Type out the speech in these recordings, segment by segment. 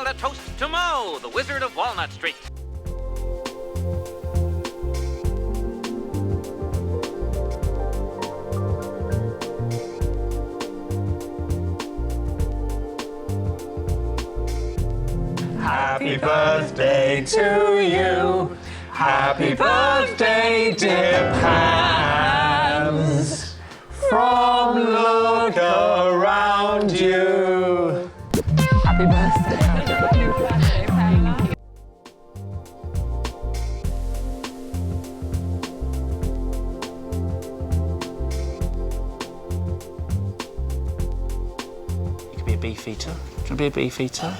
a toast to Mo, the Wizard of Walnut Street. Happy birthday to you. Happy birthday, dear Pams. From Look Around You. Happy birthday. Happy birthday, Pam. You could be a beefeater. Do you want to be a beefeater?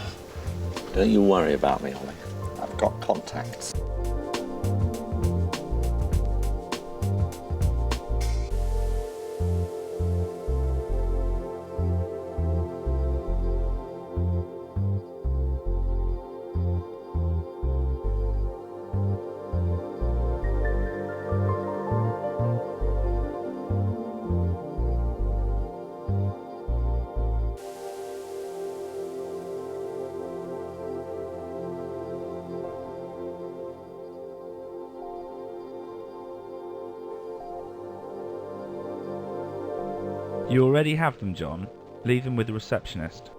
Don't you worry about me, Ollie. I've got contacts. You already have them, John. Leave them with the receptionist.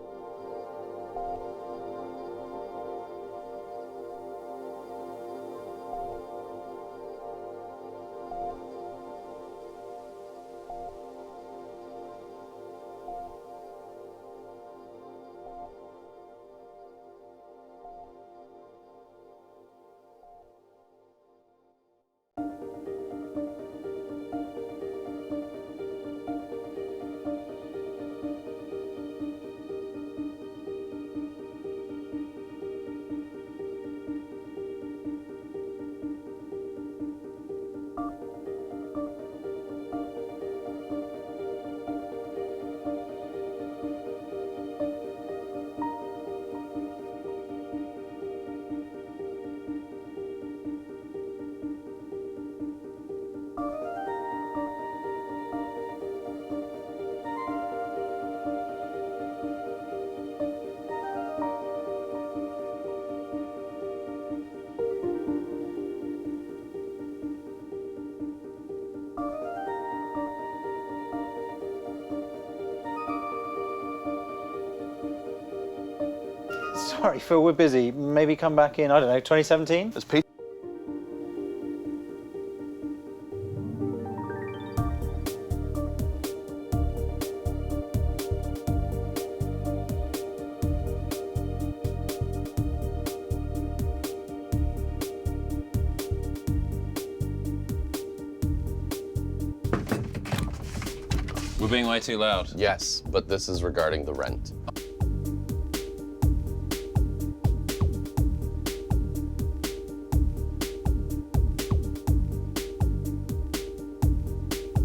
Sorry, Phil, we're busy. Maybe come back in, I don't know, 2017? As Pete. We're being way too loud. Yes, but this is regarding the rent.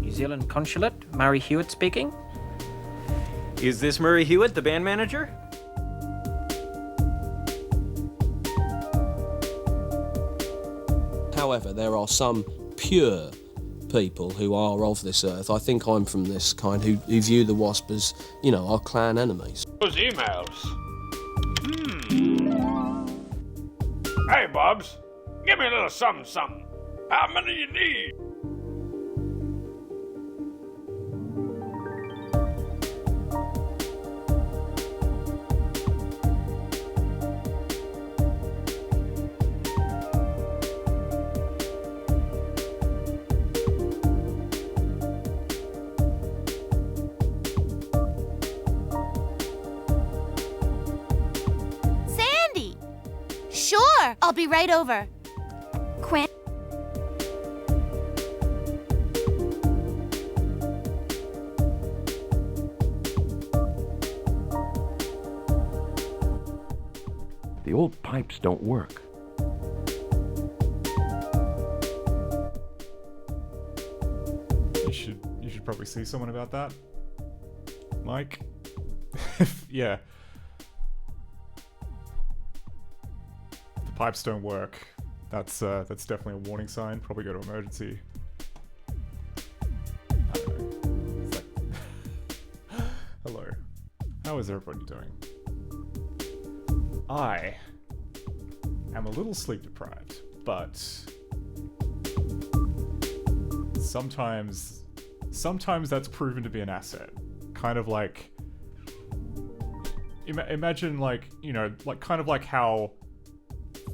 New Zealand Consulate, Murray Hewitt speaking. Is this Murray Hewitt, the band manager? However, there are some pure people who are of this earth. I think I'm from this kind who view the Wasp as, you know, our clan enemies. Those emails. Hey, Bubs. Give me a little something. How many you need? Sure, I'll be right over. Quinn? The old pipes don't work. You should probably see someone about that. Mike? Yeah. Pipes don't work. That's definitely a warning sign. Probably go to emergency. I don't know. It's like hello. How is everybody doing? I am a little sleep deprived, but sometimes that's proven to be an asset. Kind of like, imagine like, you know, like kind of like how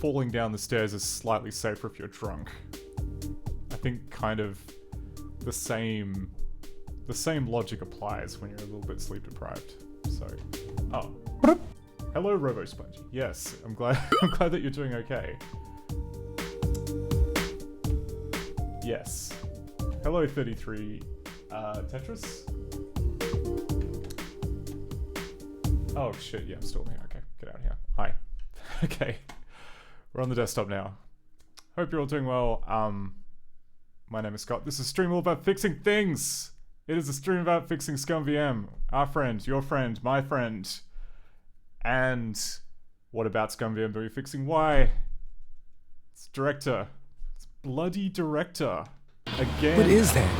falling down the stairs is slightly safer if you're drunk. I think kind of the same logic applies when you're a little bit sleep deprived. So, oh. Hello, Robo Spongy. Yes, I'm glad that you're doing okay. Yes. Hello, 33 Tetris. Oh shit, yeah, I'm still here. Okay, get out of here. Hi. Okay. We're on the desktop now. Hope you're all doing well. My name is Scott. This is a stream all about fixing things. It is a stream about fixing ScummVM. Our friend, your friend, my friend. And what about ScummVM are we fixing? Why? It's Director. It's bloody Director. Again. What is that?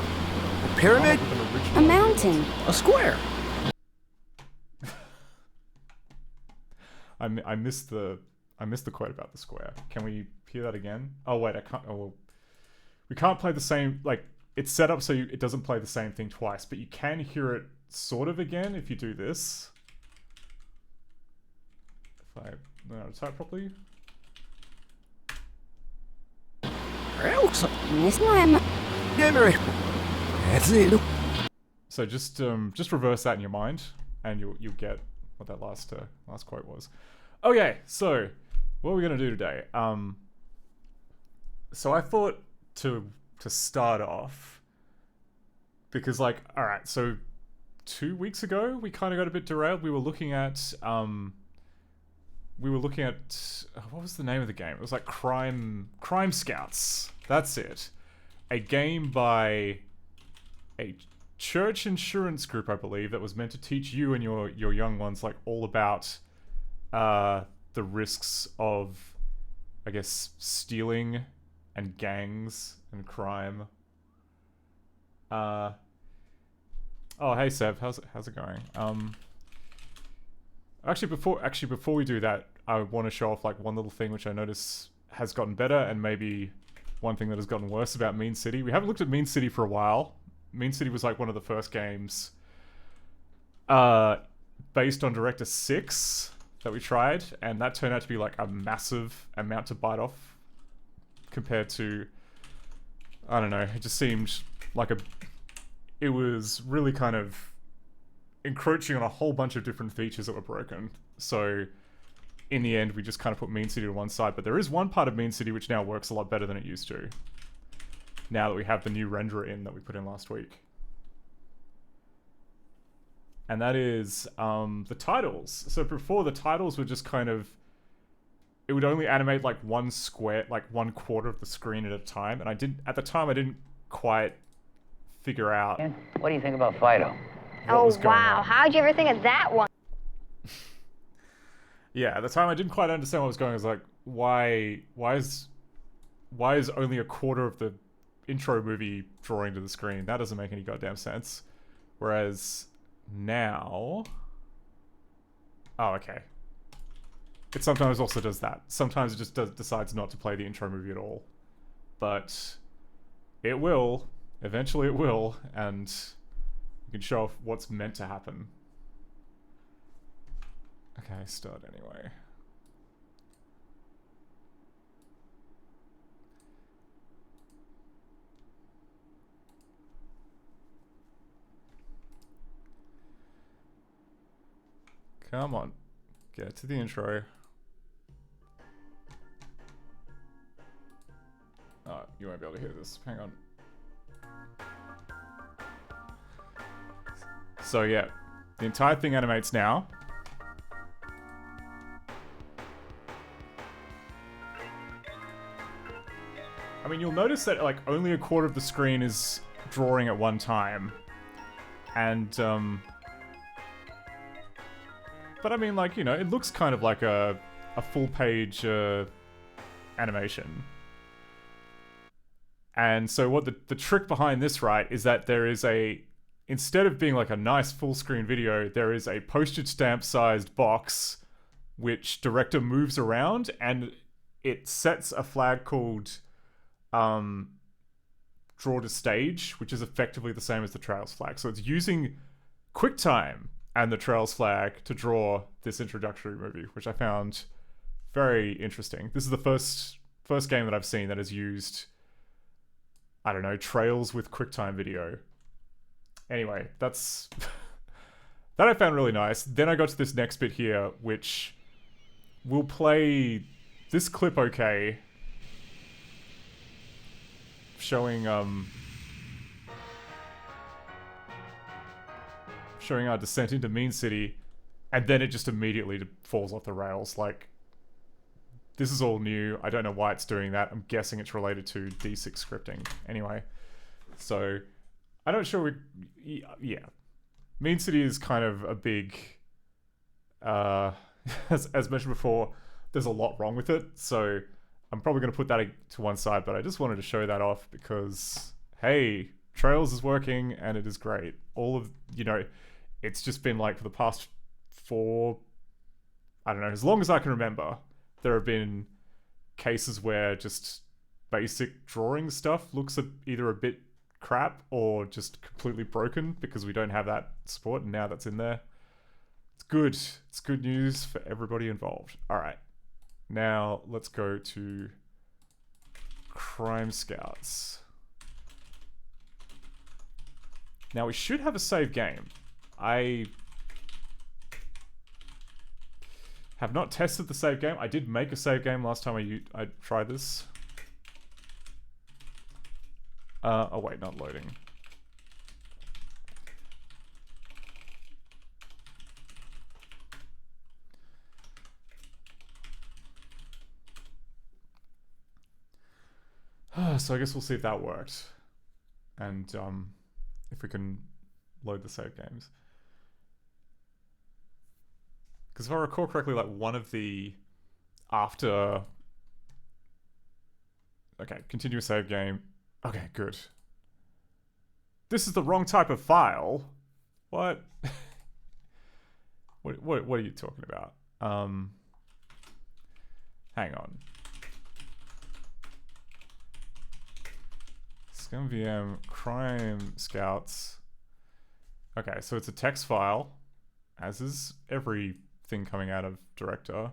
A pyramid? A mountain. A square? I missed the quote about the square. Can we hear that again? Oh wait, I can't. Oh, well, we can't play the same. Like, it's set up so it doesn't play the same thing twice, but you can hear it sort of again if you do this. If I know how to type properly. That's it. So just reverse that in your mind, and you'll get what that last quote was. Okay, so what are we gonna do today? So I thought to start off, because like, all right, so 2 weeks ago we kind of got a bit derailed. We were looking at what was the name of the game? It was like Crime Scouts. That's it. A game by a church insurance group, I believe, that was meant to teach you and your young ones like all about the risks of, I guess, stealing and gangs and crime. Oh, hey Seb, how's it going? Actually, before we do that, I want to show off like one little thing which I notice has gotten better, and maybe one thing that has gotten worse about Mean City. We haven't looked at Mean City for a while. Mean City was like one of the first games based on Director 6 that we tried, and that turned out to be like a massive amount to bite off compared to, I don't know, it just seemed like it was really kind of encroaching on a whole bunch of different features that were broken. So in the end, we just kind of put Mean City to one side, but there is one part of Mean City which now works a lot better than it used to, now that we have the new renderer in that we put in last week. And that is the titles. So before, the titles were just kind of, it would only animate like one square, like 1/4 of the screen at a time, and at the time I didn't quite figure out. What do you think about Fido? Oh wow, how'd you ever think of that one? Yeah, at the time I didn't quite understand what was going on. I was like, why is only 1/4 of the intro movie drawing to the screen? That doesn't make any goddamn sense. Whereas now, oh, okay. It sometimes also does that. Sometimes it just decides not to play the intro movie at all. But it will. Eventually it will, and you can show off what's meant to happen. Okay, start anyway. Come on, get to the intro. Oh, you won't be able to hear this. Hang on. So yeah, the entire thing animates now. I mean, you'll notice that like only 1/4 of the screen is drawing at one time. And but I mean, like, you know, it looks kind of like a full page animation. And so what the trick behind this, right, is that there is instead of being like a nice full screen video, there is a postage stamp sized box which director moves around, and it sets a flag called draw to stage, which is effectively the same as the Trails flag. So it's using QuickTime and the Trails flag to draw this introductory movie, which I found very interesting. This is the first game that I've seen that has used, I don't know, Trails with QuickTime video. Anyway, that's that I found really nice. Then I got to this next bit here, which will play this clip okay, showing showing our descent into Mean City, and then it just immediately falls off the rails. Like, this is all new. I don't know why it's doing that. I'm guessing it's related to D6 scripting. Anyway, so I'm not sure. Yeah, Mean City is kind of a big, as mentioned before, there's a lot wrong with it. So I'm probably going to put that to one side, but I just wanted to show that off because, hey, Trails is working and it is great. All of, it's just been like for the past 4, I don't know, as long as I can remember, there have been cases where just basic drawing stuff looks either a bit crap or just completely broken because we don't have that support, and now that's in there. It's good. It's good news for everybody involved. All right. Now let's go to Crime Scouts. Now we should have a save game. I have not tested the save game. I did make a save game last time I tried this. Oh wait, not loading. So I guess we'll see if that worked. And if we can load the save games. Because if I recall correctly, like one of the after... Okay, continue a save game. Okay, good. This is the wrong type of file. What? What are you talking about? Hang on. ScummVM Crime Scouts. Okay, so it's a text file, as is everything coming out of Director,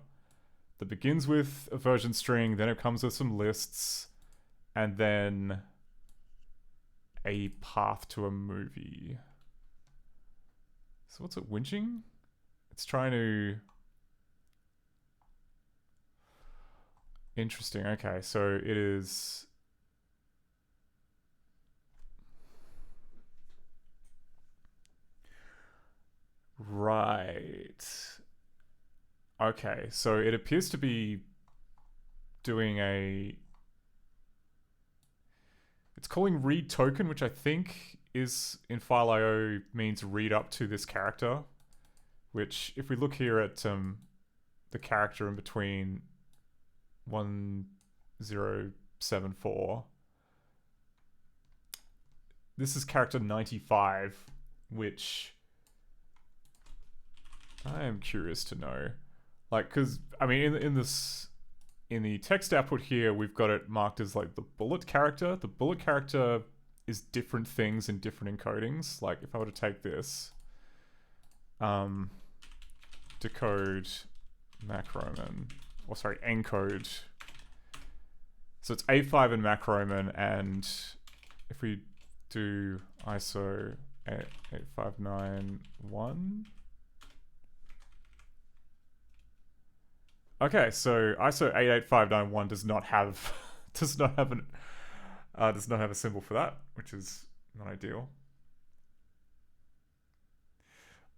that begins with a version string, then it comes with some lists, and then a path to a movie. So what's it winching? It's trying to... Interesting, okay, so it is... Right. Okay, so it appears to be doing a... It's calling read token, which I think is in file IO means read up to this character, which if we look here at the character in between 1074, this is character 95, which I am curious to know. Like, because, I mean, in the text output here, we've got it marked as like the bullet character. The bullet character is different things in different encodings. Like if I were to take this, decode macroman, or sorry, encode. So it's A5 in macroman, and if we do ISO 8591. Okay, so ISO 88591 does not have a symbol for that, which is not ideal.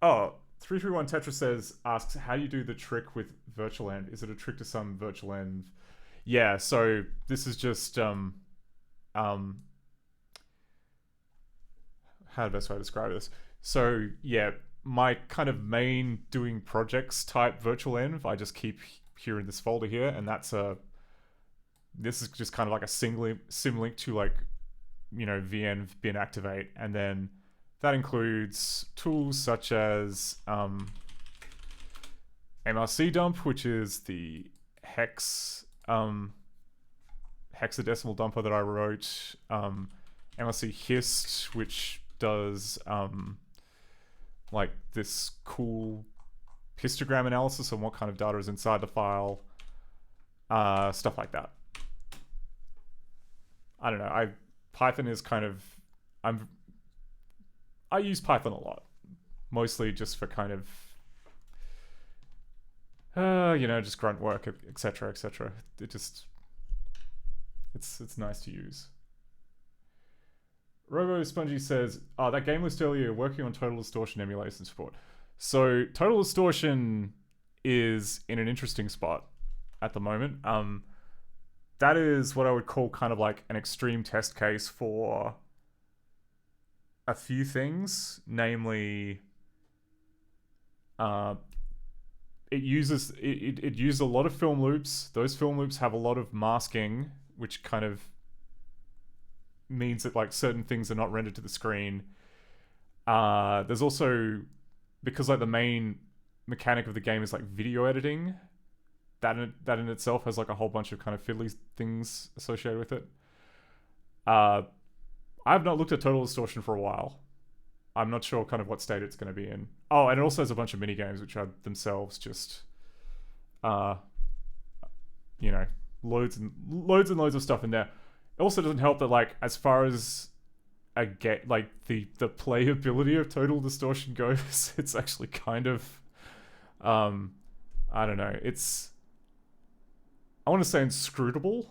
Oh, 331 Tetra asks, how do you do the trick with virtual env? Is it a trick to some virtual env? Yeah, so this is just how the best way to describe this. So yeah, my kind of main doing projects type virtual env, I just keep here in this folder here, and this is just kind of like a symlink to like, vn bin activate, and then that includes tools such as MRC dump, which is the hexadecimal dumper that I wrote. MRC hist, which does like this cool histogram analysis on what kind of data is inside the file. Stuff like that. I don't know. Python is kind of I use Python a lot, mostly just for kind of just grunt work, etc., etc. It's nice to use. Robo Spongy says, "Oh, that game list earlier, working on Total Distortion emulation support." So Total Distortion is in an interesting spot at the moment. That is what I would call kind of like an extreme test case for a few things, namely, it uses a lot of film loops. Those film loops have a lot of masking, which kind of means that like certain things are not rendered to the screen. There's also, because like the main mechanic of the game is like video editing, that in itself has like a whole bunch of kind of fiddly things associated with it. I've not looked at Total Distortion for a while. I'm not sure kind of what state it's going to be in. Oh, and it also has a bunch of mini games which are themselves just, loads and loads of stuff in there. It also doesn't help that like as far as the playability of Total Distortion goes, it's actually kind of, I don't know. I want to say inscrutable.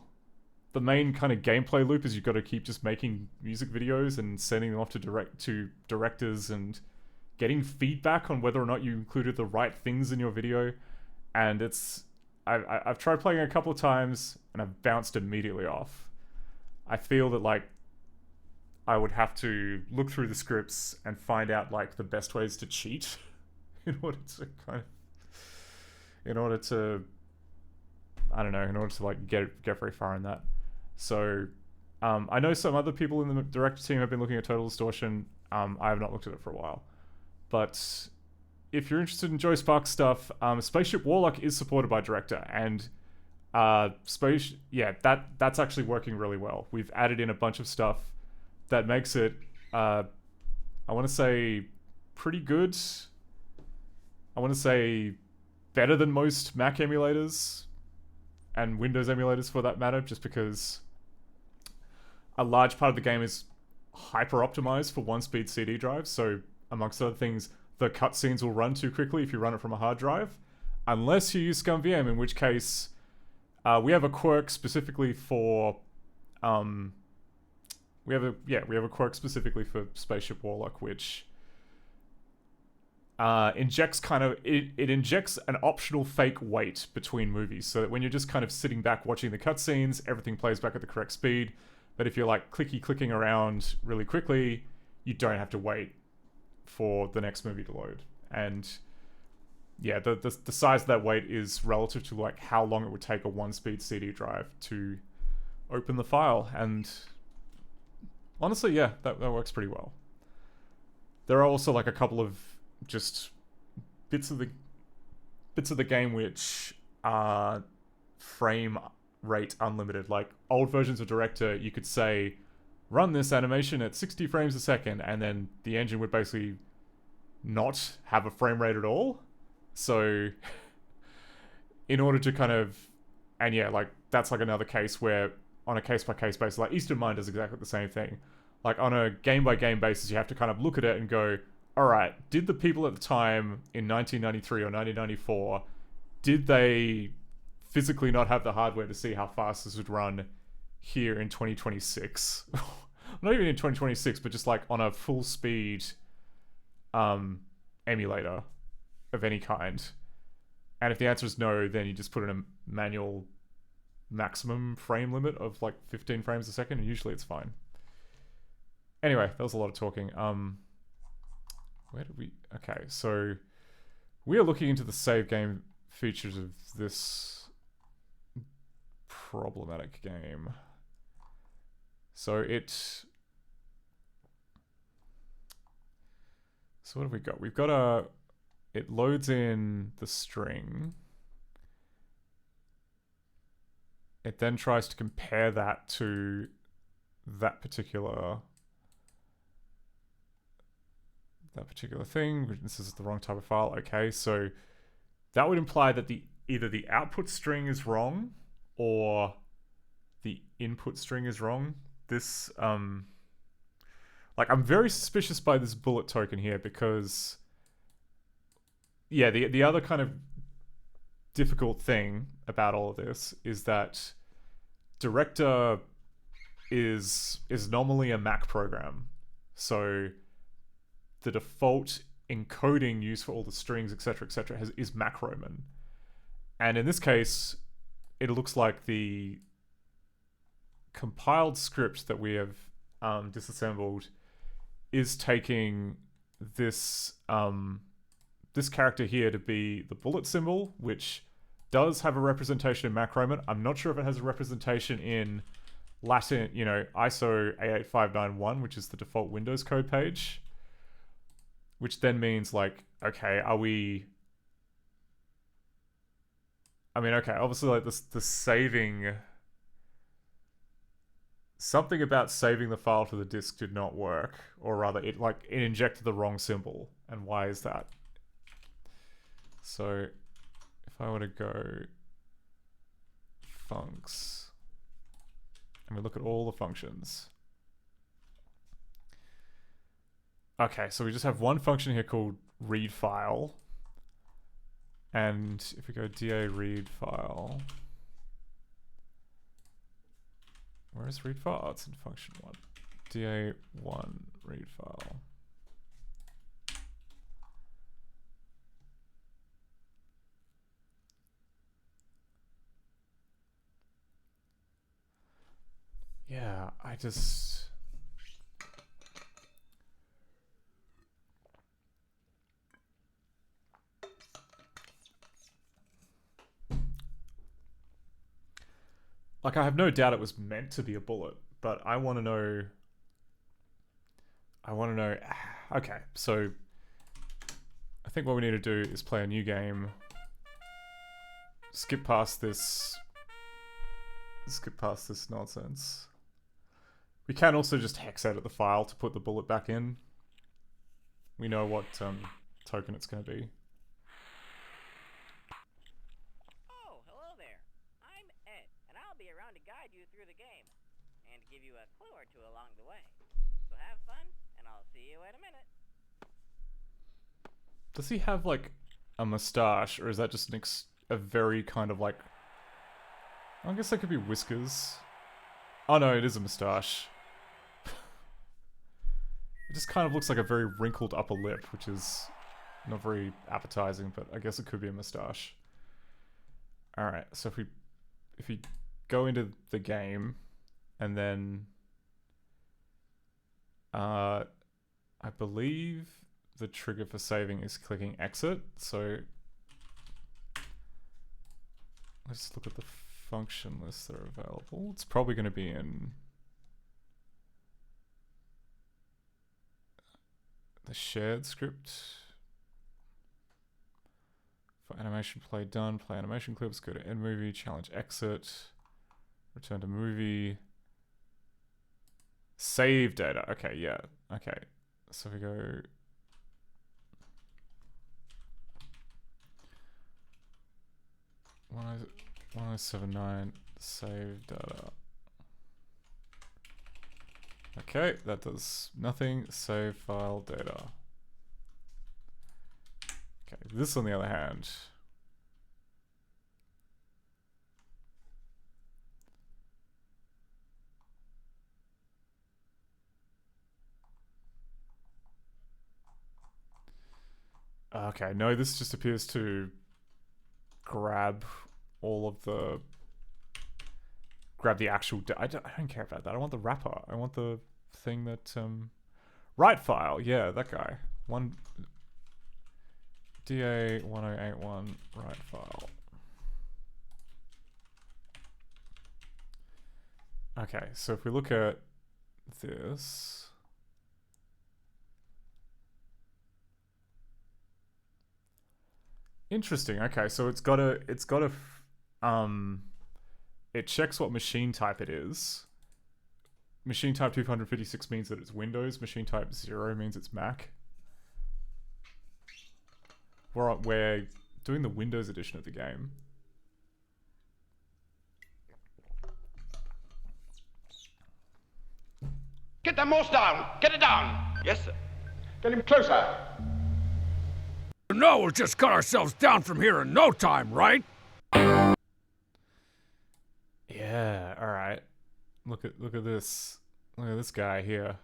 The main kind of gameplay loop is you've got to keep just making music videos and sending them off to directors and getting feedback on whether or not you included the right things in your video. And I've tried playing it a couple of times and I've bounced immediately off. I feel that like I would have to look through the scripts and find out like the best ways to cheat in order to like get very far in that. So I know some other people in the director team have been looking at Total Distortion. I have not looked at it for a while. But if you're interested in Joe Sparks stuff, Spaceship Warlock is supported by Director, and that's actually working really well. We've added in a bunch of stuff that makes it, I want to say, pretty good. I want to say better than most Mac emulators and Windows emulators for that matter, just because a large part of the game is hyper optimized for one-speed CD drives. So amongst other things, the cutscenes will run too quickly if you run it from a hard drive, unless you use ScummVM, in which case we have a quirk specifically for we have a quirk specifically for Spaceship Warlock, which injects it injects an optional fake wait between movies, so that when you're just kind of sitting back watching the cutscenes, everything plays back at the correct speed. But if you're like clicking around really quickly, you don't have to wait for the next movie to load. And yeah, the size of that wait is relative to like how long it would take a one-speed CD drive to open the file. And honestly, yeah, that works pretty well. There are also like a couple of just bits of the game which are frame rate unlimited. Like old versions of Director, you could say run this animation at 60 frames a second, and then the engine would basically not have a frame rate at all. So in order to kind of, and yeah, like that's like another case where on a case-by-case basis, like Eastern Mind does exactly the same thing. Like on a game-by-game basis, you have to kind of look at it and go, all right, did the people at the time in 1993 or 1994, did they physically not have the hardware to see how fast this would run here in 2026? Not even in 2026, but just like on a full speed emulator of any kind. And if the answer is no, then you just put in a manual maximum frame limit of like 15 frames a second, and usually it's fine. Anyway, that was a lot of talking. Where did we... Okay, so we are looking into the save game features of this problematic game. So what have we got? We've got a it loads in the string. It then tries to compare that to that particular thing. This is the wrong type of file. Okay, so that would imply that either the output string is wrong or the input string is wrong. This like, I'm very suspicious by this bullet token here because, yeah, the other kind of difficult thing about all of this is that Director is normally a Mac program. So the default encoding used for all the strings, etc., etc., is Mac Roman. And in this case, it looks like the compiled script that we have disassembled is taking this this character here to be the bullet symbol, which does have a representation in Mac Roman. I'm not sure if it has a representation in Latin, you know, ISO 88591, which is the default Windows code page. Which then means, like, okay, are we... I mean, okay, obviously, like, the saving... Something about saving the file to the disk did not work. Or rather, it injected the wrong symbol. And why is that? So, if I were to go... funcs... and we look at all the functions... Okay, so we just have one function here called read file. And if we go da read file, where is read file? Oh, it's in function 1. da1 read file. Yeah, I just... Like, I have no doubt it was meant to be a bullet, but I want to know... Okay, so... I think what we need to do is play a new game. Skip past this nonsense. We can also just hex edit the file to put the bullet back in. We know what token it's going to be. Give you a clue or two along the way. So have fun, and I'll see you in a minute. Does he have, like, a mustache, or is that just a very kind of, like... I guess that could be whiskers. Oh no, it is a mustache. It just kind of looks like a very wrinkled upper lip, which is not very appetizing, but I guess it could be a mustache. Alright, so if we go into the game... And then, I believe the trigger for saving is clicking exit. So let's look at the function lists that are available. It's probably going to be in the shared script. For animation play done, play animation clips, go to end movie, challenge exit, return to movie. Save data. Okay, yeah. Okay. So we go... 1079 save data. Okay, that does nothing. Save file data. Okay, this on the other hand... Okay, no, this just appears to grab all of the... Grab the actual... I don't care about that. I want the wrapper. I want the thing that... Write file. Yeah, that guy. DA1081 write file. Okay, so if we look at this... Interesting. Okay, so it checks what machine type it is. Machine type 256 means that it's Windows. Machine type 0 means it's Mac. We're doing the Windows edition of the game. Get that mouse down! Get it down! Yes, sir. Get him closer. No, we'll just cut ourselves down from here in no time, right? Yeah, alright. Look at this. Look at this guy here.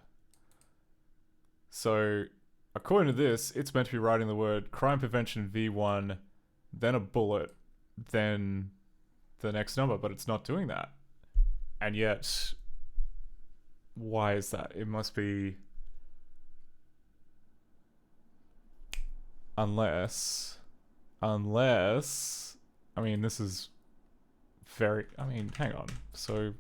So, according to this, it's meant to be writing the word crime prevention V1, then a bullet, then the next number, but it's not doing that. And yet, why is that? It must be... Unless... I mean, this is very... I mean, hang on. So...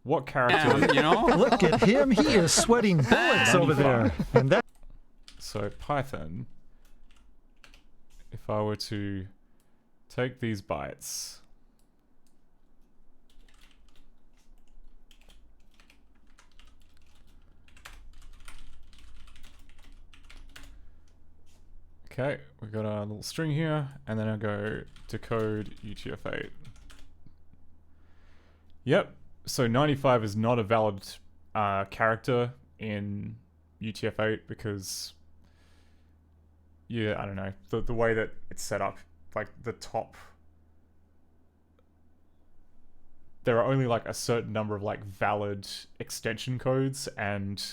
What character... You know? Look at him, he is sweating bullets over there. And that... So, Python... If I were to take these bytes... Okay, we've got a little string here, and then I'll go decode UTF-8. Yep, so 95 is not a valid character in UTF-8 because, yeah, I don't know, the way that it's set up, like the top, there are only like a certain number of like valid extension codes, and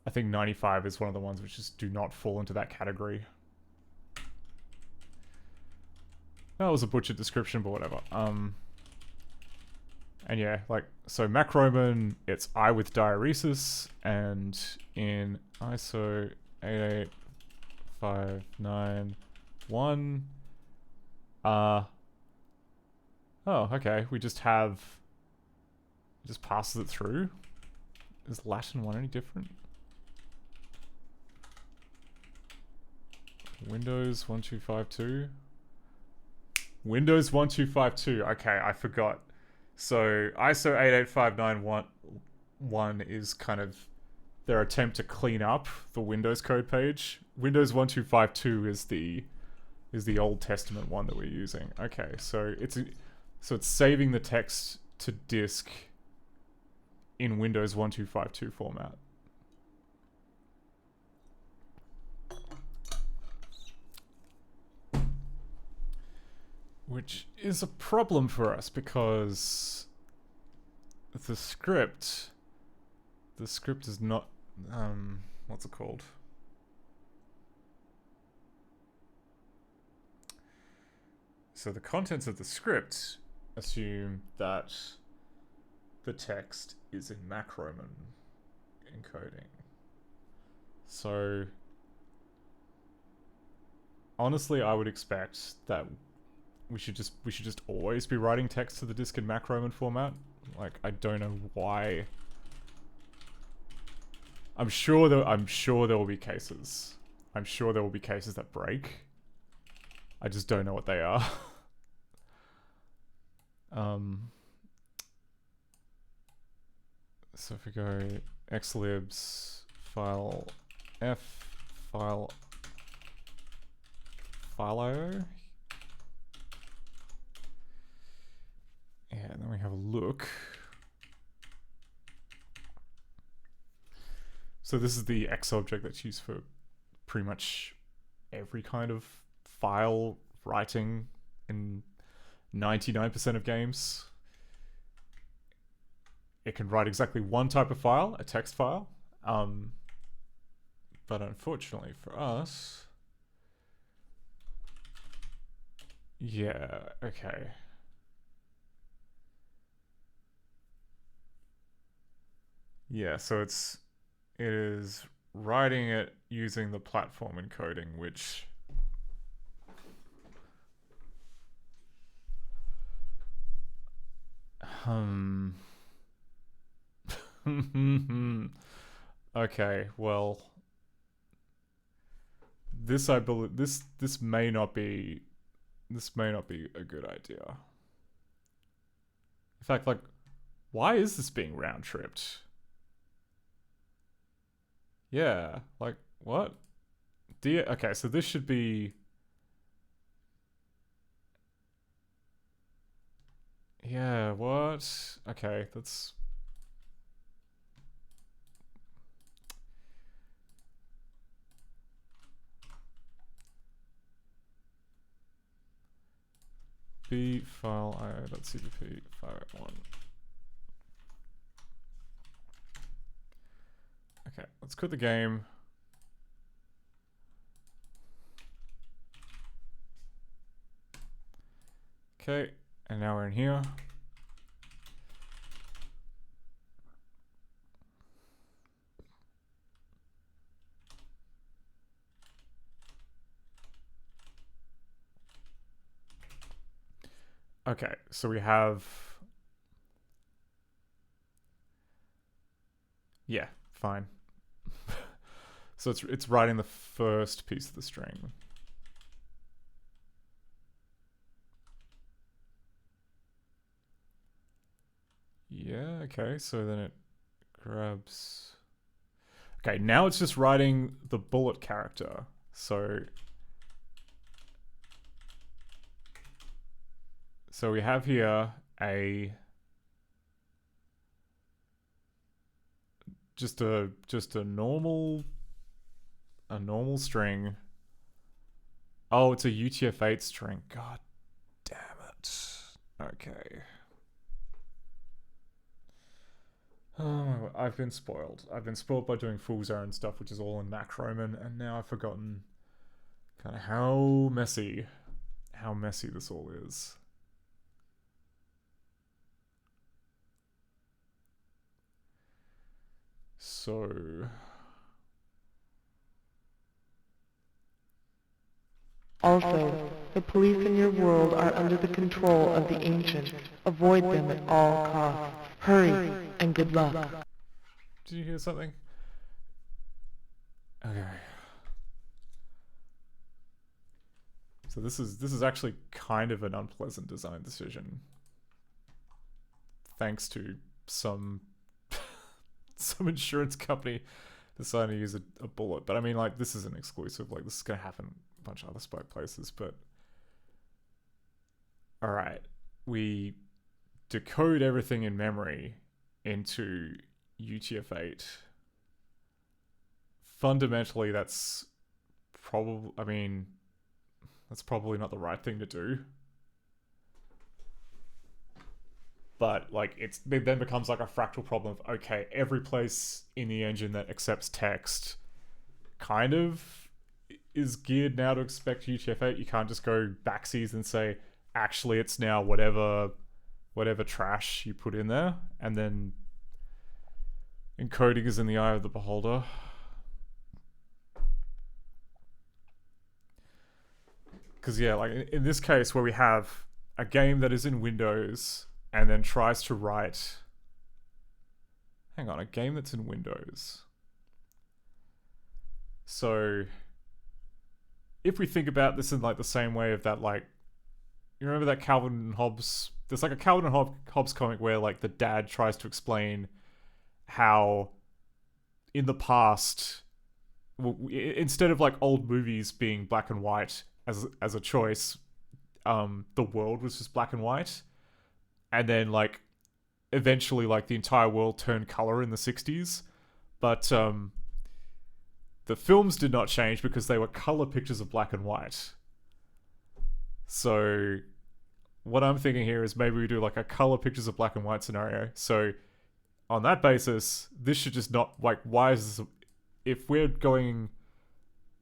I think 95 is one of the ones which just do not fall into that category. That was a butchered description, but whatever. And yeah, like, so Mac Roman, it's I with diaresis, and in ISO 88591, oh, okay, we just passes it through. Is Latin one any different? Windows 1252. Windows 1252. Okay, I forgot. So ISO 88591 is kind of their attempt to clean up the Windows code page. Windows 1252 is the Old Testament one that we're using. Okay, so it's saving the text to disk in Windows 1252 format. Which is a problem for us because the script is not, what's it called? So the contents of the script assume that the text is in Mac Roman encoding. So honestly, I would expect that we should just always be writing text to the disk in Mac Roman format. Like, I don't know why. I'm sure there will be cases. I'm sure there will be cases that break. I just don't know what they are. So if we go xlibs file f file IO. Yeah, and then we have a look. So this is the X object that's used for pretty much every kind of file writing in 99% of games. It can write exactly one type of file, a text file. But unfortunately for us... Yeah, okay. Yeah, so it is writing it using the platform encoding, which okay, well, this I believe this may not be a good idea. In fact, like, why is this being round tripped? Yeah, like, what? Okay, so this should be... Yeah, what? Okay, that's... B file io.cpp 501. Okay, let's quit the game. Okay, and now we're in here. Okay, so we have... Yeah, fine. So it's writing the first piece of the string. Yeah, okay, so then it grabs... Okay, now it's just writing the bullet character. So we have here just a normal string. Oh, it's a UTF-8 string. God damn it. Okay. Oh my God, I've been spoiled. I've been spoiled by doing Fool's Errand stuff, which is all in Macroman, and now I've forgotten kind of how messy this all is. So... Also, the police in your world are under the control of the Ancient. Avoid them at all costs. Hurry, and good luck. Did you hear something? Okay. So this is actually kind of an unpleasant design decision. Thanks to some insurance company deciding to use a bullet. But I mean, like, this isn't exclusive. Like, this is gonna happen a bunch of other spy places, but... Alright. We decode everything in memory into UTF-8. Fundamentally, that's probably... I mean, that's probably not the right thing to do. But, like, it then becomes like a fractal problem of, okay, every place in the engine that accepts text kind of is geared now to expect UTF-8. You can't just go backsies and say, actually, it's now whatever trash you put in there, and then encoding is in the eye of the beholder. Because, yeah, like, in this case where we have a game that is in Windows... and then tries to write... Hang on, a game that's in Windows. So, if we think about this in, like, the same way of that, like... You remember that Calvin and Hobbes... There's, like, a Calvin and Hobbes comic where, like, the dad tries to explain how, in the past... instead of, like, old movies being black and white as a choice, the world was just black and white. And then, like, eventually, like, the entire world turned color in the 60s. But, the films did not change because they were color pictures of black and white. So, what I'm thinking here is maybe we do, like, a color pictures of black and white scenario. So, on that basis, this should just not, like, why is this... If we're going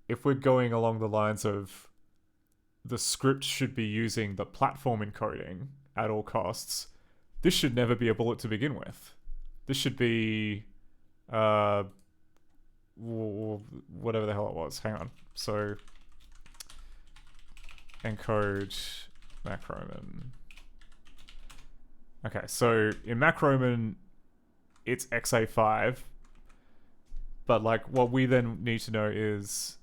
along the lines of the script should be using the platform encoding at all costs, this should never be a bullet to begin with. This should be whatever the hell it was. Hang on. So encode Macroman. Okay, so in Macroman it's XA5, but like what we then need to know is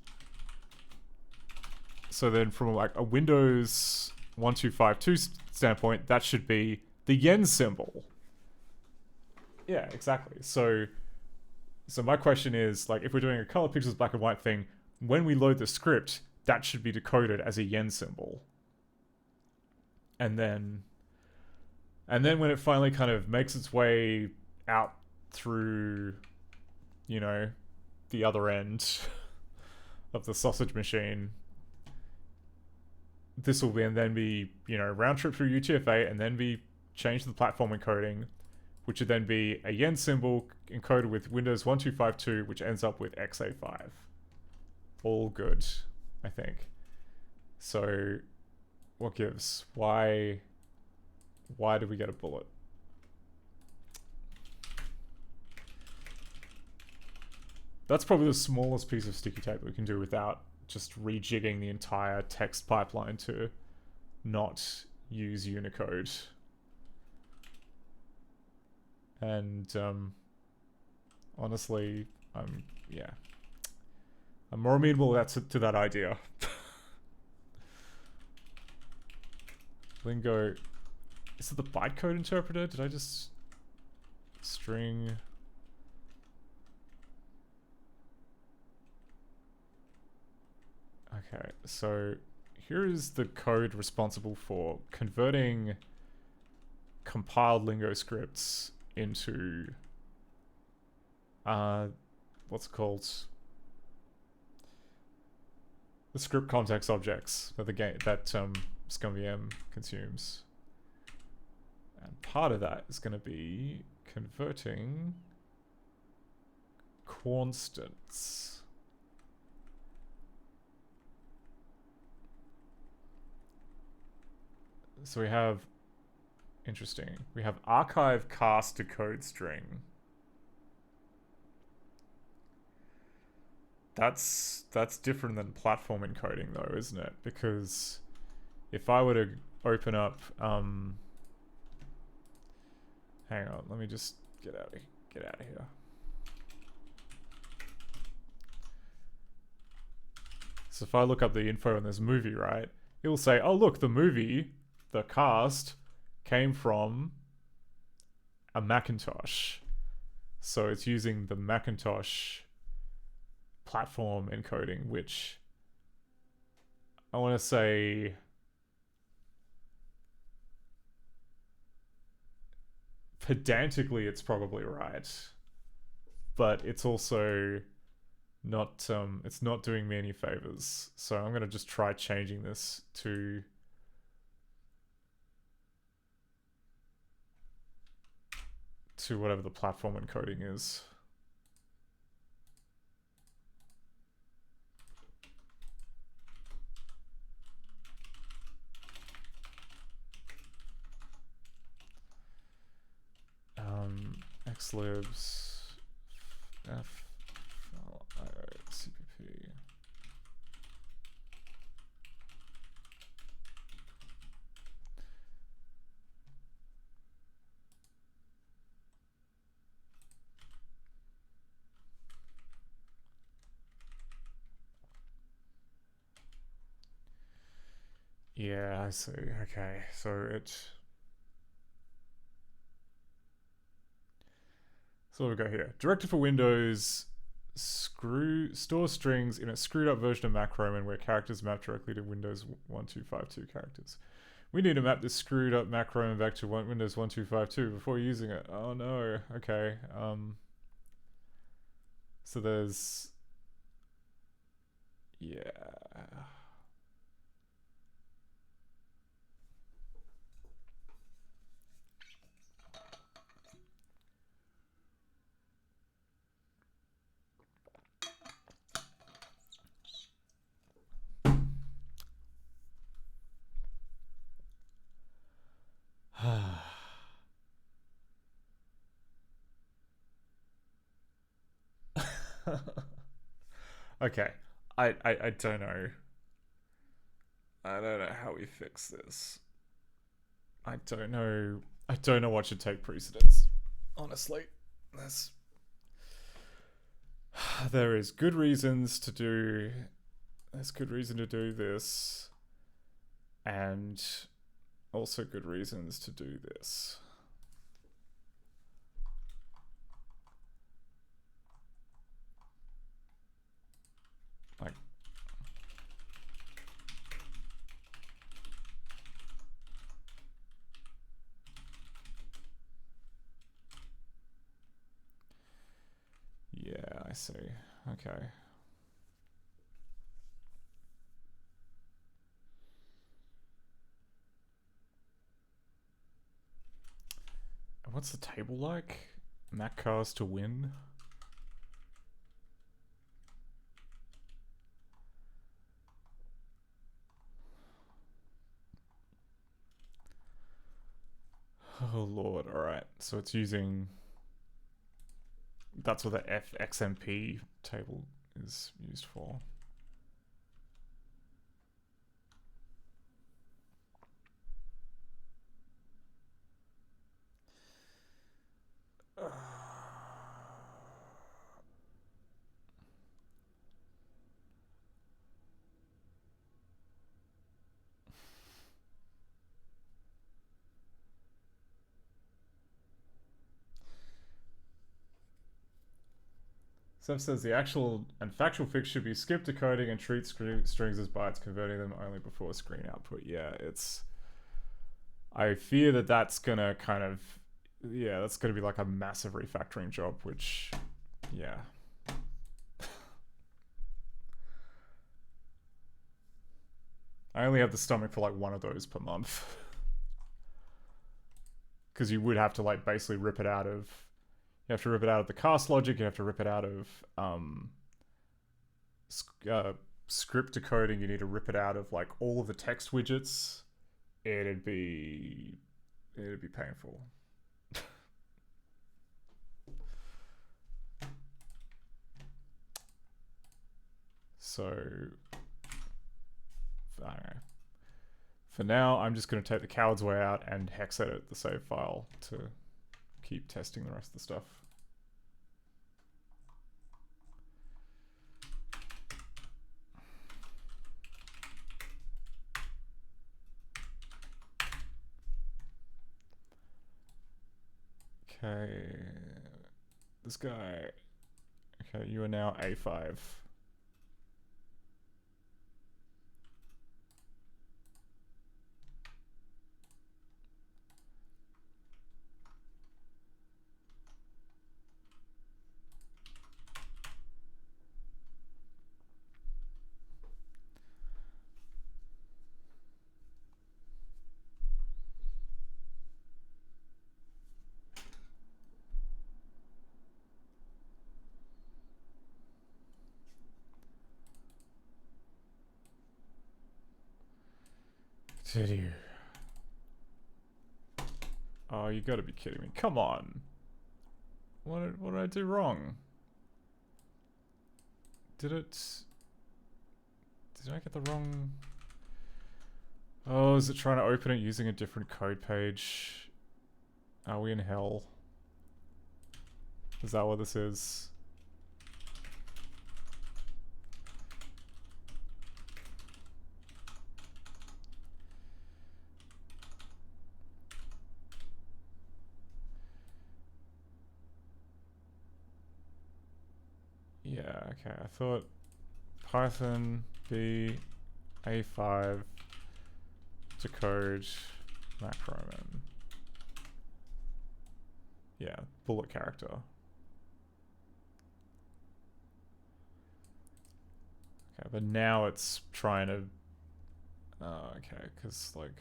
So then from like a Windows 1252 standpoint, that should be the yen symbol. Yeah, exactly. So my question is, like, if we're doing a color pixels black and white thing, when we load the script, that should be decoded as a yen symbol. And then when it finally kind of makes its way out through, you know, the other end of the sausage machine, this will then be, you know, round trip through UTF-8 and then be changed to the platform encoding, which would then be a yen symbol encoded with Windows 1252, which ends up with XA5. All good, I think. So, what gives? Why did we get a bullet? That's probably the smallest piece of sticky tape we can do without just rejigging the entire text pipeline to not use Unicode. And honestly, I'm more amenable to that idea. Lingo, is it the bytecode interpreter? Did I just string? Okay, so here is the code responsible for converting compiled Lingo scripts into what's it called? The script context objects that ScummVM consumes. And part of that is going to be converting constants. So we have, interesting, we have archive cast decode string. That's different than platform encoding though, isn't it? Because if I were to open up, hang on, let me just get out of here. So if I look up the info on this movie, right, it will say, oh look, the movie, the cast, came from a Macintosh. So it's using the Macintosh platform encoding, which I want to say pedantically it's probably right, but it's also not it's not doing me any favors. So I'm gonna just try changing this to whatever the platform encoding is. Xlibs F CPP. Yeah, I see. Okay, so what we got here? Directed for Windows, store strings in a screwed up version of Macroman where characters map directly to Windows 1252 characters. We need to map this screwed up Macroman back to Windows 1252 before using it. Oh no. Okay. So there's, yeah. Okay, I don't know. I don't know how we fix this. I don't know what should take precedence. Honestly, there is good reasons to do there's good reason to do this, and also good reasons to do this. Like, yeah, I see. Okay. What's the table like? Mac cars to win. Oh lord, alright. So it's using... That's what the FXMP table is used for. Seth says the actual and factual fix should be skip decoding and treat strings as bytes, converting them only before screen output. Yeah, it's... I fear that that's gonna kind of... Yeah, that's gonna be like a massive refactoring job, which... Yeah. I only have the stomach for like one of those per month. Because you would have to like basically rip it out of... You have to rip it out of the cast logic, you have to rip it out of script decoding, you need to rip it out of like all of the text widgets. It'd be painful. So, I don't know. For now, I'm just going to take the coward's way out and hex edit the save file to keep testing the rest of the stuff. Okay, this guy, okay, you are now A5. Did you? Oh, you gotta be kidding me. Come on. What did I do wrong? Did I get the wrong... Oh, is it trying to open it using a different code page? Are we in hell? Is that what this is? Yeah, okay, I thought Python B A5 decode macroman. Yeah, bullet character. Okay, but now it's trying to... Oh, okay, because like...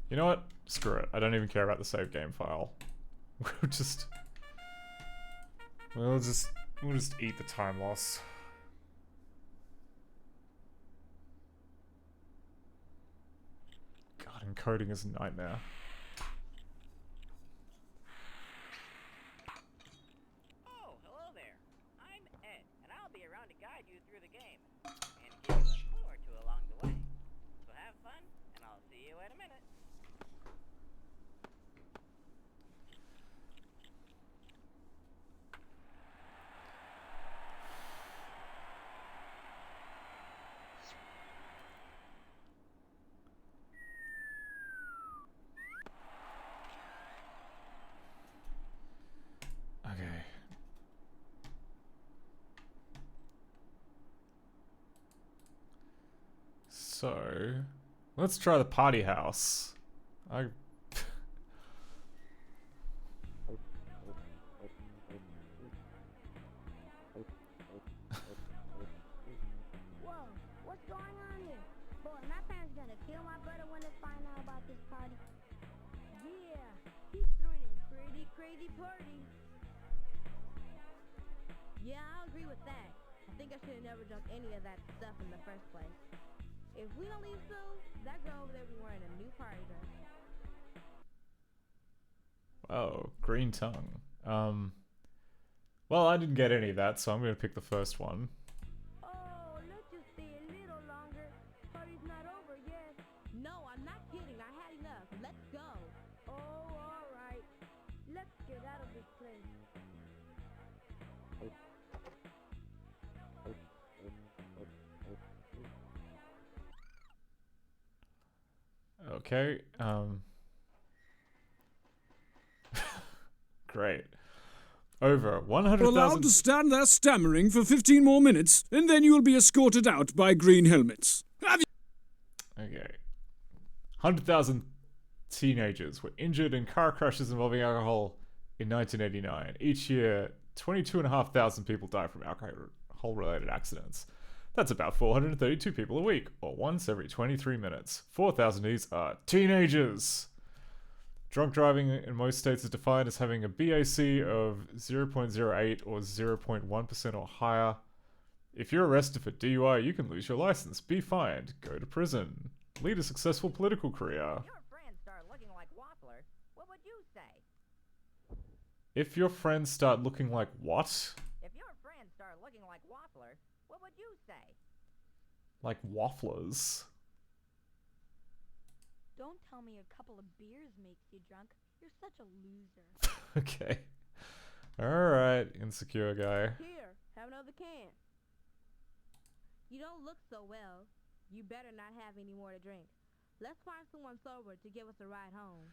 You know what? Screw it. I don't even care about the save game file. We'll just eat the time loss. God, encoding is a nightmare. Oh, hello there. I'm Ed, and I'll be around to guide you through the game and give you a clue or two along the way. So have So, let's try the party house. Whoa, what's going on here? Boy, my parents gonna kill my brother when they find out about this party. Yeah, he's throwing a pretty crazy party. Yeah, I agree with that. I think I should have never drunk any of that stuff in the first place. If we don't leave soon, that girl over there will be wearing a new party dress. Oh, green tongue. Well, I didn't get any of that, so I'm gonna pick the first one. Oh, let's just stay a little longer. Party's not over yet. No, I'm not kidding. I had enough. Let's go. Oh, alright. Let's get out of this place. Okay, great. Over 100,000... Allowed to stand there stammering for 15 more minutes, and then you'll be escorted out by green helmets. Have you... Okay. 100,000 teenagers were injured in car crashes involving alcohol in 1989. Each year, 22,500 people die from alcohol-related accidents. That's about 432 people a week, or once every 23 minutes. 4,000 of these are teenagers! Drunk driving in most states is defined as having a BAC of 0.08 or 0.1% or higher. If you're arrested for DUI, you can lose your license, be fined, go to prison, lead a successful political career. If your friends start looking like Waffler, what would you say? If your friends start looking like what? If your friends start looking like Waffler, what would you say? Like wafflers. Don't tell me a couple of beers makes you drunk. You're such a loser. Okay. Alright, insecure guy. Here, have another can. You don't look so well. You better not have any more to drink. Let's find someone sober to give us a ride home.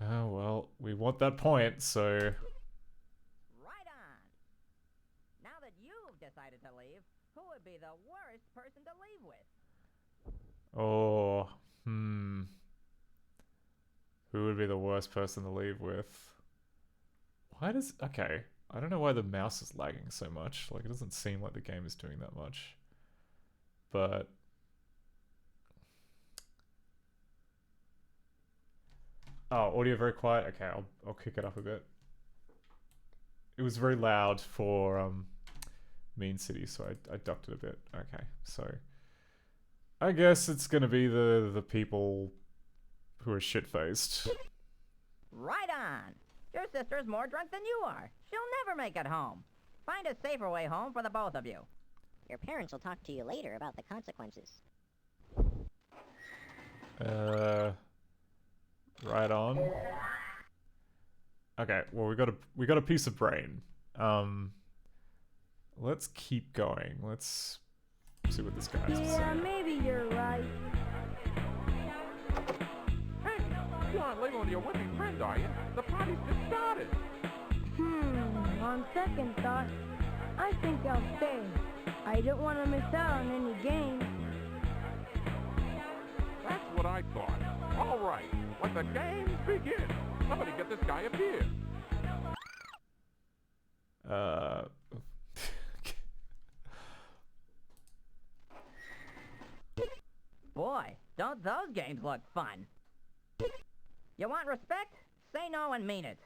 Oh, well, we want that point, so... Right on. Now that you've decided to leave, who would be the worst person to leave with? Oh, Who would be the worst person to leave with? Why does... Okay, I don't know why the mouse is lagging so much. Like, it doesn't seem like the game is doing that much. But... Oh, audio very quiet? Okay, I'll kick it up a bit. It was very loud for Mean City, so I ducked it a bit. Okay, so... I guess it's gonna be the people who are shit-faced. Right on. Your sister's more drunk than you are. She'll never make it home. Find a safer way home for the both of you. Your parents will talk to you later about the consequences. Right on. Okay, well we got a piece of brain. Let's keep going. Let's see what this guy has to say. Yeah, maybe you're right. Hey, you aren't leaving with your whipping friend, are you? The party's just started. On second thought, I think I'll stay. I don't want to miss out on any games. That's what I thought. All right, let the games begin. Somebody get this guy a beer. Boy, don't those games look fun. You want respect? Say no and mean it.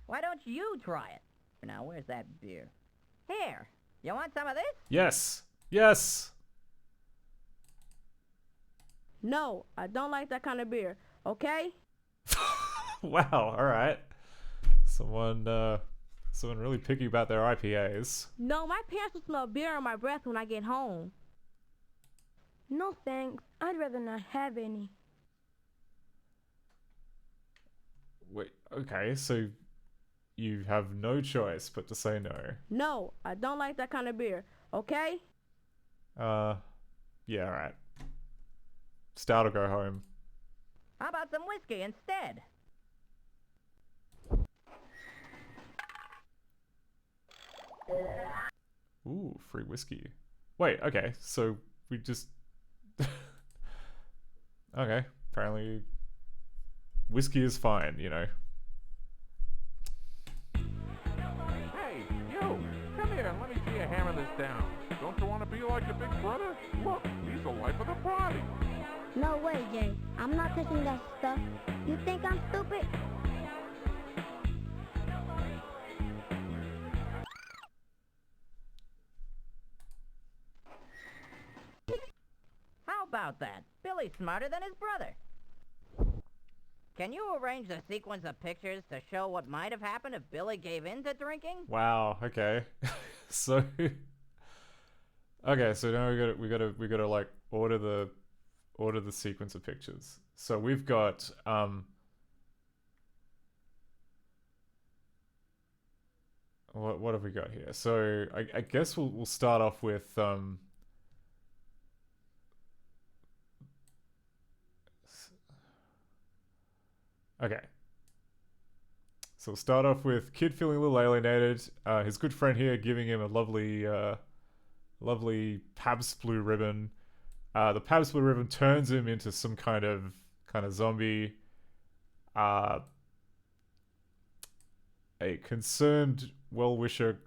Why don't you try it? Now, where's that beer? Here, you want some of this? Yes! Yes! No, I don't like that kind of beer, okay? Wow, alright. Someone really picky about their IPAs. No, my parents will smell beer on my breath when I get home. No thanks, I'd rather not have any. Wait, okay, so you have no choice but to say no. No, I don't like that kind of beer, okay? Yeah, alright. Stout or go home. How about some whiskey instead? Ooh, free whiskey. Wait, okay, so we just... Okay, apparently whiskey is fine, you know. Hey, you! Come here and let me see you hammer this down. Don't you want to be like your big brother? Look, he's the life of the party. No way, Jay. I'm not touching that stuff. You think I'm stupid? How about that? Billy's smarter than his brother. Can you arrange a sequence of pictures to show what might have happened if Billy gave in to drinking? Wow, okay. So okay, so now we gotta like order the sequence of pictures. So we've got what have we got here? So I guess we'll start off with okay. So we'll start off with kid feeling a little alienated. His good friend here giving him a lovely Pabst Blue Ribbon. The Pabst Blue Ribbon turns him into some kind of zombie. A concerned well-wisher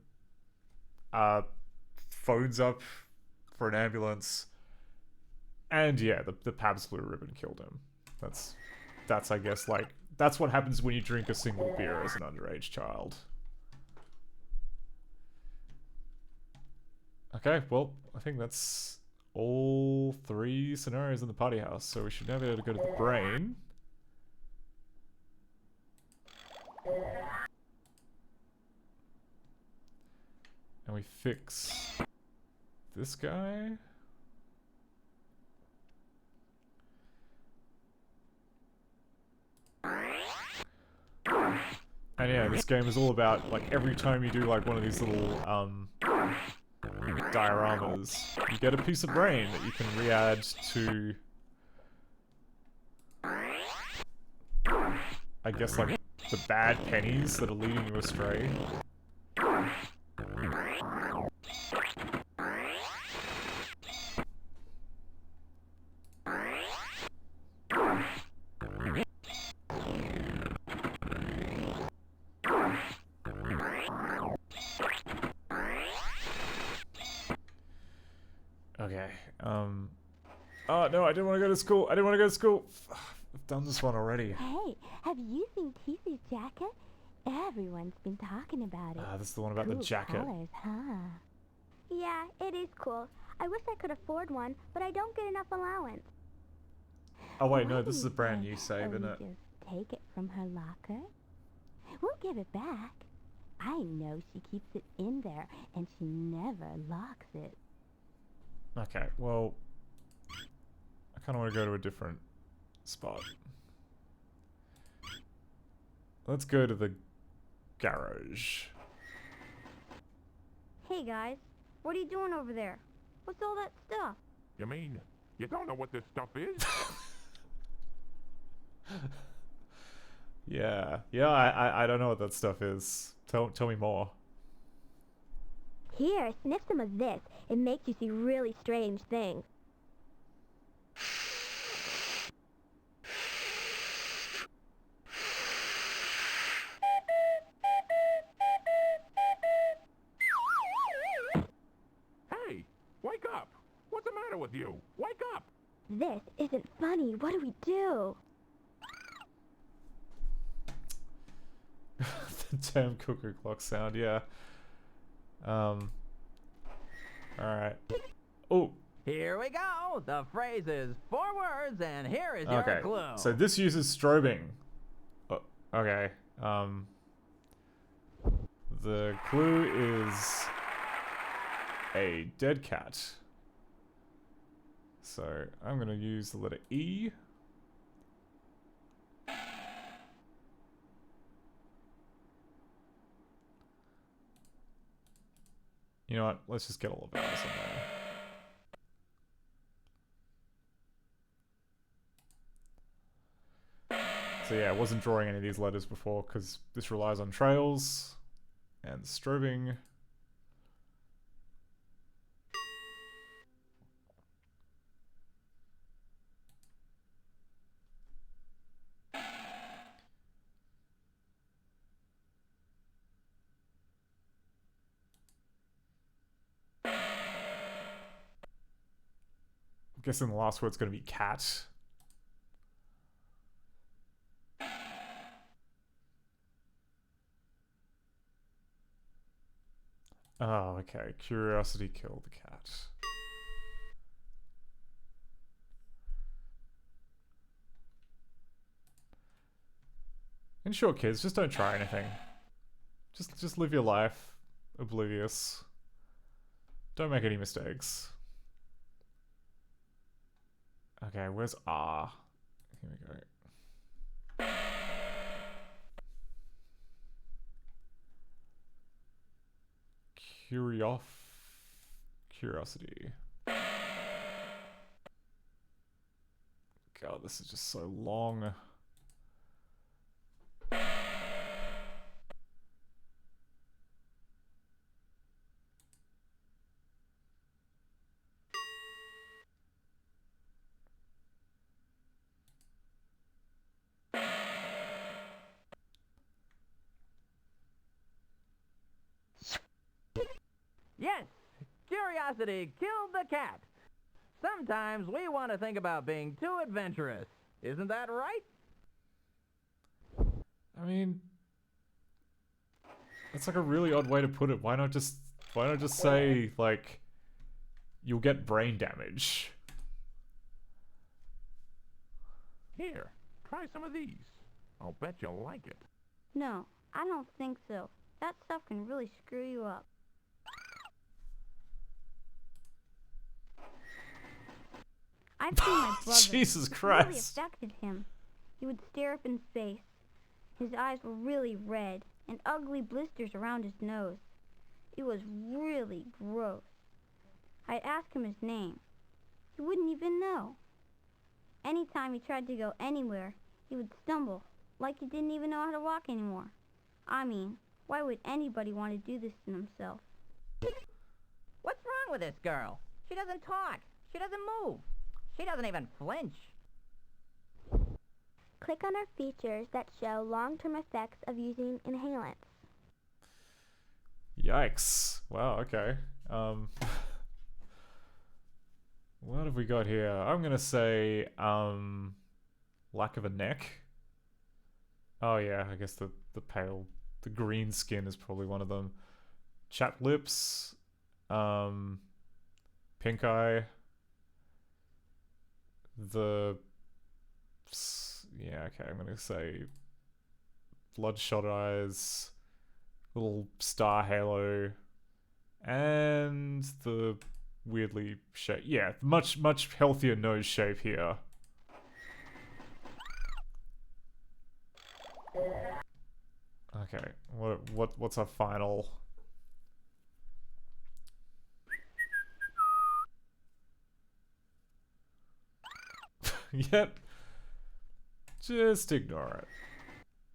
phones up for an ambulance. And yeah, the Pabst Blue Ribbon killed him. That's I guess like that's what happens when you drink a single beer as an underage child. Okay, well, I think that's all 3 scenarios in the party house, so we should now be able to go to the brain. And we fix this guy. And yeah, this game is all about, like, every time you do, like, one of these little, dioramas, you get a piece of brain that you can re-add to, I guess, like, the bad pennies that are leading you astray. Okay, oh no, I didn't want to go to school. I didn't want to go to school. I've done this one already. Hey, have you seen Tissy's jacket? Everyone's been talking about it. Ah, this is the one about cool the jacket. Colors, huh? Yeah, it is cool. I wish I could afford one, but I don't get enough allowance. Oh wait, no, Why this is a didn't brand you new say, save, isn't we it? just take it from her locker? We'll give it back. I know she keeps it in there, and she never locks it. Okay, well, I kind of want to go to a different spot. Let's go to the garage. Hey guys, what are you doing over there? What's all that stuff? You mean you don't know what this stuff is? Yeah, I don't know what that stuff is. Tell me more. Here, sniff some of this. It makes you see really strange things. Hey, wake up! What's the matter with you? Wake up! This isn't funny. What do we do? The damn cuckoo clock sound, yeah. Alright. Oh! Here we go! The phrase is 4 words, and here is your Okay, clue. so this uses strobing. Oh, okay, the clue is a dead cat. So, I'm gonna use the letter E. You know what? Let's just get all of ours in there. So yeah, I wasn't drawing any of these letters before because this relies on trails and strobing. guessing the last word's gonna be cat. Oh, okay. Curiosity killed the cat. In short, kids, just don't try anything. Just live your life oblivious. Don't make any mistakes. Okay, where's R? Here we go. Curiosity. God, this is just so long. Yes! Curiosity killed the cat! Sometimes we want to think about being too adventurous. Isn't that right? I mean, that's like a really odd way to put it. Why not just say, like, you'll get brain damage? Here, try some of these. I'll bet you'll like it. No, I don't think so. That stuff can really screw you up. I've seen my brother. Jesus It Christ. really affected him. He would stare up in space. His eyes were really red, and ugly blisters around his nose. It was really gross. I'd ask him his name. He wouldn't even know. Anytime he tried to go anywhere, he would stumble, like he didn't even know how to walk anymore. I mean, why would anybody want to do this to themselves? What's wrong with this girl? She doesn't talk. She doesn't move. She doesn't even flinch. Click on our features that show long-term effects of using inhalants. Yikes. Wow, okay. What have we got here? I'm gonna say, lack of a neck. Oh yeah, I guess the green skin is probably one of them. Chapped lips, pink eye, yeah, okay, I'm gonna say bloodshot eyes, little star halo, and the weirdly shape. Yeah, much healthier nose shape here. Okay, what's our final? Yep. Just ignore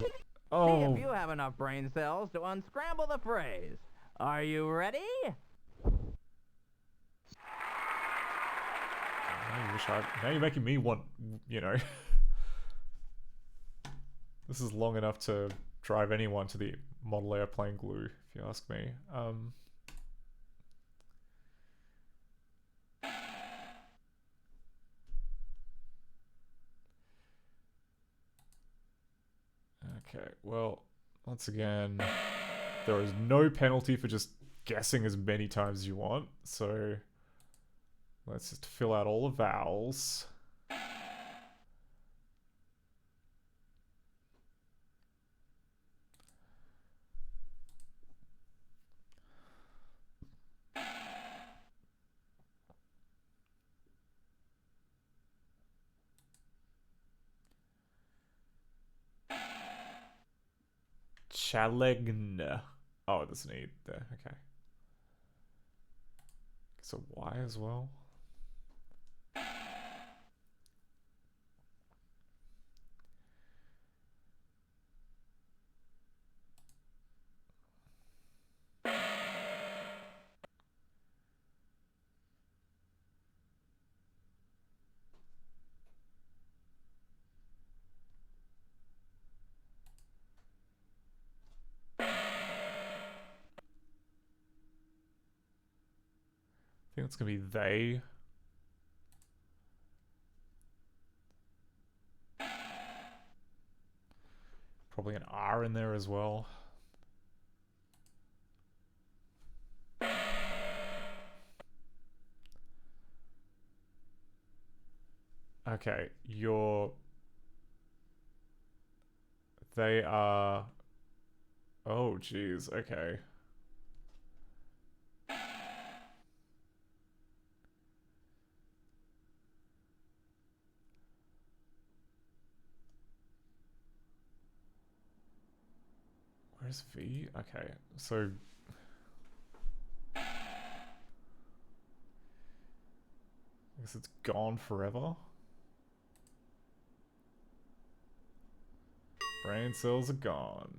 it. Oh. See if you have enough brain cells to unscramble the phrase. Are you ready? Now you're making me want, you know. This is long enough to drive anyone to the model airplane glue, if you ask me. Okay, well, once again, there is no penalty for just guessing as many times as you want, so let's just fill out all the vowels. Chalegn. Oh, it doesn't need there. Okay. So Y as well. I think it's gonna be they. Probably an R in there as well. Okay, they are... Oh, jeez, okay. Where's V? Okay, so... I guess it's gone forever. Brain cells are gone.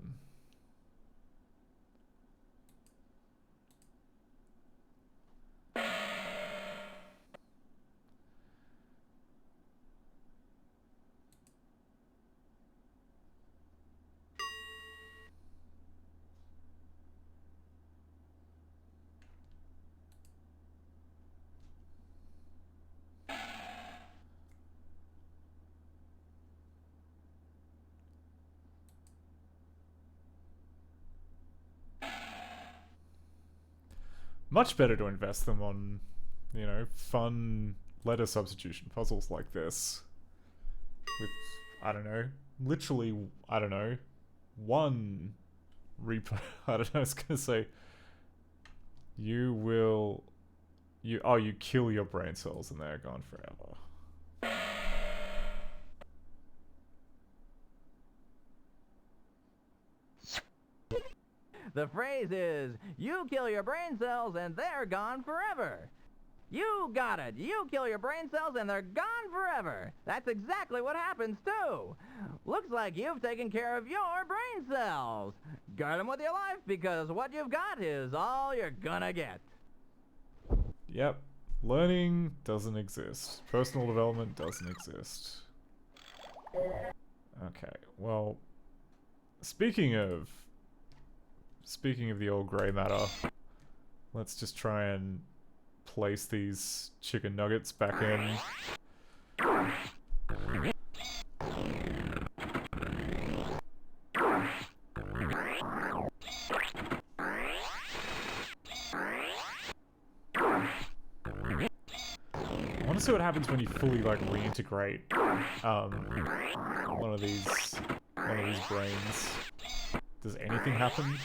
Much better to invest them on, you know, fun letter substitution puzzles like this. With, I don't know, literally, I don't know, one repo. I don't know, I was gonna say, you kill your brain cells and they're gone forever. The phrase is, you kill your brain cells and they're gone forever. You got it. You kill your brain cells and they're gone forever. That's exactly what happens too. Looks like you've taken care of your brain cells. Guard them with your life because what you've got is all you're gonna get. Yep. Learning doesn't exist. Personal development doesn't exist. Okay, well, speaking of the old grey matter, let's just try and place these chicken nuggets back in. I want to see what happens when you fully like reintegrate one of these brains. Does anything happen?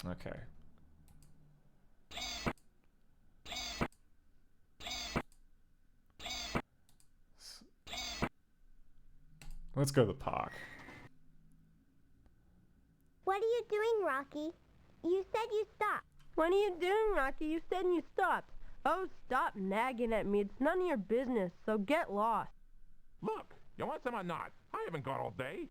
Okay. Let's go to the park. What are you doing, Rocky? You said you stopped. What are you doing, Rocky? You said you stopped. Oh, stop nagging at me. It's none of your business, so get lost. Look, you want some or not? I haven't got all day.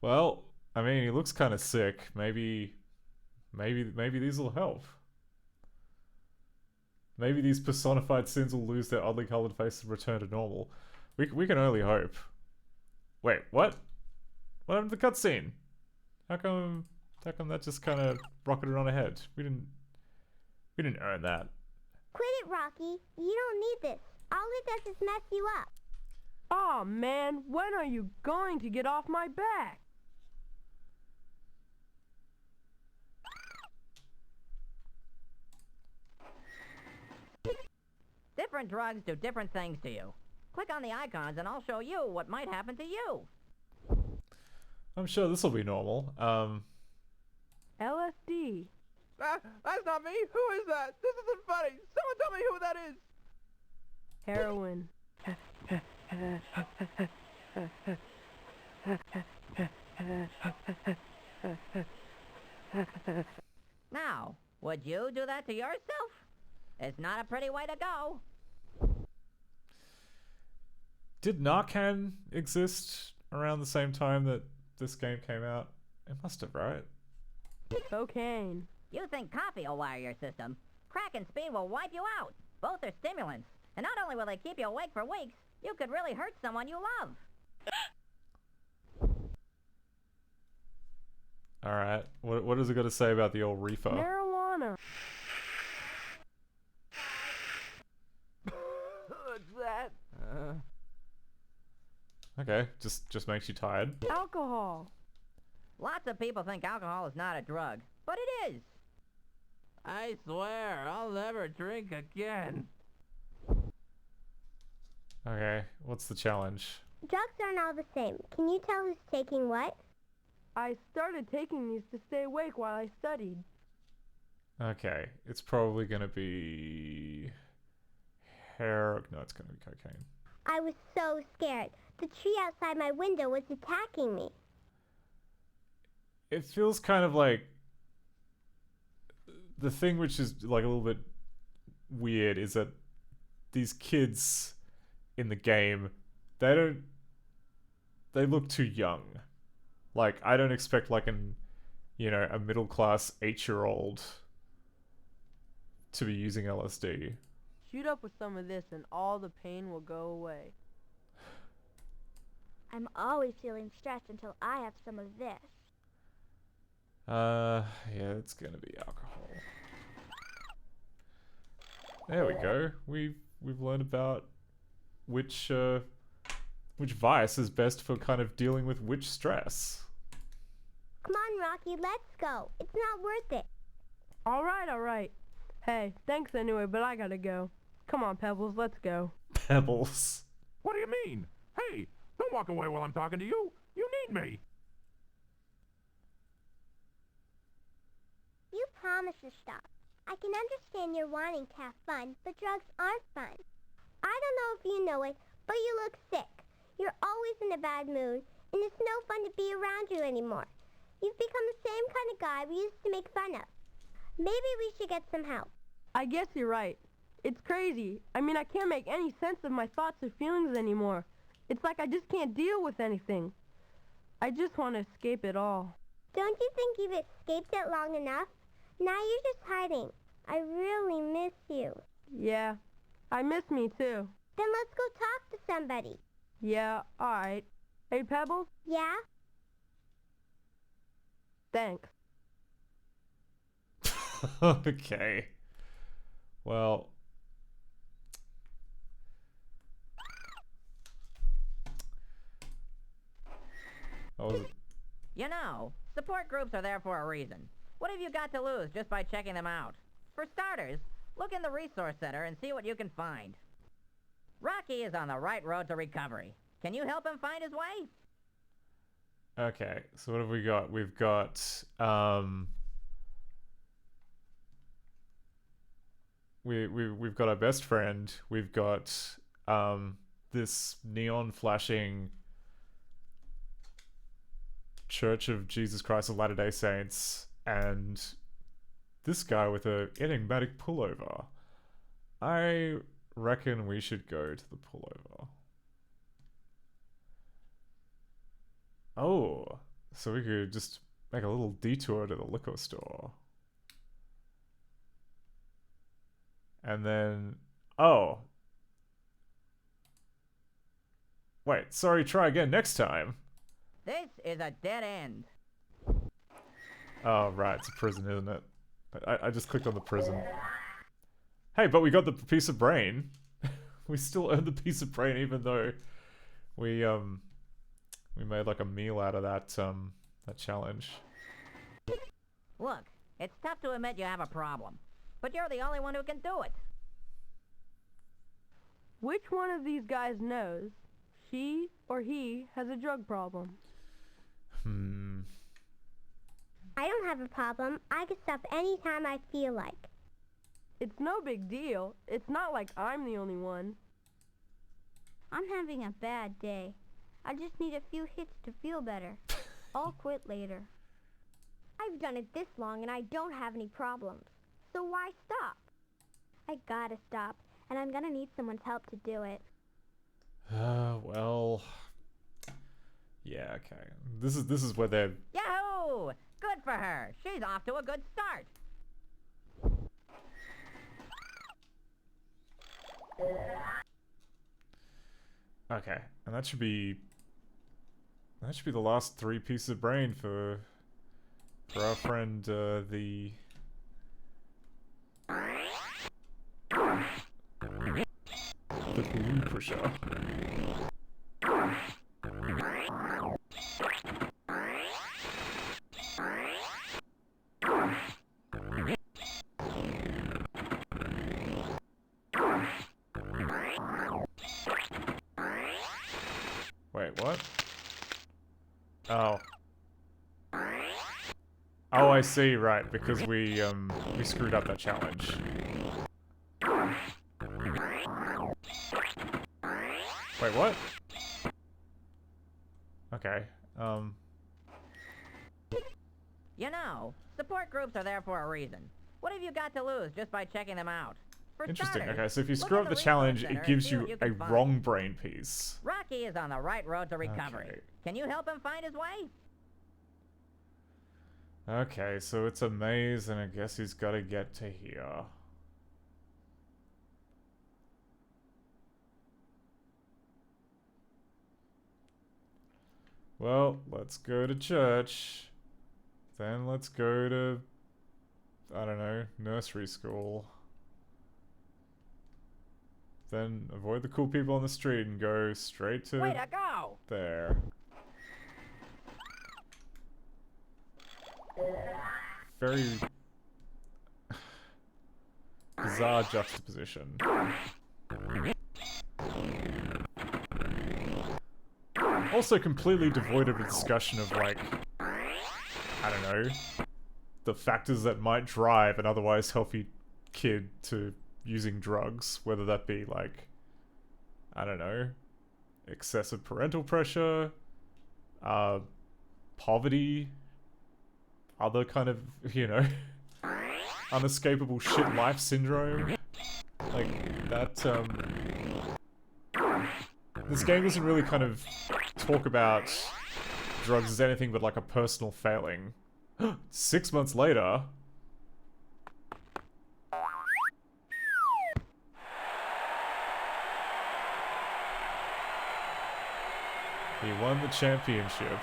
Well, I mean, he looks kind of sick. Maybe these will help. Maybe these personified sins will lose their oddly colored faces and return to normal. We can only hope. Wait, what? What happened to the cutscene? How come that just kind of rocketed on ahead? We didn't earn that. Quit it, Rocky. You don't need this. All it does is mess you up. Aw, man, when are you going to get off my back? Different drugs do different things to you. Click on the icons and I'll show you what might happen to you. I'm sure this will be normal. LSD. That's not me. Who is that? This isn't funny. Someone tell me who that is. Heroin. Now, would you do that to yourself? It's not a pretty way to go. Did Narcan exist around the same time that this game came out? It must have, right? Cocaine. You think coffee will wire your system? Crack and speed will wipe you out. Both are stimulants. And not only will they keep you awake for weeks, you could really hurt someone you love. Alright. What is it got to say about the old reefer? Marijuana. What's that? Okay, just makes you tired. Alcohol. Lots of people think alcohol is not a drug, but it is. I swear, I'll never drink again. Okay, what's the challenge? Drugs aren't all the same. Can you tell who's taking what? I started taking these to stay awake while I studied. Okay, it's probably gonna be... No, it's gonna be cocaine. I was so scared. The tree outside my window was attacking me. It feels kind of like... The thing which is like a little bit weird is that these kids in the game, they look too young. Like, I don't expect like a middle-class 8-year-old to be using LSD. Shoot up with some of this and all the pain will go away. I'm always feeling stressed until I have some of this. Yeah, it's gonna be alcohol. There we go. We've learned about which vice is best for kind of dealing with which stress. Come on, Rocky, let's go. It's not worth it. Alright. Hey, thanks anyway, but I gotta go. Come on, Pebbles, let's go. Pebbles. What do you mean? Hey, don't walk away while I'm talking to you. You need me. You promised to stop. I can understand you're wanting to have fun, but drugs aren't fun. I don't know if you know it, but you look sick. You're always in a bad mood, and it's no fun to be around you anymore. You've become the same kind of guy we used to make fun of. Maybe we should get some help. I guess you're right. It's crazy. I mean, I can't make any sense of my thoughts or feelings anymore. It's like I just can't deal with anything. I just want to escape it all. Don't you think you've escaped it long enough? Now you're just hiding. I really miss you. Yeah, I miss me too. Then let's go talk to somebody. Yeah, alright. Hey, Pebbles? Yeah? Thanks. Okay. Well... You know, support groups are there for a reason. What have you got to lose just by checking them out? For starters, look in the resource center and see what you can find. Rocky is on the right road to recovery. Can you help him find his way? Okay, so what have we got? We've got, we've got our best friend. We've got, this neon flashing Church of Jesus Christ of Latter-day Saints, and this guy with a enigmatic pullover. I reckon we should go to the pullover. Oh, so we could just make a little detour to the liquor store. And then... Oh. Wait, sorry, try again next time. This is a dead end. Oh, right, it's a prison, isn't it? I just clicked on the prison. Hey, but we got the piece of brain. We still earned the piece of brain even though we made like a meal out of that challenge. Look, it's tough to admit you have a problem, but you're the only one who can do it. Which one of these guys knows she or he has a drug problem? I don't have a problem. I can stop anytime I feel like. It's no big deal. It's not like I'm the only one. I'm having a bad day. I just need a few hits to feel better. I'll quit later. I've done it this long and I don't have any problems. So why stop? I gotta stop, and I'm gonna need someone's help to do it. Well... Yeah, okay. This is where they're... Yahoo! Good for her. She's off to a good start. Okay, and that should be the last 3 pieces of brain for For our friend, the glue pusher. Wait, what? Oh. Oh, I see, right, because we screwed up that challenge. Wait, what? Okay, You know, support groups are there for a reason. What have you got to lose just by checking them out? For interesting. starters, Okay, so if you look screw at up the Resource challenge, Center it and gives see what you a can find. wrong brain piece. Rocky is on the right road to recovery. Okay. Can you help him find his way? Okay, so it's a maze, and I guess he's got to get to here. Well, let's go to church. Then let's go to, I don't know, nursery school. Then avoid the cool people on the street and go straight to Way to go! there. Very bizarre juxtaposition. Also completely devoid of a discussion of, like, I don't know, the factors that might drive an otherwise healthy kid to using drugs, whether that be, like, I don't know, excessive parental pressure, poverty, other kind of, you know, unescapable shit life syndrome. Like, that, this game doesn't really kind of talk about drugs as anything but like a personal failing. 6 months later... he won the championship.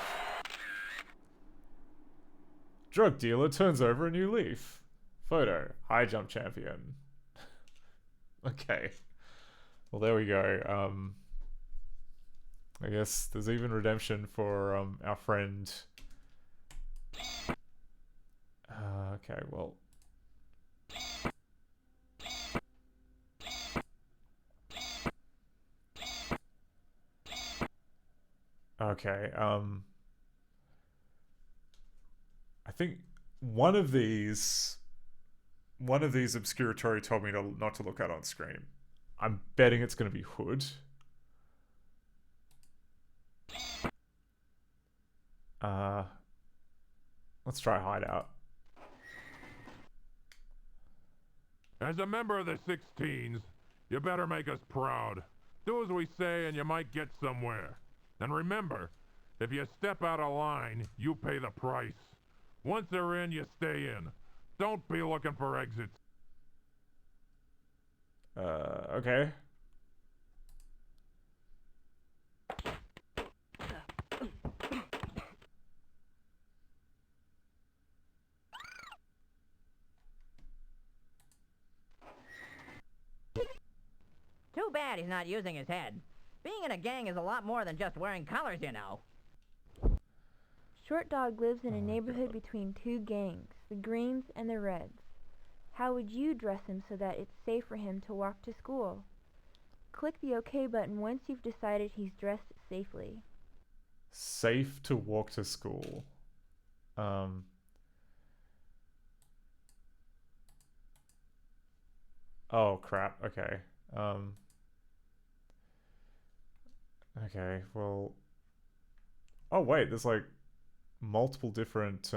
Drug dealer turns over a new leaf. Photo. High jump champion. Okay. Well, there we go. I guess there's even redemption for our friend. Okay, well. Okay, I think one of these obscuratory told me not to look at on screen. I'm betting it's going to be Hood. Let's try Hideout. As a member of the 16s, you better make us proud. Do as we say and you might get somewhere. And remember, if you step out of line, you pay the price. Once they're in, you stay in. Don't be looking for exits. Okay. Too bad he's not using his head. Being in a gang is a lot more than just wearing colors, you know. Short Dog lives in a neighborhood between two gangs, the Greens and the Reds. How would you dress him so that it's safe for him to walk to school? Click the OK button once you've decided he's dressed safely. Safe to walk to school. Oh, crap. Okay. Okay, well... Oh, wait, there's, like, multiple different,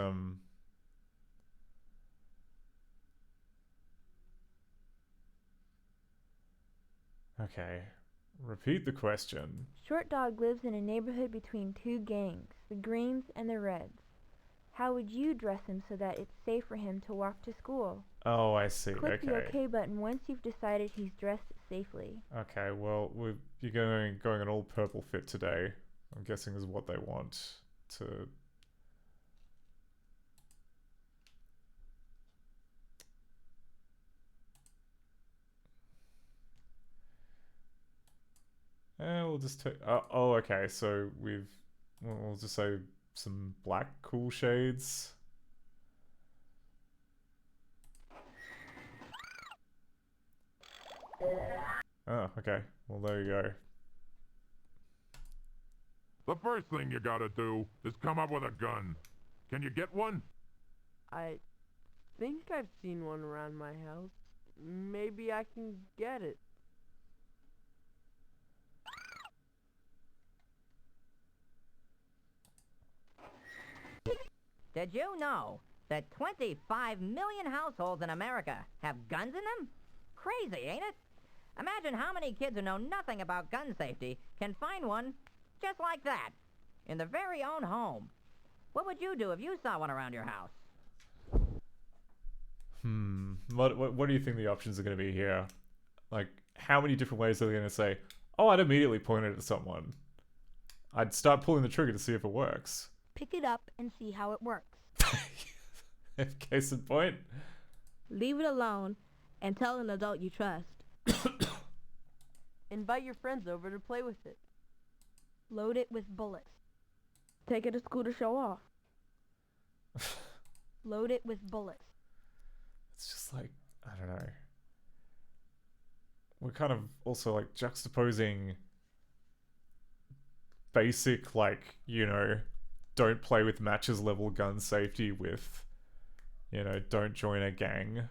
Okay. Repeat the question. Short Dog lives in a neighborhood between two gangs, the Greens and the Reds. How would you dress him so that it's safe for him to walk to school? Oh, I see. Click Okay. the OK button once you've decided he's dressed safely. Okay, well, you're going an all purple fit today. I'm guessing is what they want to... We'll just take. Oh, okay. So we'll just say some black cool shades. Oh, okay. Well, there you go. The first thing you gotta do is come up with a gun. Can you get one? I think I've seen one around my house. Maybe I can get it. Did you know that 25 million households in America have guns in them? Crazy, ain't it? Imagine how many kids who know nothing about gun safety can find one just like that in their very own home. What would you do if you saw one around your house? What do you think the options are going to be here? Like, how many different ways are they going to say, oh, I'd immediately point it at someone. I'd start pulling the trigger to see if it works. Pick it up and see how it works. Case in point. Leave it alone and tell an adult you trust. Invite your friends over to play with it. Load it with bullets. Take it to school to show off. Load it with bullets. It's just like, I don't know. We're kind of also like juxtaposing basic, like, you know, don't play with matches level gun safety with, you know, don't join a gang.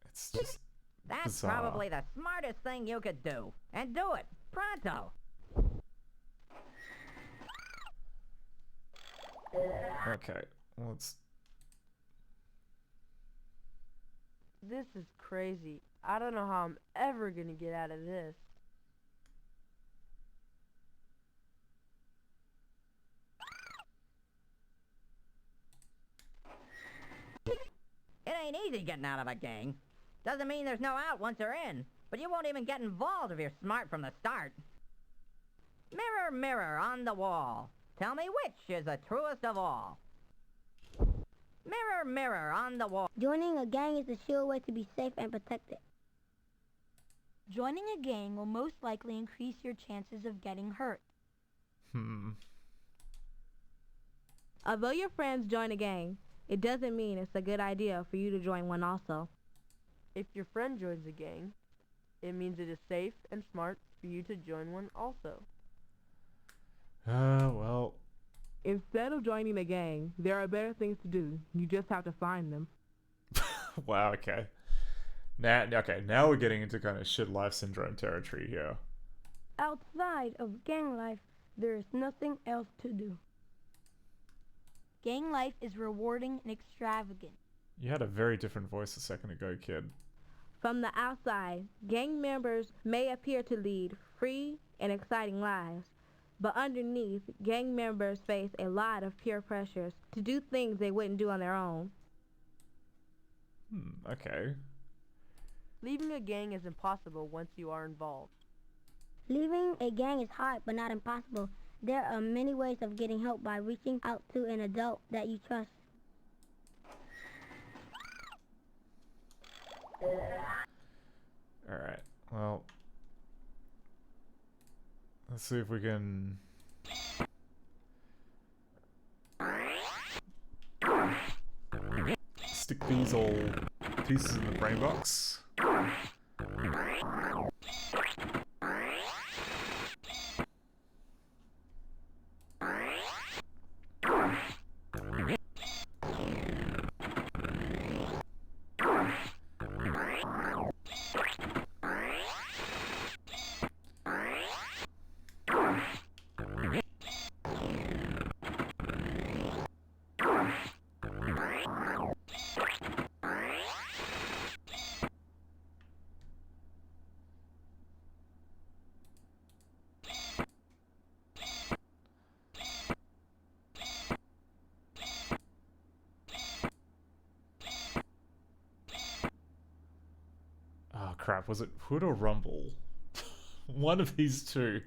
It's just That's bizarre. probably the smartest thing you could do. And do it. Pronto. Okay, well, it's... This is crazy. I don't know how I'm ever gonna get out of this. It ain't easy getting out of a gang. Doesn't mean there's no out once you're in, but you won't even get involved if you're smart from the start. Mirror, mirror on the wall, tell me which is the truest of all. Mirror, mirror on the wall. Joining a gang is a sure way to be safe and protected. Joining a gang will most likely increase your chances of getting hurt. Although your friends join a gang, it doesn't mean it's a good idea for you to join one also. If your friend joins a gang, it means it is safe and smart for you to join one also. well... Instead of joining a gang, there are better things to do. You just have to find them. Wow, okay. Now we're getting into kind of shit life syndrome territory here. Outside of gang life, there is nothing else to do. Gang life is rewarding and extravagant. You had a very different voice a second ago, kid. From the outside, gang members may appear to lead free and exciting lives, but underneath, gang members face a lot of peer pressures to do things they wouldn't do on their own. Okay. Leaving a gang is impossible once you are involved. Leaving a gang is hard but not impossible. There are many ways of getting help by reaching out to an adult that you trust. Alright, well... Let's see if we can... stick these all pieces in the brain box. Crap, was it Hood or Rumble? One of these two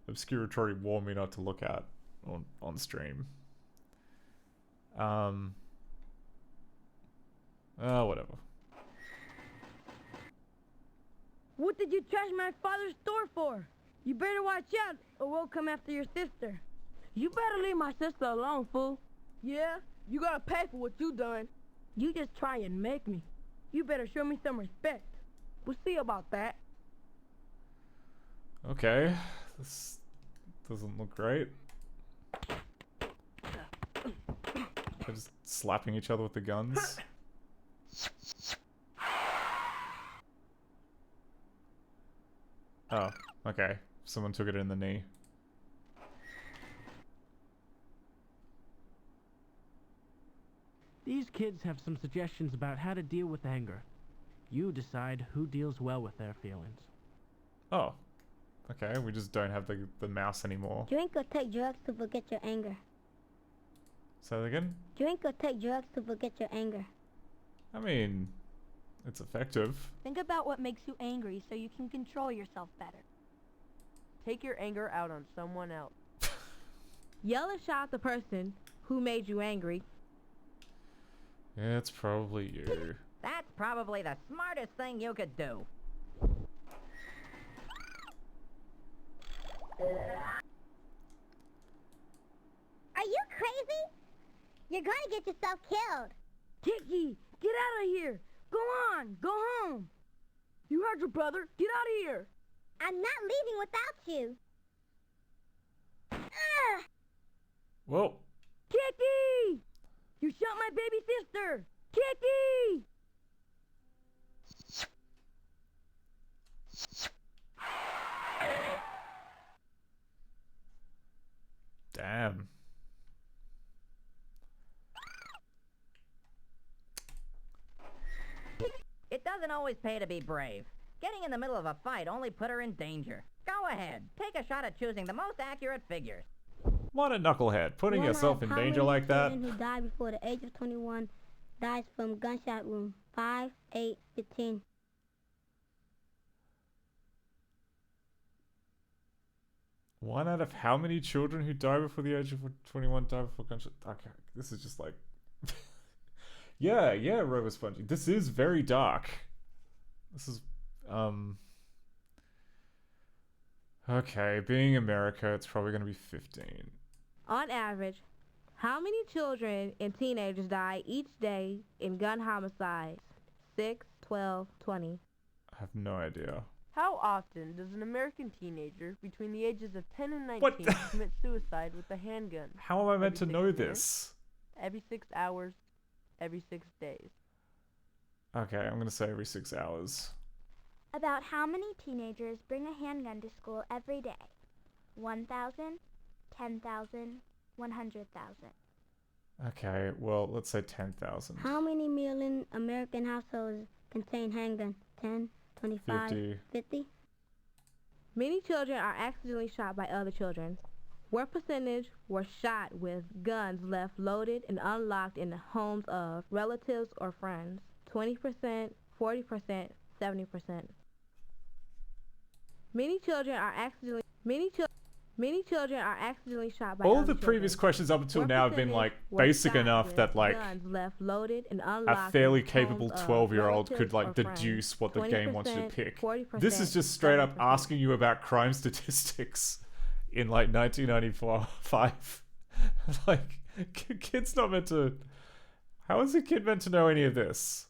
Obscuratory warned me not to look at on stream. Whatever. What did you trash my father's store for? You better watch out, or we'll come after your sister. You better leave my sister alone, fool. Yeah? You gotta pay for what you done. You just try and make me. You better show me some respect. We'll see about that. Okay, this doesn't look great. They're just slapping each other with the guns. Oh, okay. Someone took it in the knee. These kids have some suggestions about how to deal with anger. You decide who deals well with their feelings. Oh. Okay, we just don't have the mouse anymore. Drink or take drugs to forget your anger. Say that again? Drink or take drugs to forget your anger. I mean, it's effective. Think about what makes you angry so you can control yourself better. Take your anger out on someone else. Yell and shout at the person who made you angry. Yeah, it's probably you. That's probably the smartest thing you could do. Are you crazy? You're gonna get yourself killed. Kiki, get out of here. Go on, go home. You heard your brother. Get out of here. I'm not leaving without you. Ugh. Whoa. Kiki! You shot my baby sister. Kiki! Damn. It doesn't always pay to be brave. Getting in the middle of a fight only put her in danger. Go ahead, take a shot at choosing the most accurate figures. What a knucklehead, putting yourself in danger like that. Who died before the age of 21 dies from gunshot wound. 5, 8, 15. One out of how many children who die before the age of 21 die before gunshot? Okay, this is just like... yeah, Robo Spongy. This is very dark. This is, okay, being America, it's probably going to be 15. On average, how many children and teenagers die each day in gun homicides? 6, 12, 20. I have no idea. How often does an American teenager between the ages of 10 and 19 commit suicide with a handgun? How am I meant to know this? Every 6 hours, every 6 days. Okay, I'm going to say every 6 hours. About how many teenagers bring a handgun to school every day? 1,000, 10,000, 100,000. Okay, well, let's say 10,000. How many million American households contain handgun? 10, 25, 50? Many children are accidentally shot by other children. What percentage were shot with guns left loaded and unlocked in the homes of relatives or friends? 20%, 40%, 70%. Many children are accidentally shot by all other the previous children. questions up until What now have been percentage like were basic shot enough with that like guns left loaded and a unlocked fairly in capable homes of 12-year-old could relatives like or friends? deduce what the game wants you to 20%, pick. 40%, This is just straight up 70%. asking you about crime statistics in like 1995. Like, kid's not meant to... How is a kid meant to know any of this?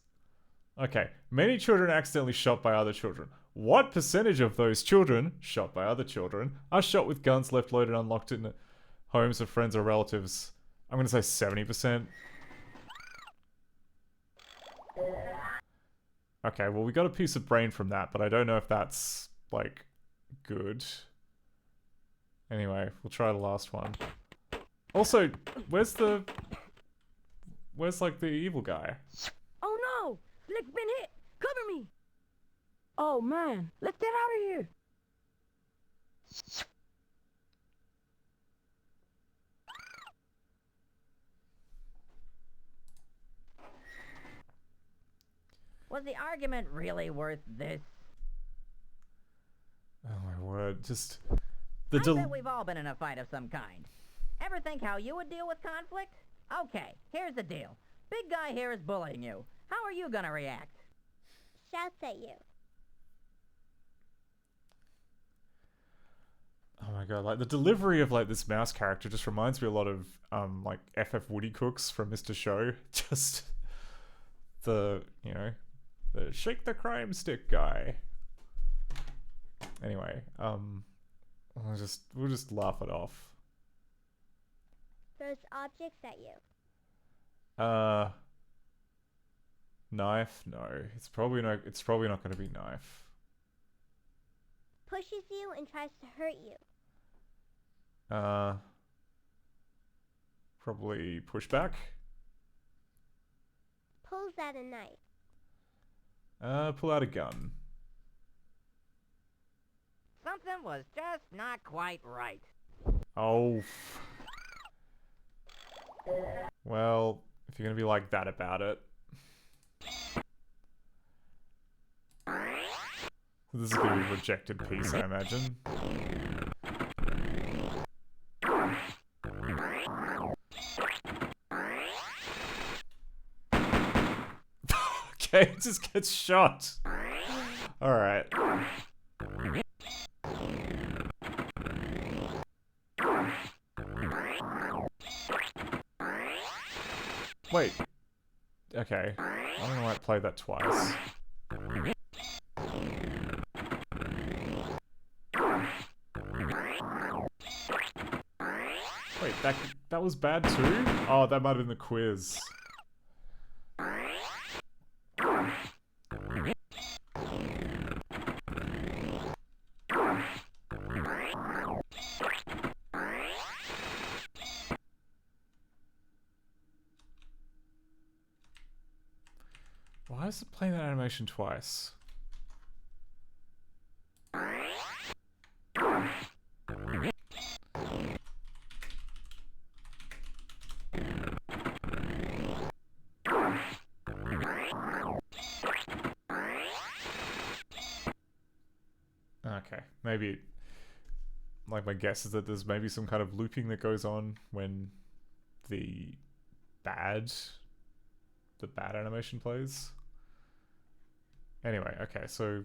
Okay, many children accidentally shot by other children. What percentage of those children, shot by other children, are shot with guns left loaded and unlocked in homes of friends or relatives? I'm going to say 70%. Okay, well, we got a piece of brain from that, but I don't know if that's, like, good. Anyway, we'll try the last one. Also, where's, like, the evil guy? Oh no! Slick's been hit! Cover me! Oh man, let's get out of here! Was the argument really worth this? Oh my word, just... I bet we've all been in a fight of some kind. Ever think how you would deal with conflict? Okay, here's the deal. Big guy here is bullying you. How are you gonna react? Shouts at you. Oh my god, like the delivery of like this mouse character just reminds me a lot of like FF Woody Cooks from Mr. Show. Just the, you know, the shake the crime stick guy. Anyway, we'll just laugh it off. Throws objects at you. Knife? No, it's probably not going to be knife. Pushes you and tries to hurt you. Probably pushback. Pulls out a knife. Pull out a gun. Something was just not quite right. Oh. Well, if you're gonna be like that about it. This is gonna be a rejected piece, I imagine. Okay, it just gets shot. Alright. Wait. Okay. I don't know why I played that twice. Wait, that was bad too? Oh, that might have been the quiz. Why is it playing that animation twice? Okay, maybe, like, my guess is that there's maybe some kind of looping that goes on when the bad animation plays. Anyway, okay, so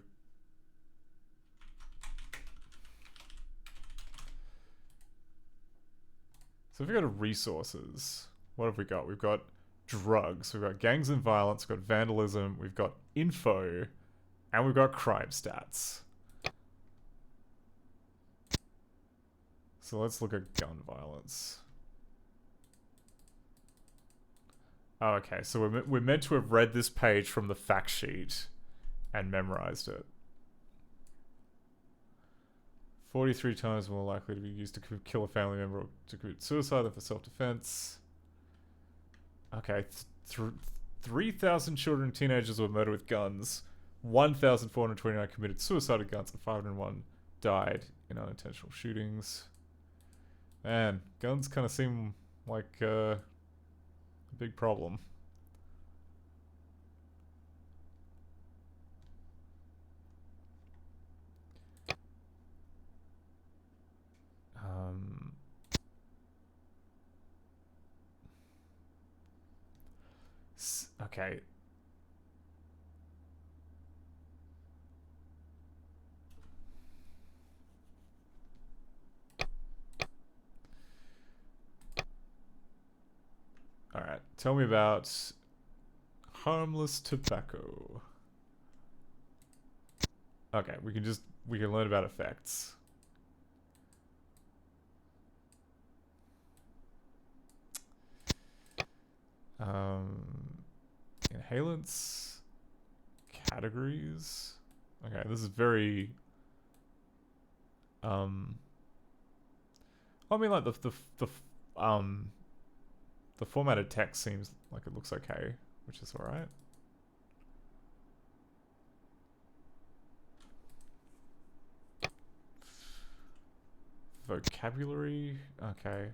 if we go to resources, what have we got? We've got drugs, we've got gangs and violence, we've got vandalism, we've got info, and we've got crime stats. So let's look at gun violence. Oh, okay, so we're meant to have read this page from the fact sheet and memorized it. 43 times more likely to be used to kill a family member or to commit suicide than for self-defense. Okay, 3,000 children and teenagers were murdered with guns. 1,429 committed suicide with guns, and 501 died in unintentional shootings. Man, guns kind of seem like a big problem. Okay. Alright, tell me about harmless tobacco. Okay, we can learn about effects. Inhalants, categories. Okay, this is very. I mean, like the formatted text seems like it looks okay, which is all right. Vocabulary, okay.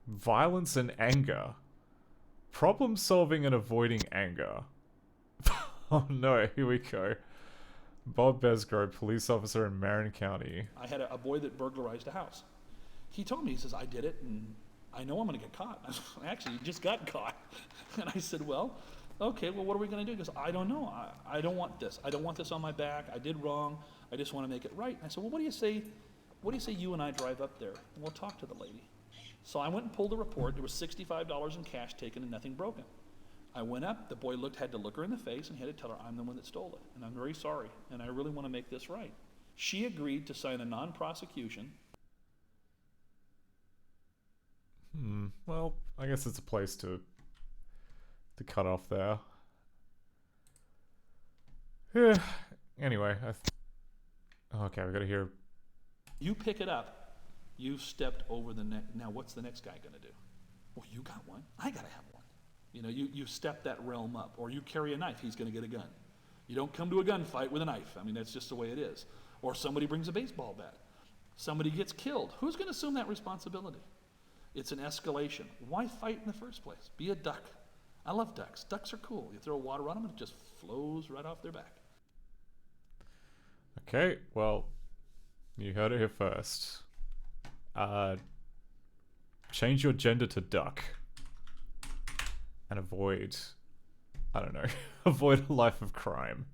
Violence and anger. Problem solving and avoiding anger. Oh no, here we go. Bob Besgrove, police officer in Marin County. I had a boy that burglarized a house. He told me, he says, I did it and I know I'm going to get caught. I actually just got caught. And I said, well, Okay, well, what are we going to do? He goes, I don't know. I don't want this. I don't want this on my back. I did wrong. I just want to make it right. And I said, well, what do you say you and I drive up there and we'll talk to the lady? So I went and pulled a report. There was $65 in cash taken and nothing broken. I went up. The boy had to look her in the face and he had to tell her, I'm the one that stole it. And I'm very sorry. And I really want to make this right. She agreed to sign a non-prosecution. Well, I guess it's a place to cut off there. Yeah. Anyway, okay, we gotta hear. You pick it up. You've stepped over the neck. Now, what's the next guy gonna do? Well, you got one. I gotta have one. You know, you step that realm up. Or you carry a knife. He's gonna get a gun. You don't come to a gunfight with a knife. I mean, that's just the way it is. Or somebody brings a baseball bat. Somebody gets killed. Who's gonna assume that responsibility? It's an escalation. Why fight in the first place? Be a duck. I love ducks. Ducks are cool. You throw water on them and it just flows right off their back. Okay, well, you heard it here first. Change your gender to duck. And avoid, I don't know, avoid a life of crime.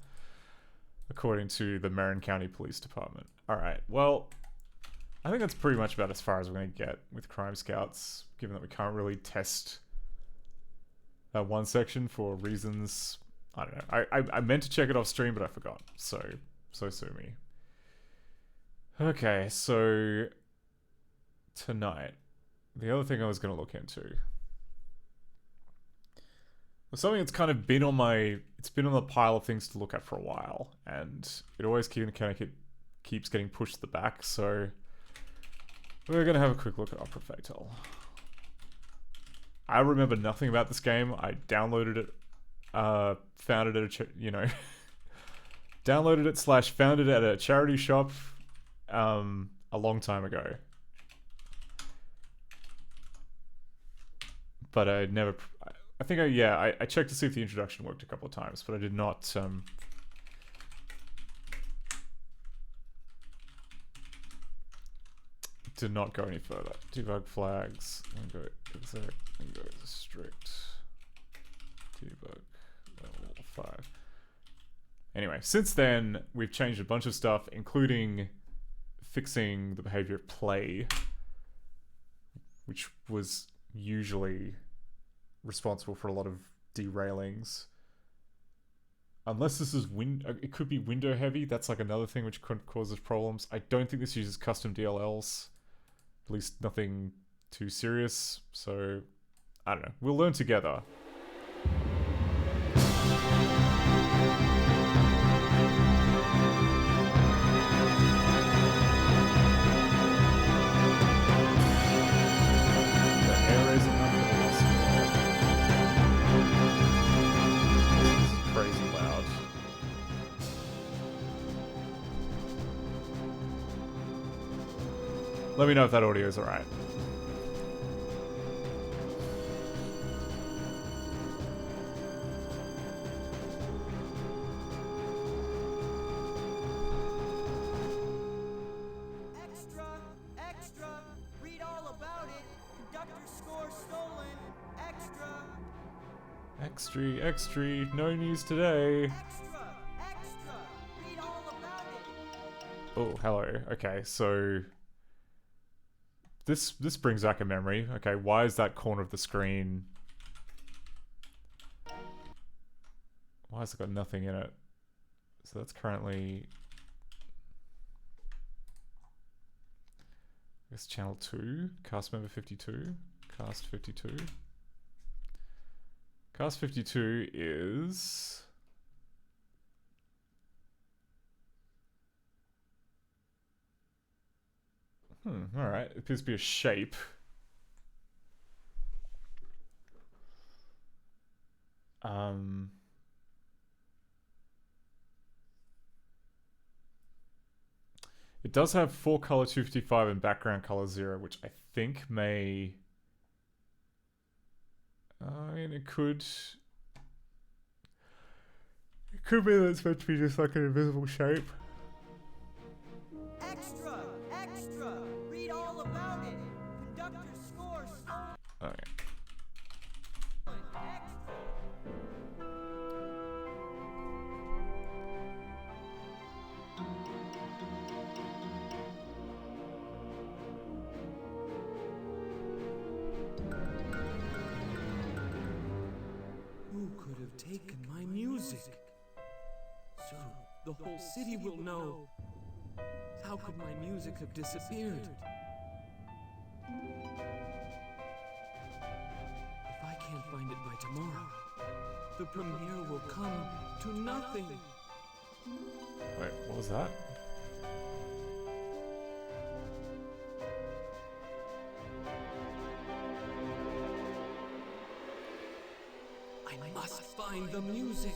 According to the Marin County Police Department. Alright, well, I think that's pretty much about as far as we're going to get with Crime Scouts, given that we can't really test that one section for reasons, I don't know. I meant to check it off stream, but I forgot. So sue me. Okay, so tonight, the other thing I was going to look into was something that's kind of been on the pile of things to look at for a while, and it always keeps getting pushed to the back, so we're going to have a quick look at Opera Fatal. I remember nothing about this game. I downloaded it, found it at a, downloaded it / found it at a charity shop, a long time ago. But I never, I think I checked to see if the introduction worked a couple of times, but I did not, did not go any further. Debug flags, and go exec, and go strict. Debug level 5. Anyway, since then, we've changed a bunch of stuff, including fixing the behavior of play, which was usually responsible for a lot of derailings. Unless this is it could be window heavy. That's like another thing which could cause us problems. I don't think this uses custom DLLs. At least nothing too serious. So, I don't know. We'll learn together. Crazy loud. Let me know if that audio is alright. Extra! Read all about it. Conductor's score stolen. Extra! Extra, no news today. Extra! Read all about it. Oh, hello. Okay, so this brings back a memory. Okay, why is that corner of the screen? Why has it got nothing in it? So that's currently, I guess, channel 2, cast member 52, cast 52. Cast 52 is... alright. It appears to be a shape. It does have 4 color 255 and background color 0, which I think may... I mean, it could be that it's meant to be just like an invisible shape. Extra! Extra! Read all about it. Conductor's score stolen. Okay. taken my music. Soon, the whole city will know. How could my music have disappeared? If I can't find it by tomorrow, the premiere will come to nothing. Wait, what was that? I must find the music.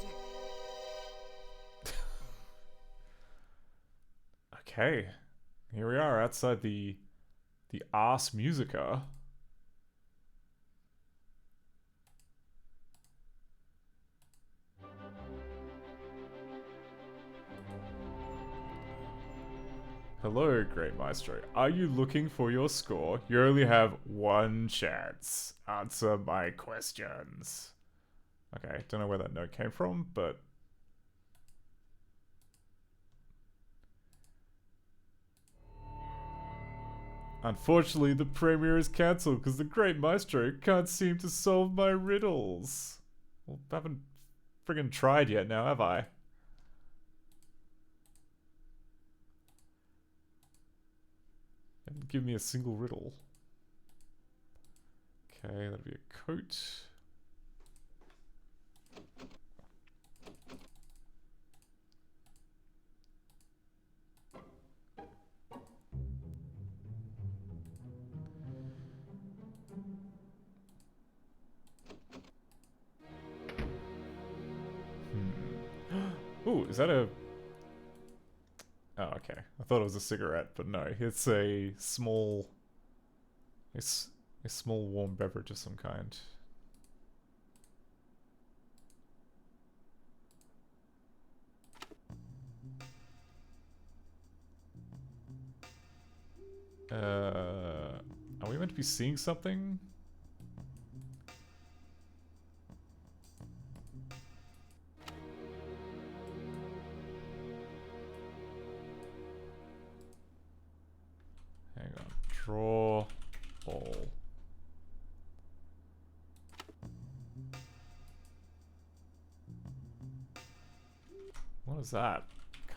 Okay, here we are outside the Ars Musica. Hello, Great Maestro. Are you looking for your score? You only have one chance. Answer my questions. Okay, don't know where that note came from, but... Unfortunately, the premiere is cancelled because the Great Maestro can't seem to solve my riddles. Well, I haven't friggin' tried yet now, have I? Haven't given me a single riddle. Okay, that'll be a coat. Ooh, is that a... Oh, okay. I thought it was a cigarette, but no. It's a small... It's a small warm beverage of some kind. Are we meant to be seeing something? Hang on. Draw ball. What is that?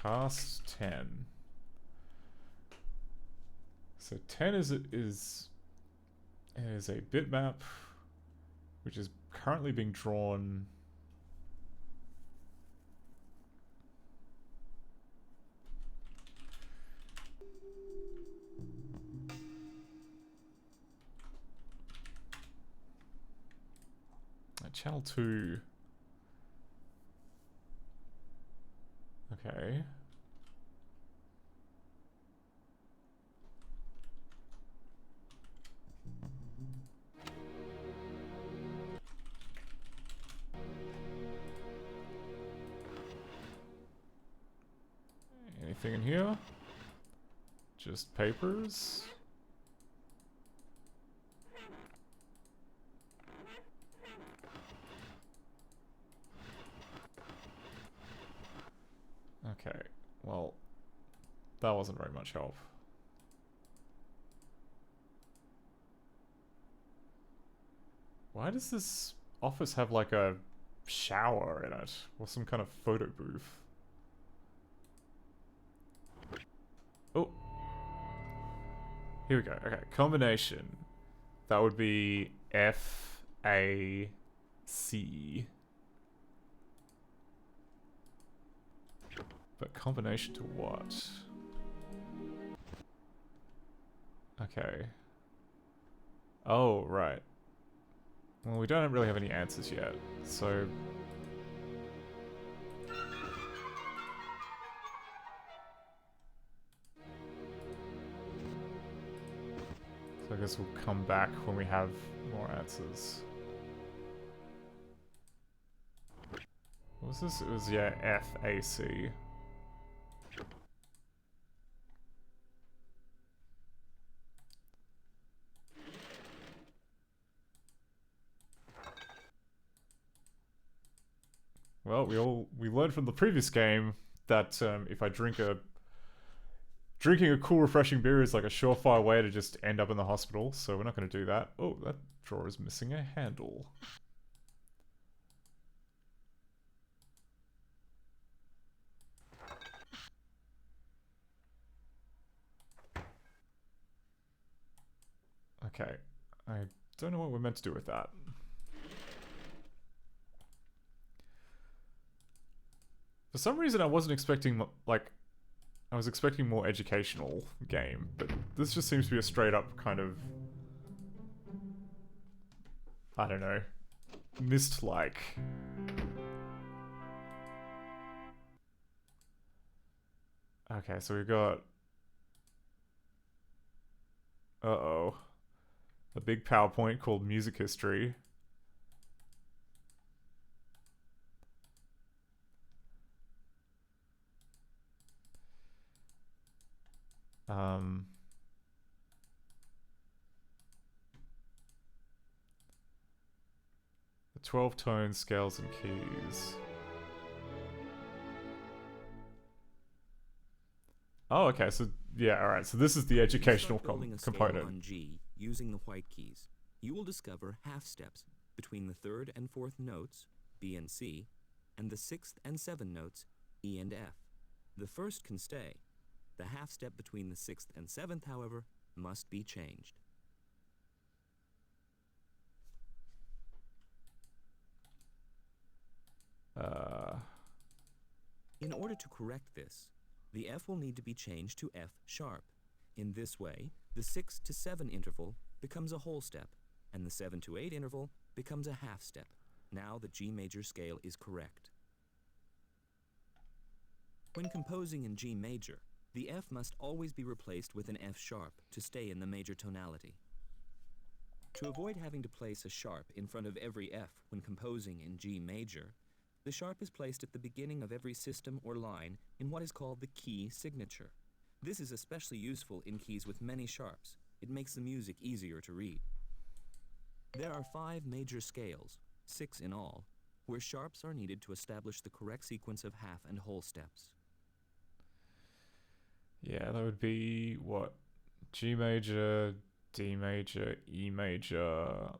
Cast 10. So 10 is a bitmap which is currently being drawn. Channel 2. Okay. Anything in here? Just papers? Okay, well, that wasn't very much help. Why does this office have like a shower in it? Or some kind of photo booth? Oh. Here we go. Okay, combination. That would be FAC. But combination to what? Okay. Oh, right. Well, we don't really have any answers yet, so... So I guess we'll come back when we have more answers. What was this? It was, yeah, FAC. Well, we learned from the previous game that if I drinking a cool, refreshing beer is like a surefire way to just end up in the hospital, so we're not going to do that. Oh, that drawer is missing a handle. Okay. I don't know what we're meant to do with that. For some reason, I wasn't expecting, like, I was expecting more educational game, but this just seems to be a straight up kind of, I don't know, Myst-like. Okay, so we've got, uh-oh, a big PowerPoint called Music History. The 12 tones, scales, and keys. Oh, okay, so, yeah, alright, so this is the educational component. On G using the white keys. You will discover half steps between the third and fourth notes, B and C, and the sixth and seventh notes, E and F. The first can stay. The half step between the sixth and seventh, however, must be changed. In order to correct this, the F will need to be changed to F sharp. In this way, the 6 to 7 interval becomes a whole step, and the 7 to 8 interval becomes a half step. Now the G major scale is correct. When composing in G major, the F must always be replaced with an F sharp to stay in the major tonality. To avoid having to place a sharp in front of every F when composing in G major, the sharp is placed at the beginning of every system or line in what is called the key signature. This is especially useful in keys with many sharps. It makes the music easier to read. There are 5 major scales, 6 in all, where sharps are needed to establish the correct sequence of half and whole steps. Yeah, that would be, what? G major, D major, E major,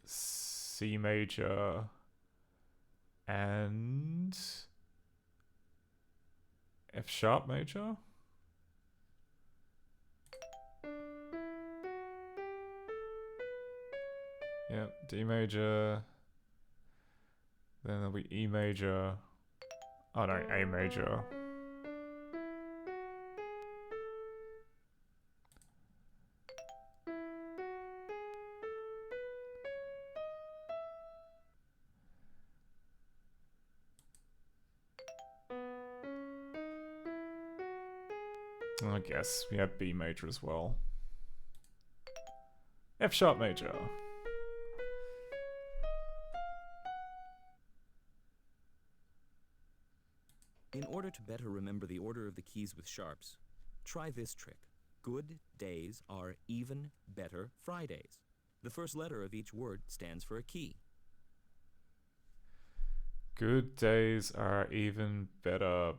C major, and F sharp major? Yep, D major. Then there'll be E major. Oh no, A major. I guess we have B major as well. F sharp major. In order to better remember the order of the keys with sharps, try this trick. Good days are even better Fridays. The first letter of each word stands for a key. Good days are even better.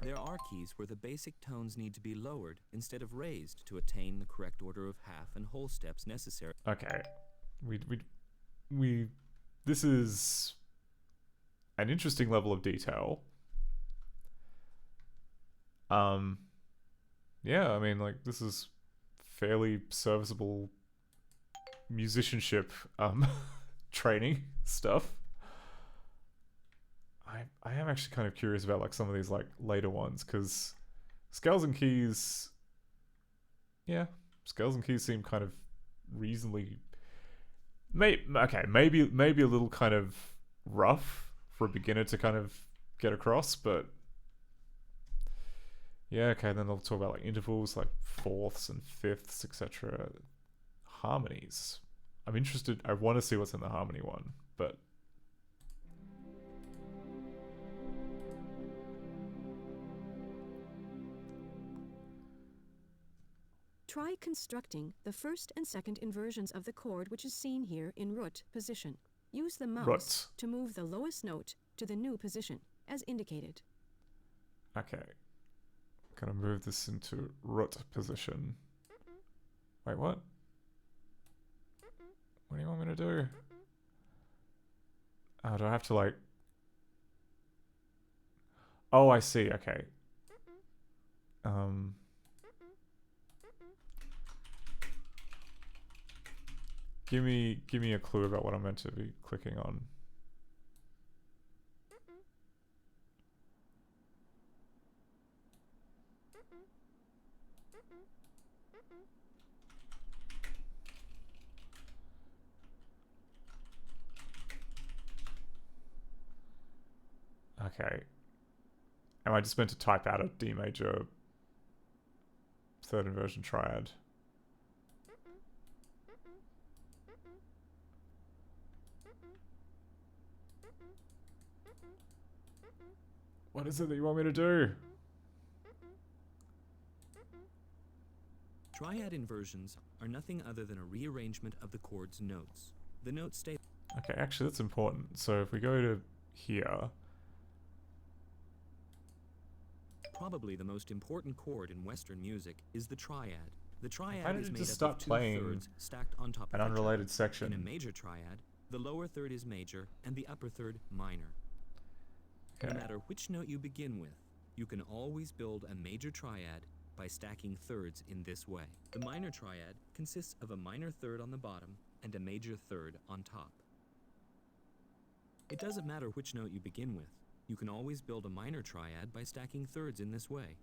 There are keys where the basic tones need to be lowered instead of raised to attain the correct order of half and whole steps necessary. Okay. This is an interesting level of detail. Yeah, I mean, like, this is fairly serviceable musicianship training stuff. I am actually kind of curious about like some of these like later ones, because scales and keys, yeah, scales and keys seem kind of reasonably, maybe a little kind of rough for a beginner to kind of get across, but yeah, okay. Then they'll talk about like intervals, like fourths and fifths, etc. Harmonies. I'm interested. I want to see what's in the harmony one, but. Try constructing the first and second inversions of the chord which is seen here in root position. Use the mouse to move the lowest note to the new position, as indicated. Okay. Gonna move this into root position. Wait, what? What do you want me to do? Oh, do I have to like... Oh, I see, okay. Give me a clue about what I'm meant to be clicking on. Okay. Am I just meant to type out a D major third inversion triad? What is it that you want me to do? Triad inversions are nothing other than a rearrangement of the chord's notes. The notes stay... Okay, actually that's important. So if we go to here... Probably the most important chord in Western music is the triad. The triad Why don't is you made just up start of two playing thirds stacked on top an of each other. unrelated section? In a major triad, the lower third is major and the upper third minor. Okay. No matter which note you begin with, you can always build a major triad by stacking thirds in this way. The minor triad consists of a minor third on the bottom and a major third on top. It doesn't matter which note you begin with. You can always build a minor triad by stacking thirds in this way.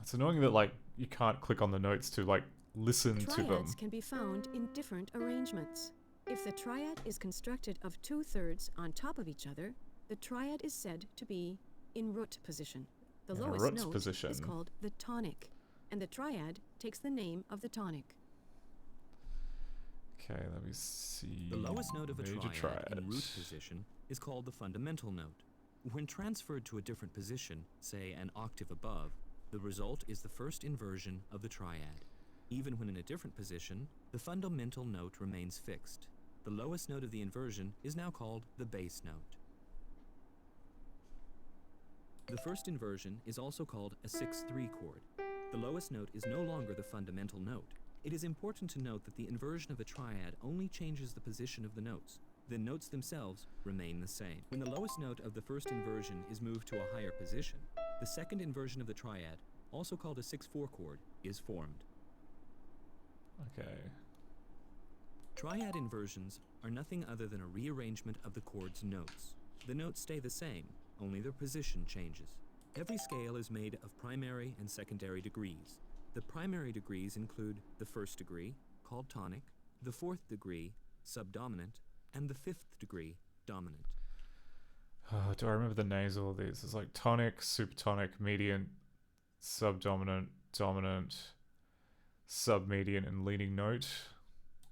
It's annoying that, like, you can't click on the notes to, like, listen to them. Triads can be found in different arrangements. If the triad is constructed of two thirds on top of each other, the triad is said to be in root position. The In a lowest root note position. is called the tonic, and the triad takes the name of the tonic. Okay, let me see. The lowest note of a Major triad in root triad. position is called the fundamental note. When transferred to a different position, say an octave above, the result is the first inversion of the triad. Even when in a different position, the fundamental note remains fixed. The lowest note of the inversion is now called the bass note. The first inversion is also called a 6/3 chord. The lowest note is no longer the fundamental note. It is important to note that the inversion of a triad only changes the position of the notes. The notes themselves remain the same. When the lowest note of the first inversion is moved to a higher position, the second inversion of the triad, also called a 6/4 chord, is formed. Okay. Triad inversions are nothing other than a rearrangement of the chord's notes. The notes stay the same, only their position changes. Every scale is made of primary and secondary degrees. The primary degrees include the first degree, called tonic, the fourth degree, subdominant, and the fifth degree, dominant. Do I remember the names of all these? It's like tonic, supertonic, median, subdominant, dominant, submedian, and leading note.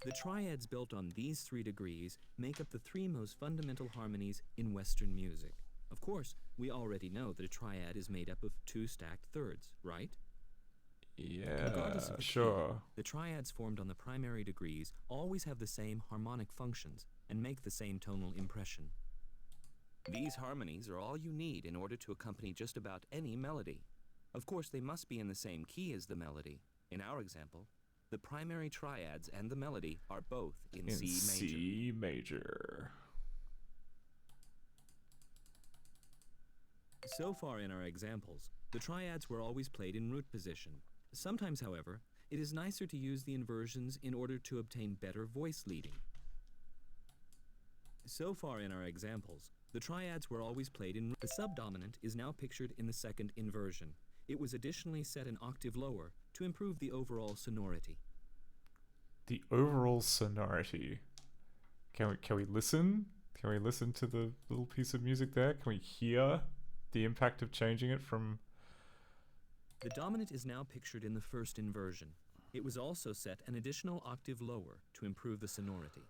The triads built on these three degrees make up the three most fundamental harmonies in Western music. Of course, we already know that a triad is made up of two stacked thirds, right? Yeah, sure. Key, the triads formed on the primary degrees always have the same harmonic functions and make the same tonal impression. These harmonies are all you need in order to accompany just about any melody. Of course, they must be in the same key as the melody. In our example, the primary triads and the melody are both in C major. C major. So far in our examples, the triads were always played in root position. Sometimes, however, it is nicer to use the inversions in order to obtain better voice leading. So far in our examples, the triads were always played in root. The subdominant is now pictured in the second inversion. It was additionally set an octave lower to improve the overall sonority. The overall sonority. Can we listen? Can we listen to the little piece of music there? Can we hear the impact of changing it from... The dominant is now pictured in the first inversion. It was also set an additional octave lower to improve the sonority.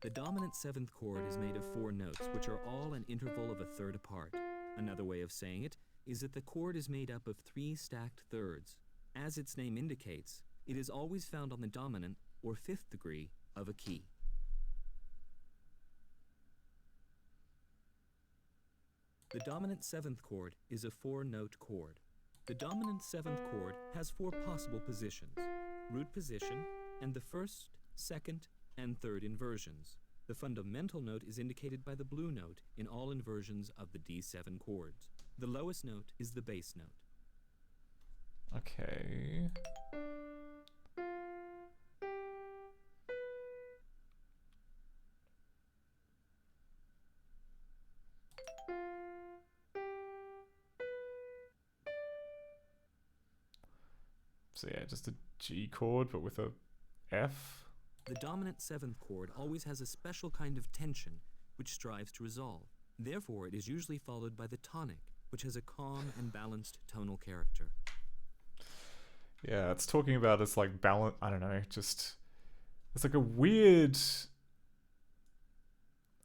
The dominant seventh chord is made of 4 notes, which are all an interval of a third apart. Another way of saying it is that the chord is made up of 3 stacked thirds. As its name indicates, it is always found on the dominant or 5th degree of a key. The dominant 7th chord is a 4-note chord. The dominant 7th chord has 4 possible positions: root position and the first, second, and third inversions. The fundamental note is indicated by the blue note in all inversions of the D7 chords. The lowest note is the bass note. Okay. So yeah, just a G chord, but with a F. The dominant 7th chord always has a special kind of tension, which strives to resolve. Therefore, it is usually followed by the tonic, which has a calm and balanced tonal character. Yeah, it's talking about it's like balance. I don't know, just it's like a weird.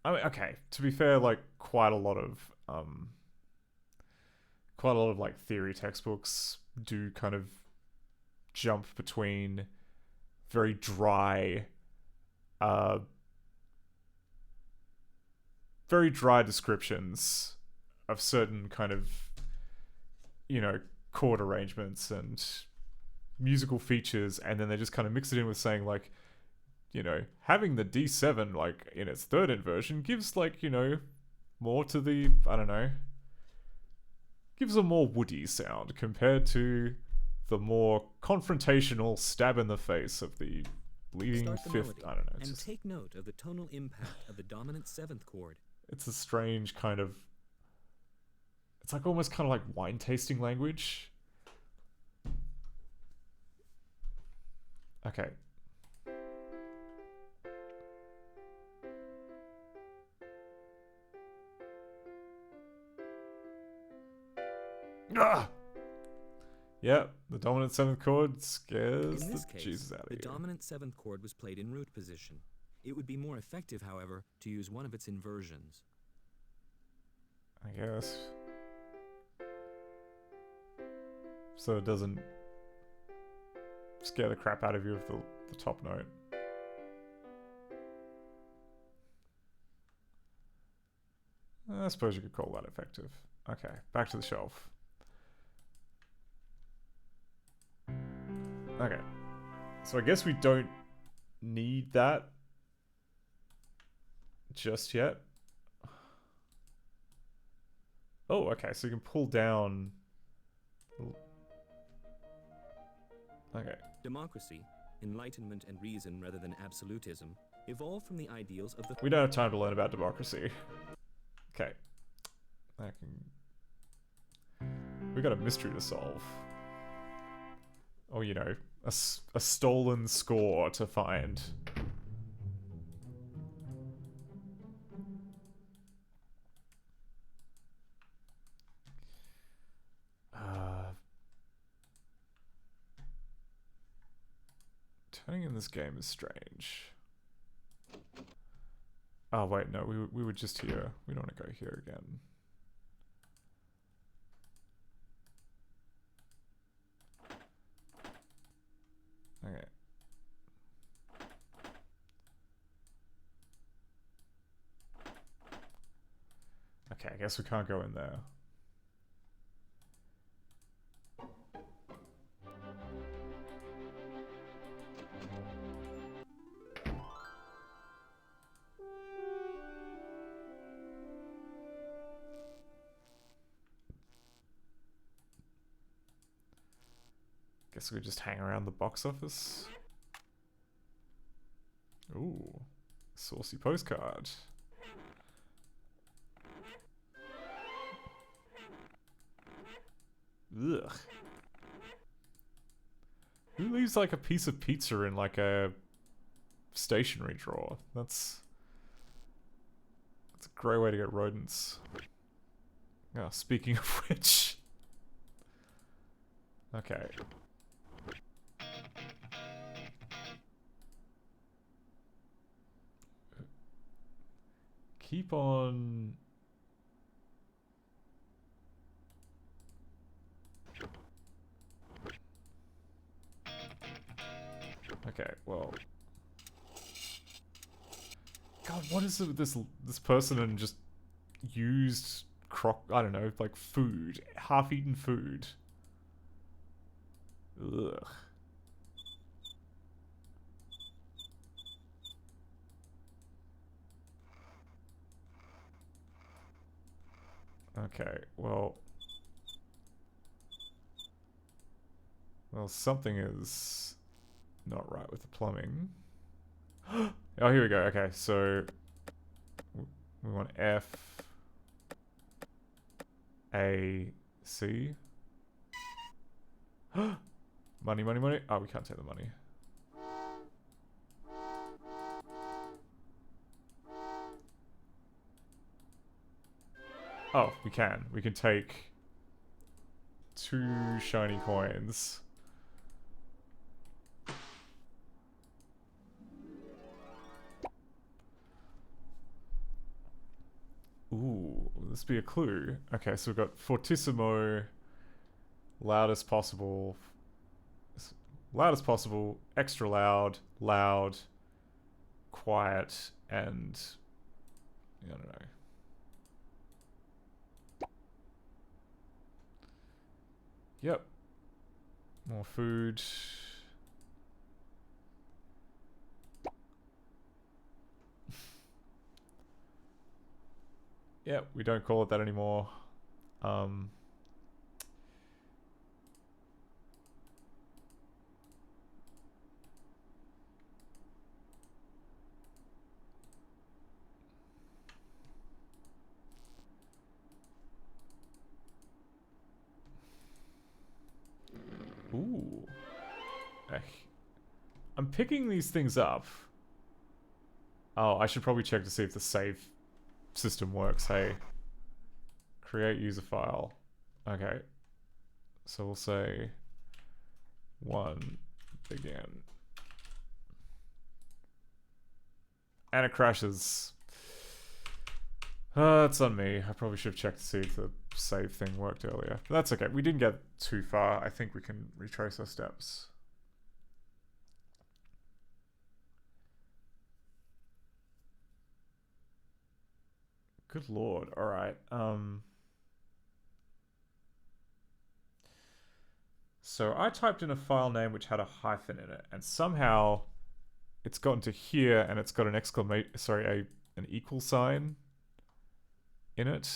I mean, okay. To be fair, like quite a lot of like theory textbooks do kind of jump between very dry, descriptions of certain kind of, you know, chord arrangements and musical features, and then they just kind of mix it in with saying like, you know, having the D7 like in its 3rd inversion gives like, you know, more to the, I don't know, gives a more woody sound compared to the more confrontational stab in the face of the leading Start the 5th. melody, I don't know. and take note of the tonal impact of the dominant 7th chord. It's a strange kind of. It's like almost kind of like wine tasting language. Okay. Ah! Yep, the dominant 7th chord scares In this the case, Jesus out of the you. dominant 7th chord was played in root position. It would be more effective, however, to use one of its inversions. I guess. So it doesn't scare the crap out of you with the top note. I suppose you could call that effective. Okay, back to the shelf. Okay. So I guess we don't need that just yet. Oh, okay, so you can pull down. Okay. Democracy, enlightenment and reason rather than absolutism, evolved from the ideals of the... We don't have time to learn about democracy. Okay. We got a mystery to solve. Or, you know, a stolen score to find. Turning in this game is strange. Oh, wait, no, we were just here. We don't want to go here again. Okay. Okay, I guess we can't go in there. Guess we just hang around the box office. Ooh, saucy postcard. Ugh. Who leaves like a piece of pizza in like a stationery drawer? That's a great way to get rodents. Oh, speaking of which. Okay. Keep on. Okay, well. God, what is it with this person and just used I don't know, like food, half-eaten food. Ugh. Okay, well, something is not right with the plumbing. Oh, here we go. Okay, so we want F, A, C. Money, money, money. Oh, we can't take the money. Oh, we can. We can take 2 shiny coins. Ooh, will this be a clue? Okay, so we've got fortissimo, loudest possible, extra loud, loud, quiet, and I don't know. Yep. More food. Yep, we don't call it that anymore. Ooh. I'm picking these things up. Oh, I should probably check to see if the save system works. Hey. Create user file. Okay. So we'll say 1 begin. And it crashes. It's on me. I probably should have checked to see if the save thing worked earlier. But that's okay. We didn't get too far. I think we can retrace our steps. Good lord. Alright. So I typed in a file name which had a hyphen in it, and somehow it's gotten to here and it's got an exclamation, sorry, an equal sign in it.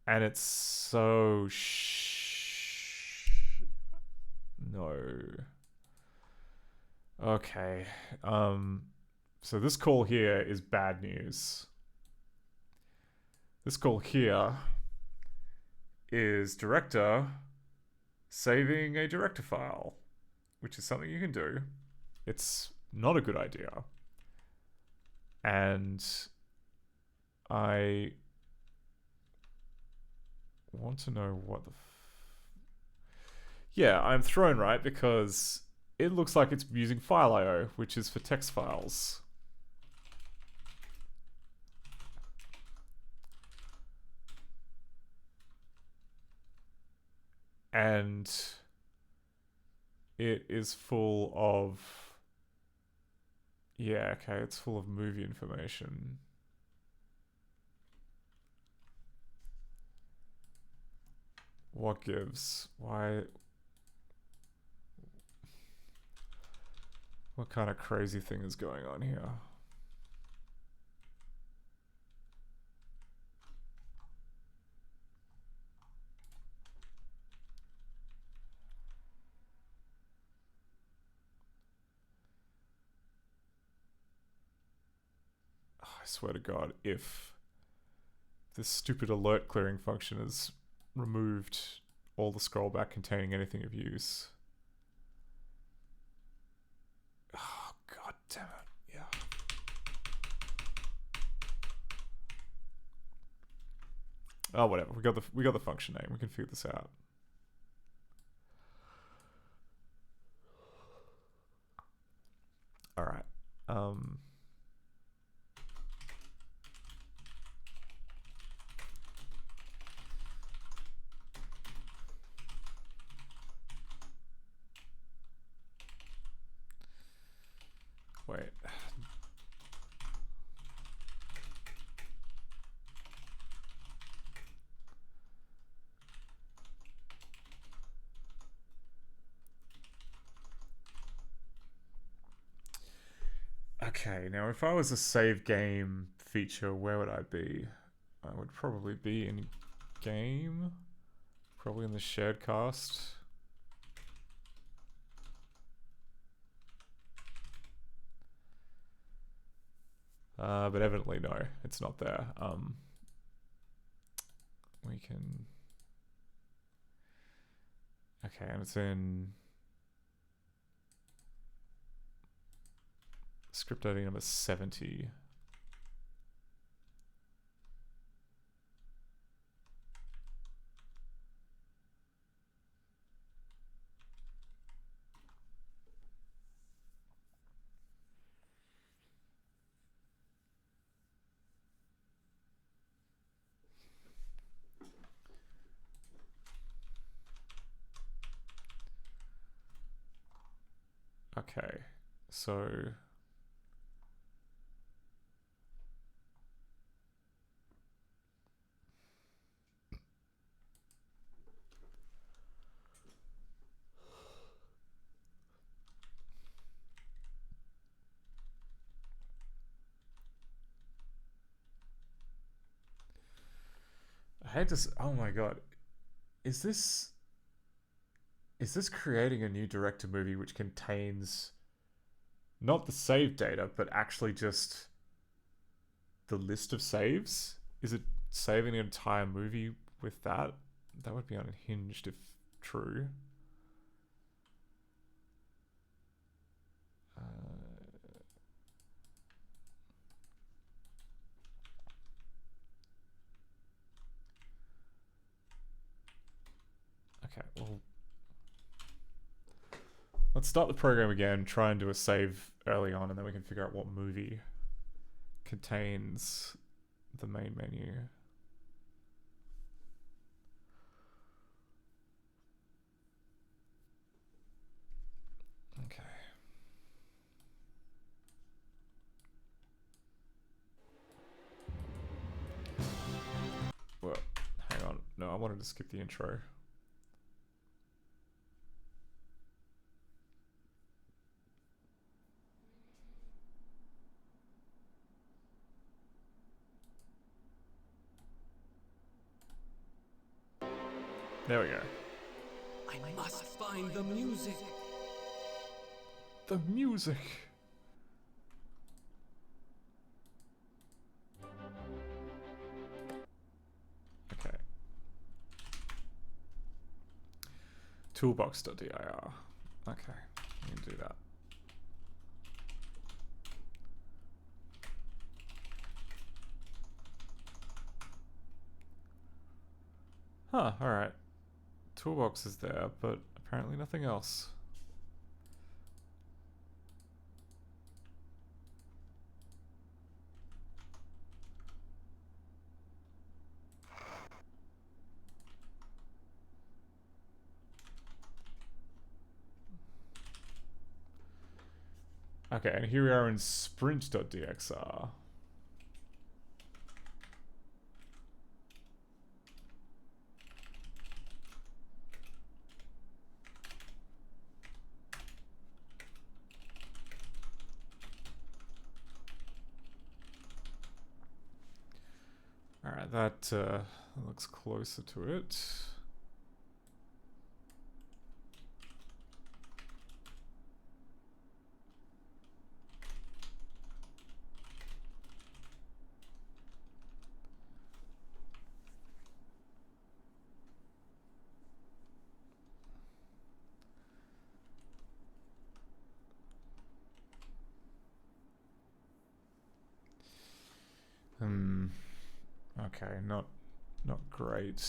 And it's so no. Okay. So this call here is bad news. This call here is director saving a director file, which is something you can do. It's not a good idea. And I want to know what the yeah, I'm thrown, right? Because it looks like it's using file.io, which is for text files. And it is full of... Yeah, okay, it's full of movie information. What gives? Why? What kind of crazy thing is going on here? Oh, I swear to God, if this stupid alert clearing function has removed all the scroll back containing anything of use. Oh, God damn it. Yeah. Oh, whatever. We got the function name. We can figure this out. All right. Wait. Okay, now if I was a save game feature, where would I be? I would probably be in game. Probably in the shared cast. But evidently no, it's not there. We can Okay, and it's in script ID number 70. Okay, so I hate to oh my god. Is this creating a new director movie which contains not the save data, but actually just the list of saves? Is it saving the entire movie with that? That would be unhinged if true. Okay, well, let's start the program again, try and do a save early on, and then we can figure out what movie contains the main menu. Okay. Well, hang on. No, I wanted to skip the intro. There we go. I must find the music. The music. Okay. Toolbox.dir. Okay, you can do that. Huh, alright. Toolbox is there, but apparently nothing else. Okay, and here we are in sprint.dxr. Alright, that looks closer to it. Okay, not great.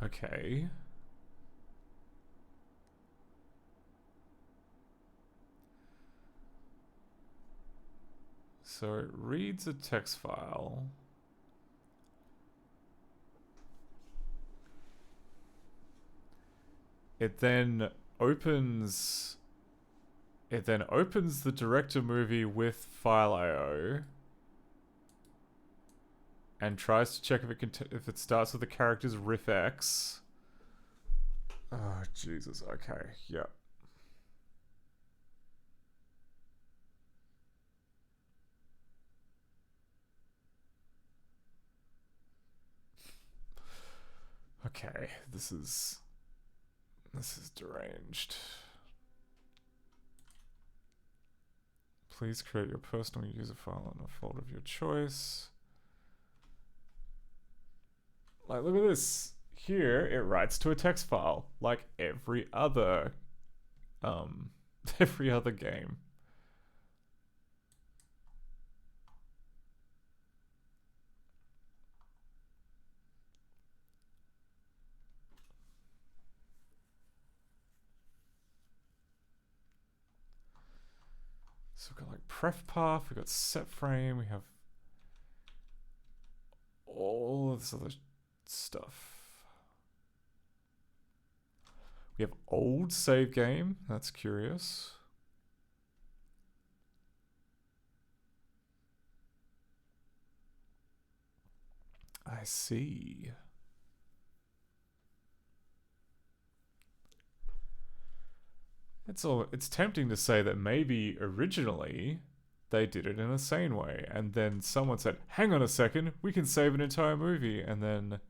Okay. So it reads a text file. It then opens the director movie with file IO and tries to check if it starts with the character's riffx. Oh Jesus, okay, yeah. Okay, this is deranged. Please create your personal user file in a folder of your choice. Like, look at this. Here, it writes to a text file, like every other game. So we've got like pref path, we've got set frame, we have all of this other stuff. We have old save game, that's curious. I see. It's tempting to say that maybe originally they did it in a sane way, and then someone said, hang on a second, we can save an entire movie, and then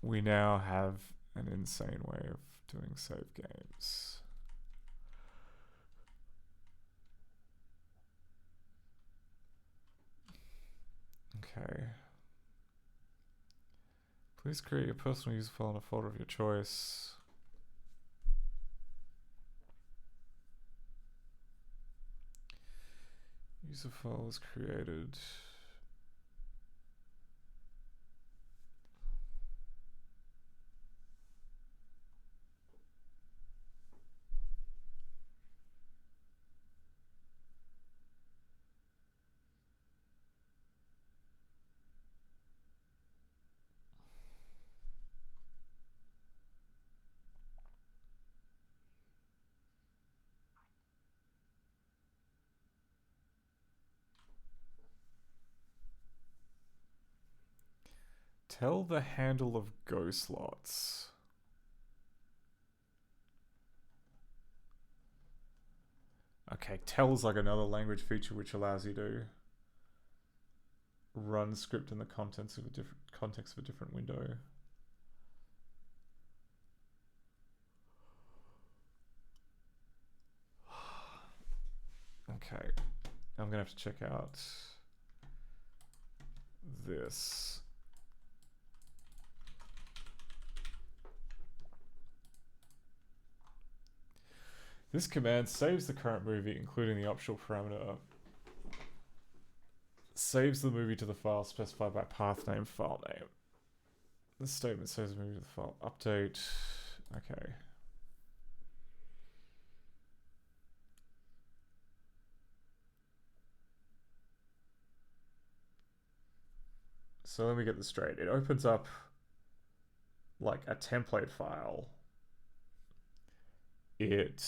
we now have an insane way of doing save games. Okay. Please create your personal user file in a folder of your choice. User file was created. Tell the handle of go slots. Okay, tell is like another language feature which allows you to run script in the context of a different window. Okay, I'm gonna have to check out this. This command saves the current movie, including the optional parameter. Saves the movie to the file specified by path name, file name. This statement saves the movie to the file. Update. Okay. So let me get this straight. It opens up like a template file. It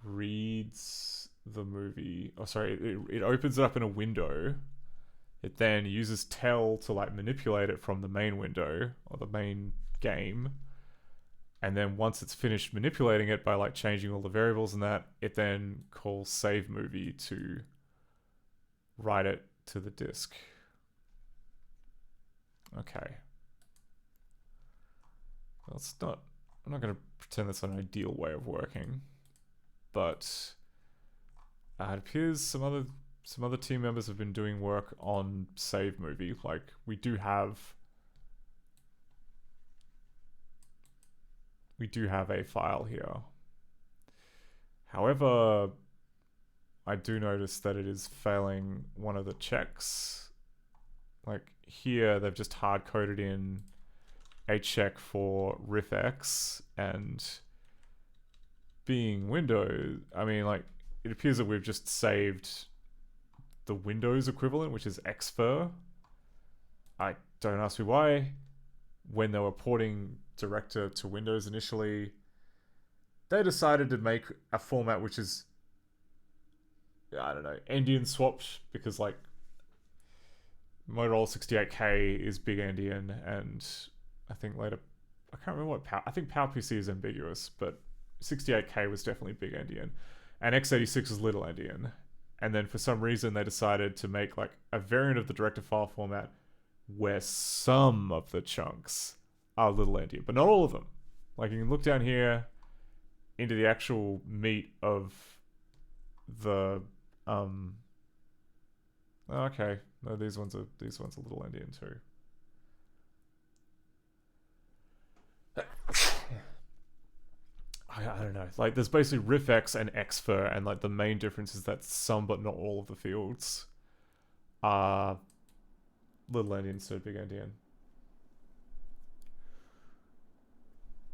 reads the movie. Oh, sorry. It opens it up in a window. It then uses tell to like manipulate it from the main window or the main game. And then once it's finished manipulating it by like changing all the variables and that, it then calls save movie to write it to the disk. Okay. Well, it's not... I'm not going to pretend that's an ideal way of working, but it appears some other team members have been doing work on save movie. Like we do have a file here. However, I do notice that it is failing one of the checks. Like here, they've just hard coded in a check for RIFX, and being Windows, I mean, like, it appears that we've just saved the Windows equivalent, which is xfer. I don't ask me why. When they were porting Director to Windows initially, they decided to make a format which is, I don't know, endian swapped, because, like, Motorola 68K is big endian, and I think later, I can't remember what I think PowerPC is ambiguous, but 68K was definitely big endian, and x86 is little endian. And then for some reason they decided to make like a variant of the director file format where some of the chunks are little endian, but not all of them. Like you can look down here into the actual meat of the Okay. No, these ones are a little Indian too. I don't know. Like, there's basically RIFX and XFIR, and like the main difference is that some but not all of the fields are little endian instead of big endian.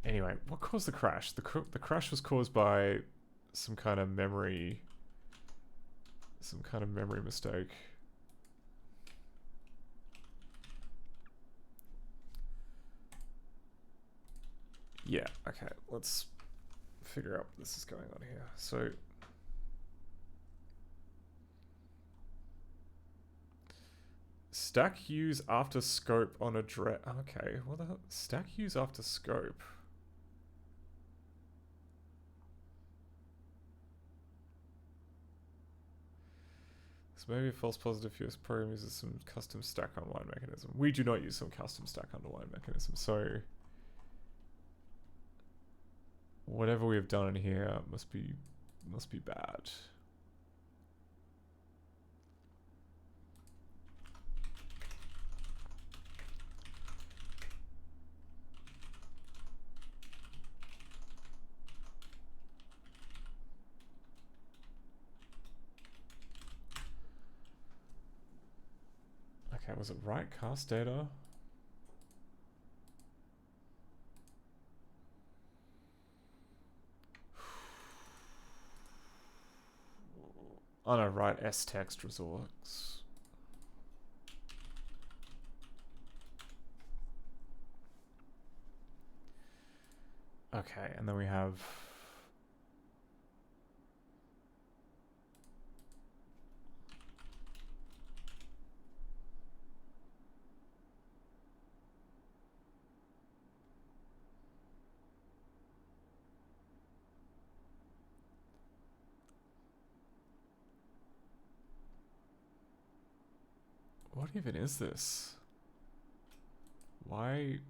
Anyway, what caused the crash? The crash was caused by some kind of memory mistake. Yeah, okay, let's figure out what this is going on here. So stack use after scope on address. Okay, what the hell? Stack use after scope. This may be a false positive if your program uses some custom stack unwind mechanism. We do not use some custom stack unwind mechanism, so whatever we have done in here must be bad. Okay, was it right cast data? Oh no, right S text resource. Okay, and then we have what even is this? Why?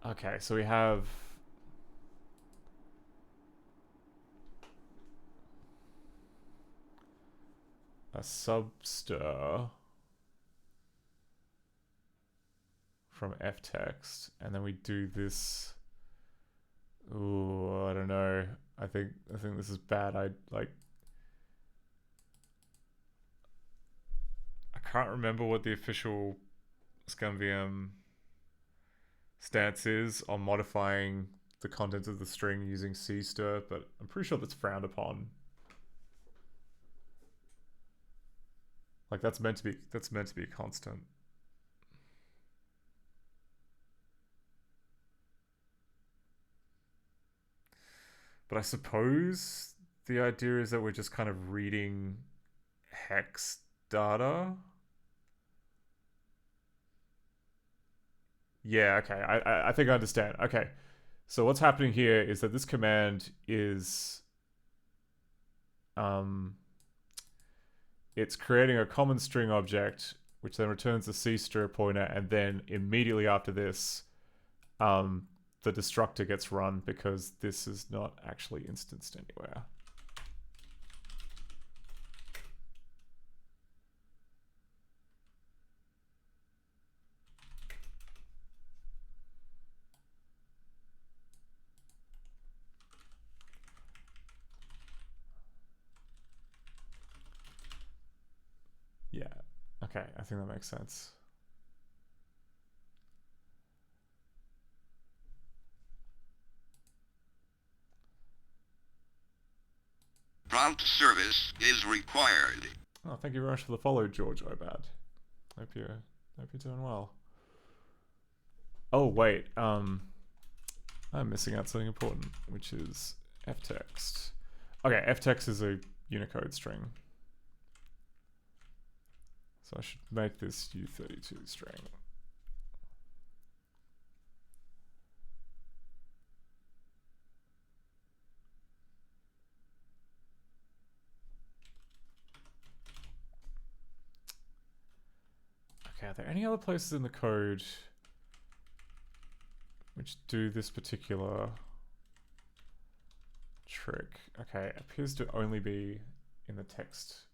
Okay, so we have a substir from ftext, and then we do this. Ooh, I don't know. I think this is bad. I can't remember what the official ScummVM stance is on modifying the content of the string using cstir, but I'm pretty sure that's frowned upon. Like that's meant to be a constant. But I suppose the idea is that we're just kind of reading hex data. Yeah, okay, I think I understand. Okay, so what's happening here is that this command is it's creating a common string object which then returns the cstir pointer, and then immediately after this the destructor gets run because this is not actually instanced anywhere. Yeah, okay, I think that makes sense. Prompt service is required. Oh, thank you very much for the follow, George Obad. Hope you're doing well. Oh wait, I'm missing out something important, which is ftext. Okay, ftext is a Unicode string. So I should make this U32 string. Okay, are there any other places in the code which do this particular trick? Okay, it appears to only be in the text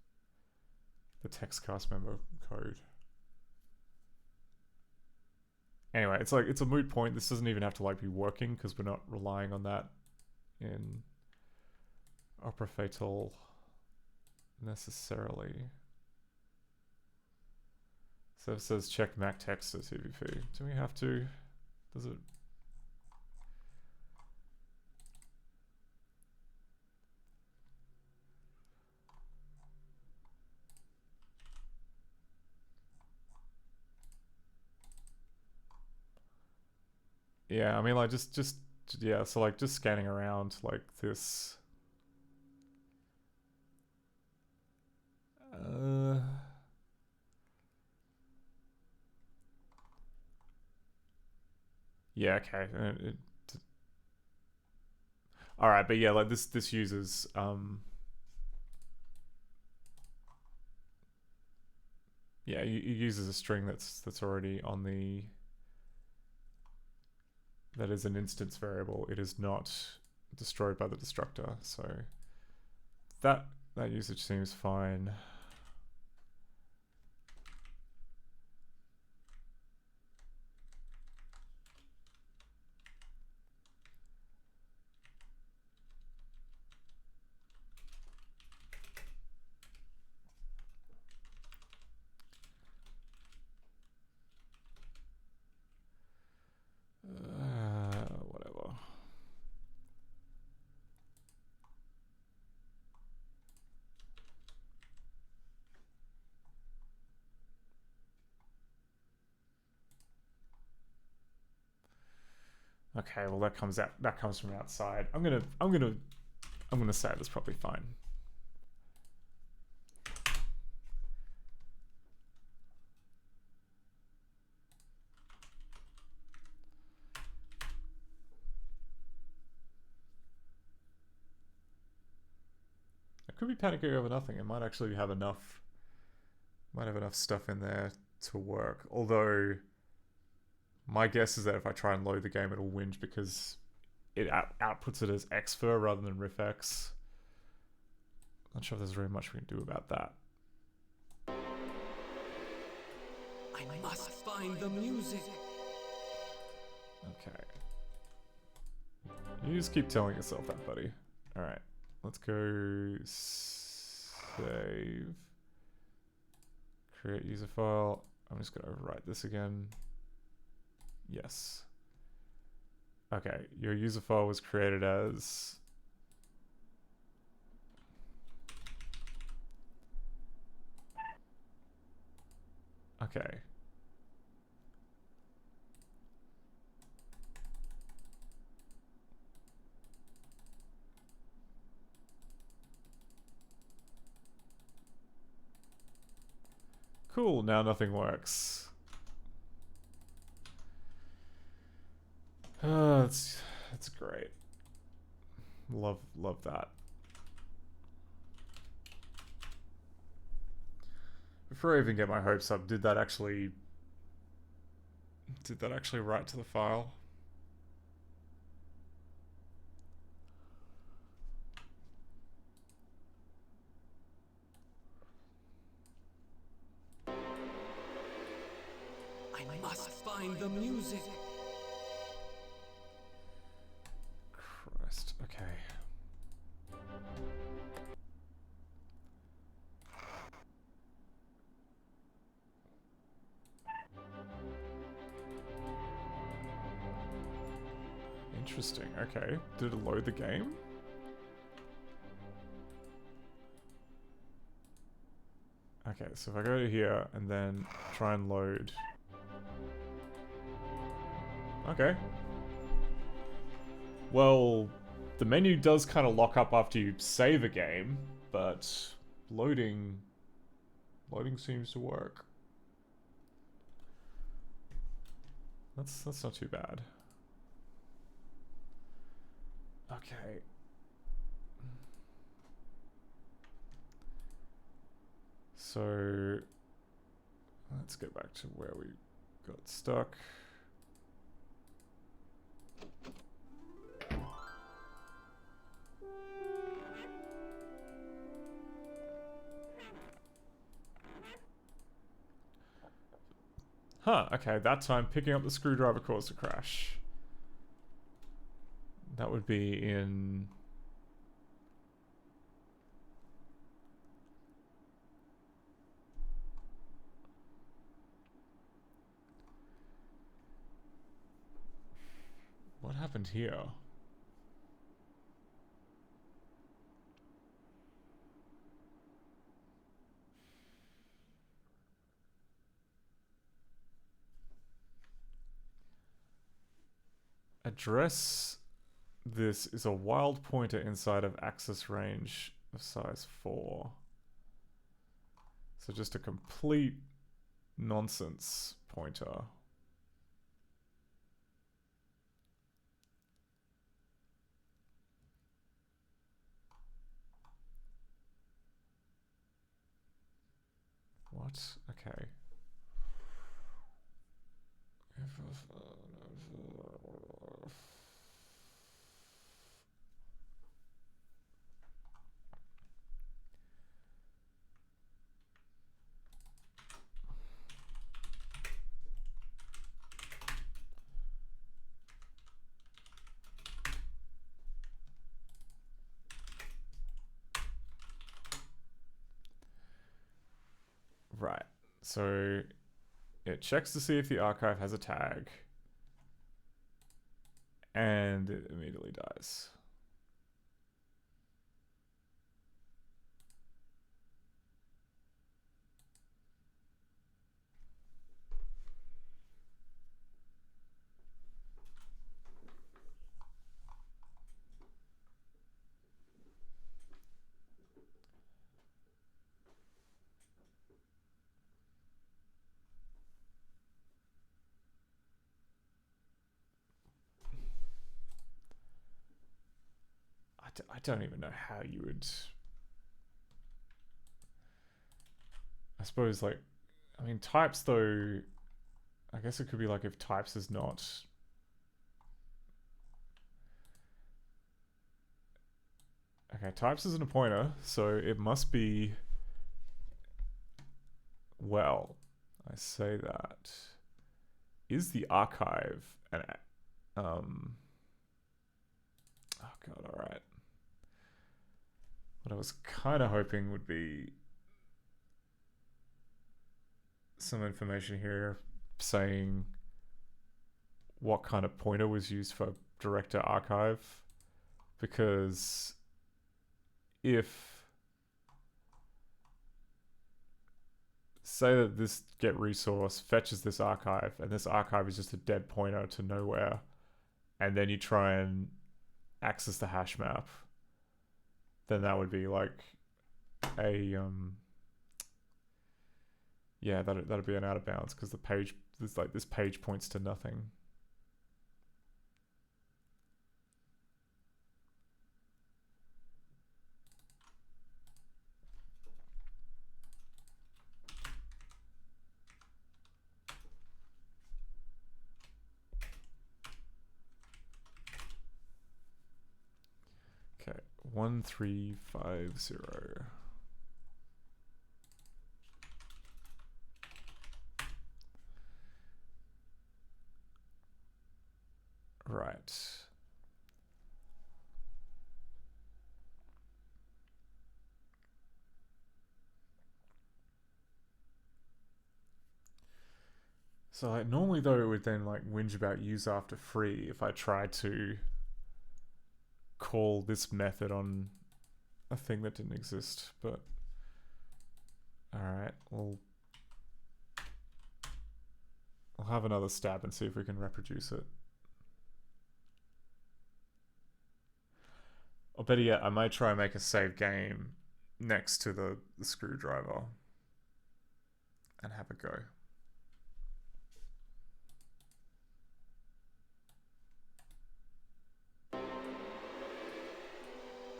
cast member code. Anyway, it's like, it's a moot point. This doesn't even have to like be working because we're not relying on that in Opera Fatal necessarily. So it says check Mac text as CVP. Do we have to? Does it? Yeah, I mean, like, yeah, so, like, just scanning around, like, this. Yeah, okay. Alright, but yeah, like, this uses, yeah, it uses a string that's already on the... That is an instance variable. It is not destroyed by the destructor, so that usage seems fine. Whatever. Okay, well that comes from outside. I'm gonna say that's probably fine. I could be panicking over nothing. It might actually have enough. Might have enough stuff in there to work. Although, my guess is that if I try and load the game, it'll whinge because it outputs it as xfer rather than rifx. Not sure if there's very much we can do about that. I must find the music. Okay. You just keep telling yourself that, buddy. Alright. Let's go save. Create user file. I'm just going to overwrite this again. Yes. Okay, your user file was created as... Okay. Cool, now nothing works. That's great. Love that. Before I even get my hopes up, did that actually write to the file? I must find the music. Christ, okay. Interesting, okay. Did it load the game? Okay, so if I go to here and then try and load... Okay. Well, the menu does kind of lock up after you save a game, but loading seems to work. That's not too bad. Okay. So Let's get back to where we got stuck. Huh, okay, that time picking up the screwdriver caused a crash. That would be in... What happened here? Address this is a wild pointer inside of access range of size 4. So just a complete nonsense pointer. What? Okay. Right. So it checks to see if the archive has a tag. And it immediately dies. I don't even know how you would... I suppose, like... I mean, types, though... I guess it could be like if types is not... Okay, types isn't a pointer, so it must be... Well, I say that... Is the archive an... Oh god, alright. What I was kind of hoping would be some information here saying what kind of pointer was used for director archive, because if say that this get resource fetches this archive and this archive is just a dead pointer to nowhere, and then you try and access the hash map, then that would be like a yeah, that'd be an out of bounds, because the page, this like this page points to nothing. Okay, 1350. Right. So like normally though it would then like whinge about use after free if I tried to call this method on a thing that didn't exist, but alright, we'll have another stab and see if we can reproduce it. Or better yet, I might try and make a save game next to the screwdriver and have a go.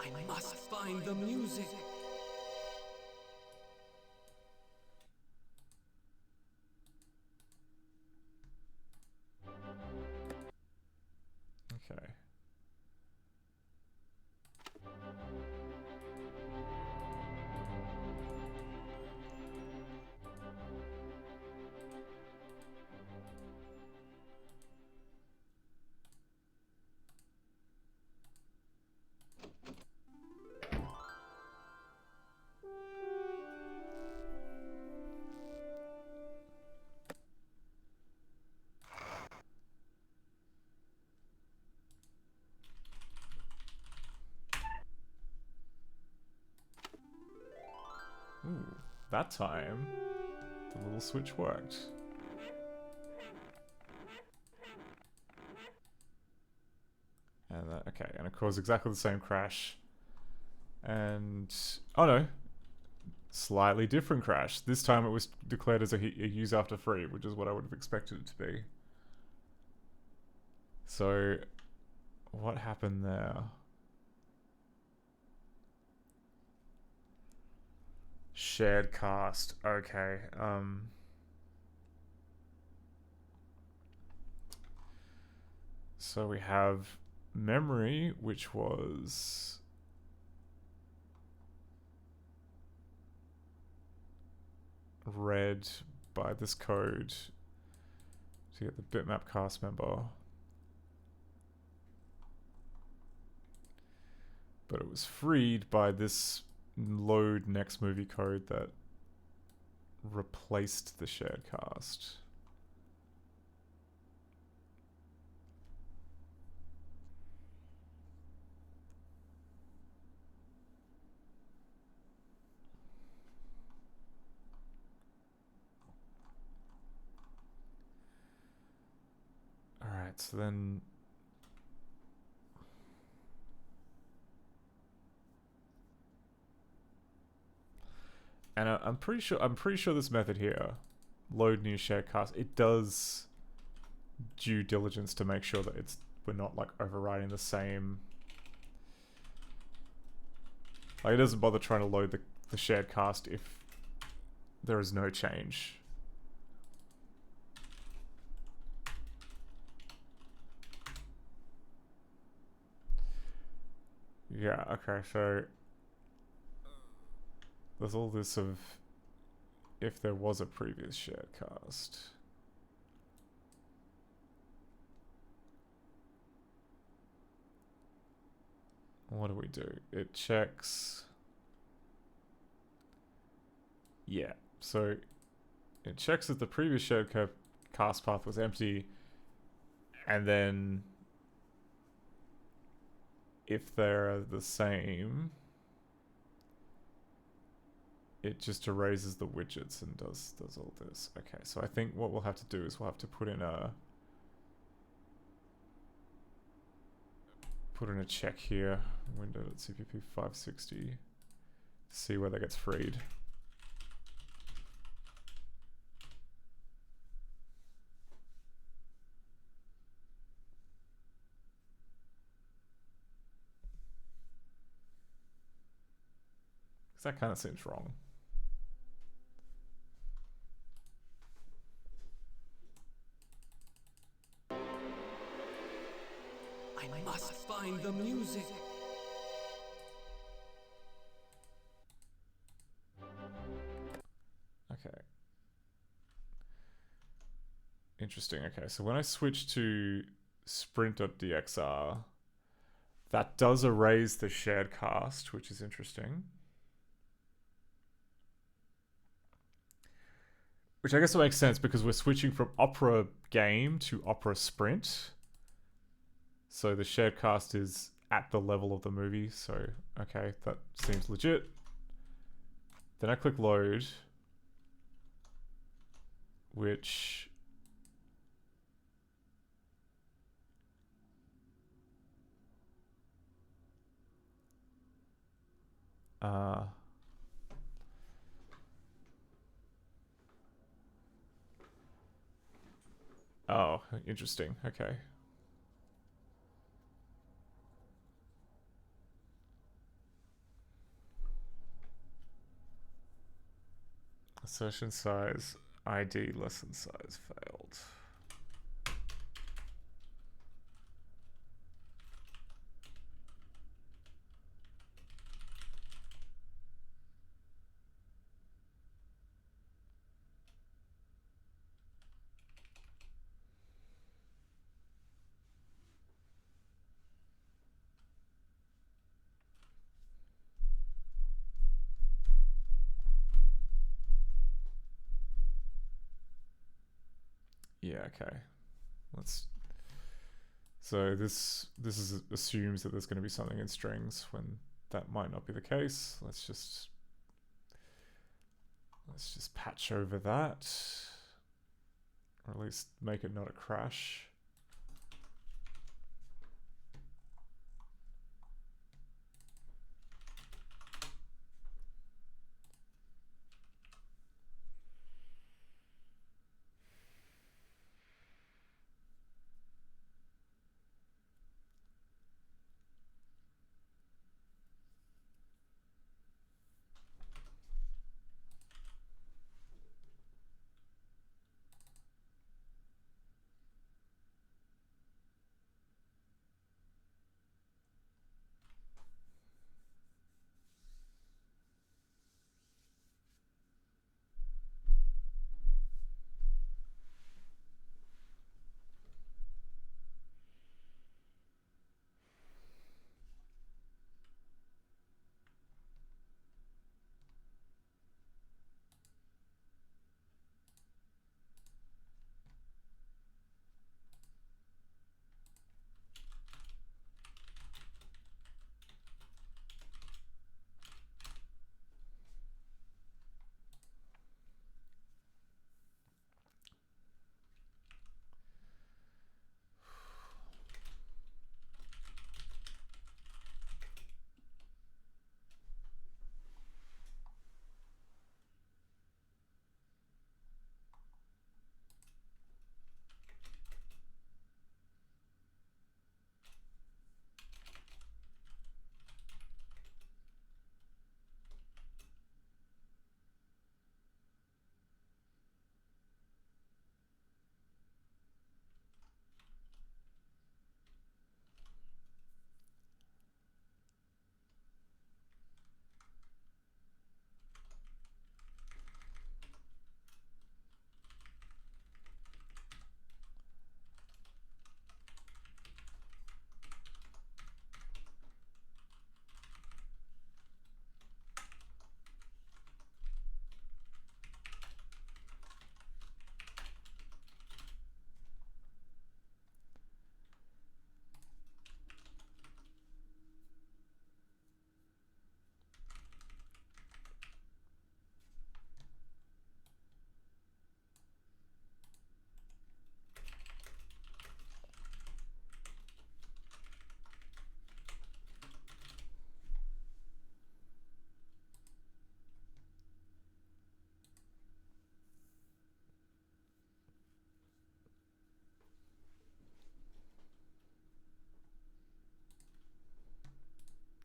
I must find the music. that time, the little switch worked. And okay, and it caused exactly the same crash. And oh no, slightly different crash. This time it was declared as a use after free, which is what I would have expected it to be. So, what happened there? Shared cast. Okay. So we have memory, which was read by this code to get the bitmap cast member. But it was freed by this load next movie code that replaced the shared cast. Alright, so then and I'm pretty sure this method here, load new shared cast, it does due diligence to make sure that we're not like overriding the same. Like it doesn't bother trying to load the shared cast if there is no change. Yeah, okay, so there's all this of if there was a previous shared cast. What do we do? It checks. Yeah, so it checks that the previous shared cast path was empty, and then if they're the same, it just erases the widgets and does all this. Okay, so I think what we'll have to do is we'll have to put in a check here, window.cpp 560, to see where that gets freed. Because that kind of seems wrong. I must find the music. Okay. Interesting. Okay, so when I switch to sprint.dxr, that does erase the shared cast, which is interesting. Which I guess will make sense because we're switching from Opera game to Opera Sprint. So the shared cast is at the level of the movie. So, okay, that seems legit. Then I click load, which oh, interesting. Okay. Assertion size, ID lesson size failed. Yeah, okay. So this assumes that there's going to be something in strings when that might not be the case. Let's just Let's just patch over that. Or at least make it not a crash.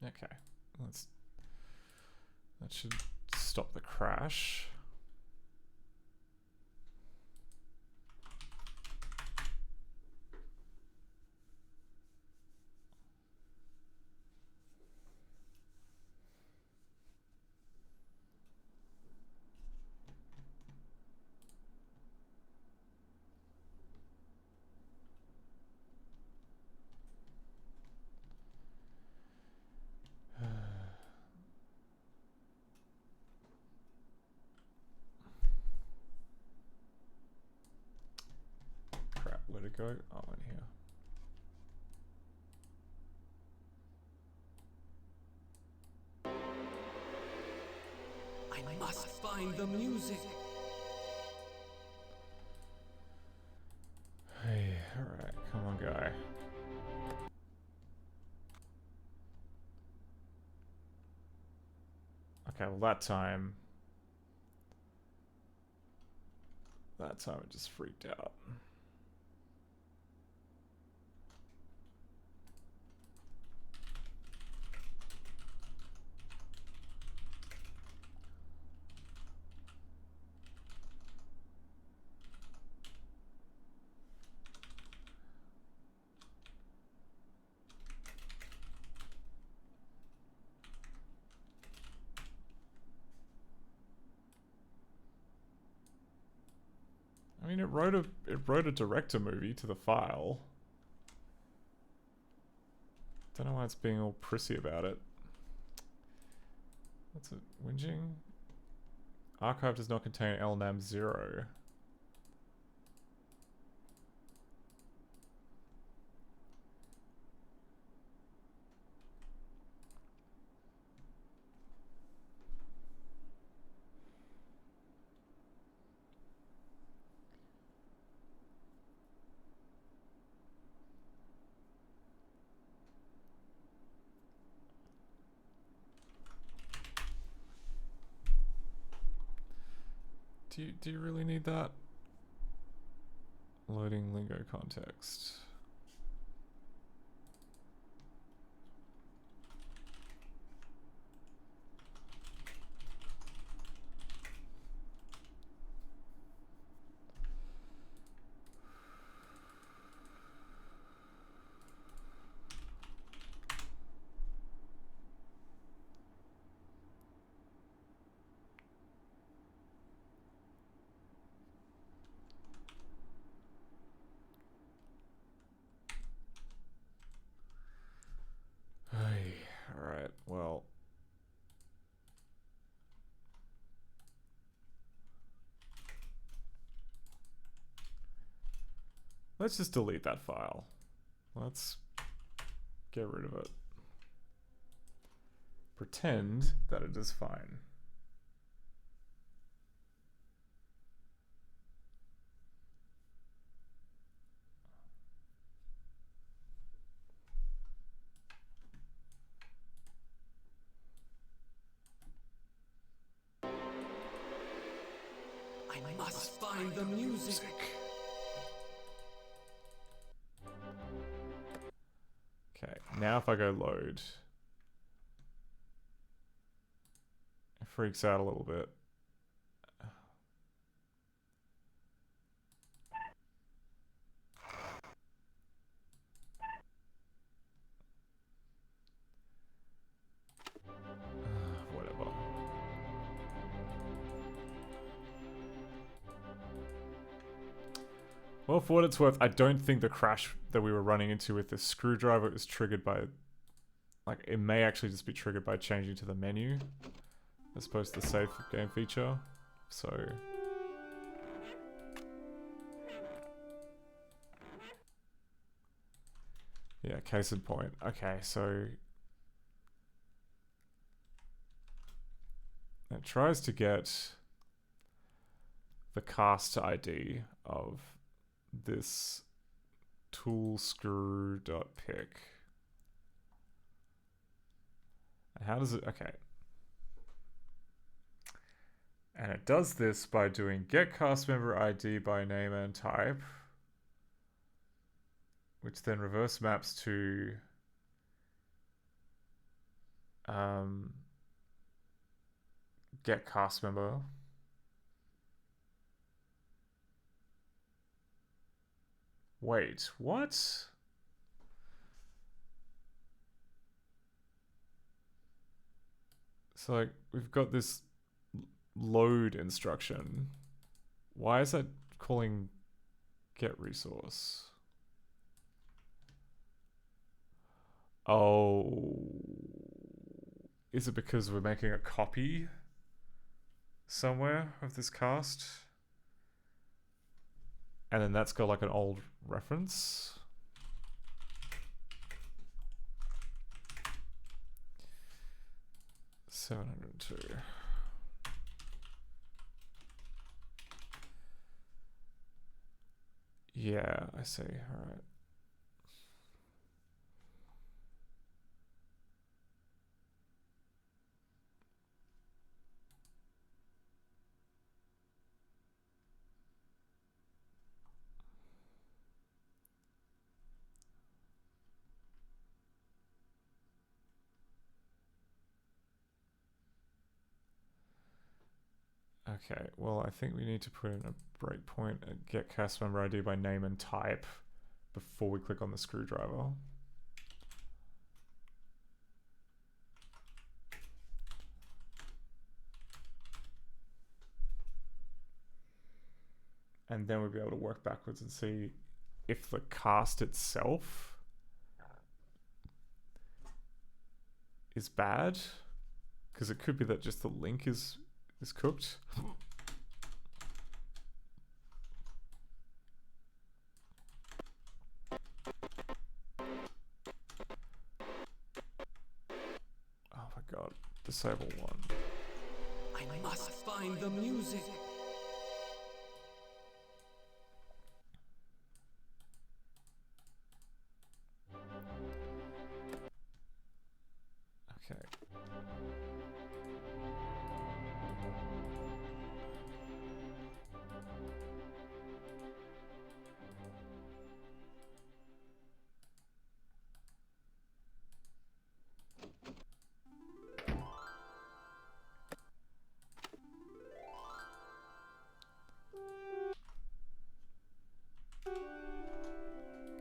Okay, that should stop the crash. Crap, where'd it go? Oh, in here. I must find the music. Hey, alright, come on, guy. Okay, well that time it just freaked out. I mean, it wrote a director movie to the file. Don't know why it's being all prissy about it. What's it? Whinging? Archive does not contain LNAM 0. Do you really need that? Loading lingo context. Alright, well. Let's just delete that file. Let's get rid of it. Pretend that it is fine. I must find the music. Okay, now if I go load, it freaks out a little bit. Whatever. Well, for what it's worth, I don't think the crash that we were running into with the screwdriver is triggered by... Like, it may actually just be triggered by changing to the menu as opposed to the save game feature. So... yeah, case in point. Okay, so... it tries to get the cast ID of this toolscrew.pick. And how does it... okay. And it does this by doing get cast member ID by name and type, which then reverse maps to get cast member. Wait, what? So like we've got this load instruction. Why is that calling get resource? Oh, is it because we're making a copy somewhere of this cast? And then that's got like an old reference. $702. Yeah, I see. All right. Okay, well, I think we need to put in a breakpoint at get cast member ID by name and type before we click on the screwdriver. And then we'll be able to work backwards and see if the cast itself is bad. Because it could be that just the link is cooked. Oh my god, disable one. I must find the music. Okay.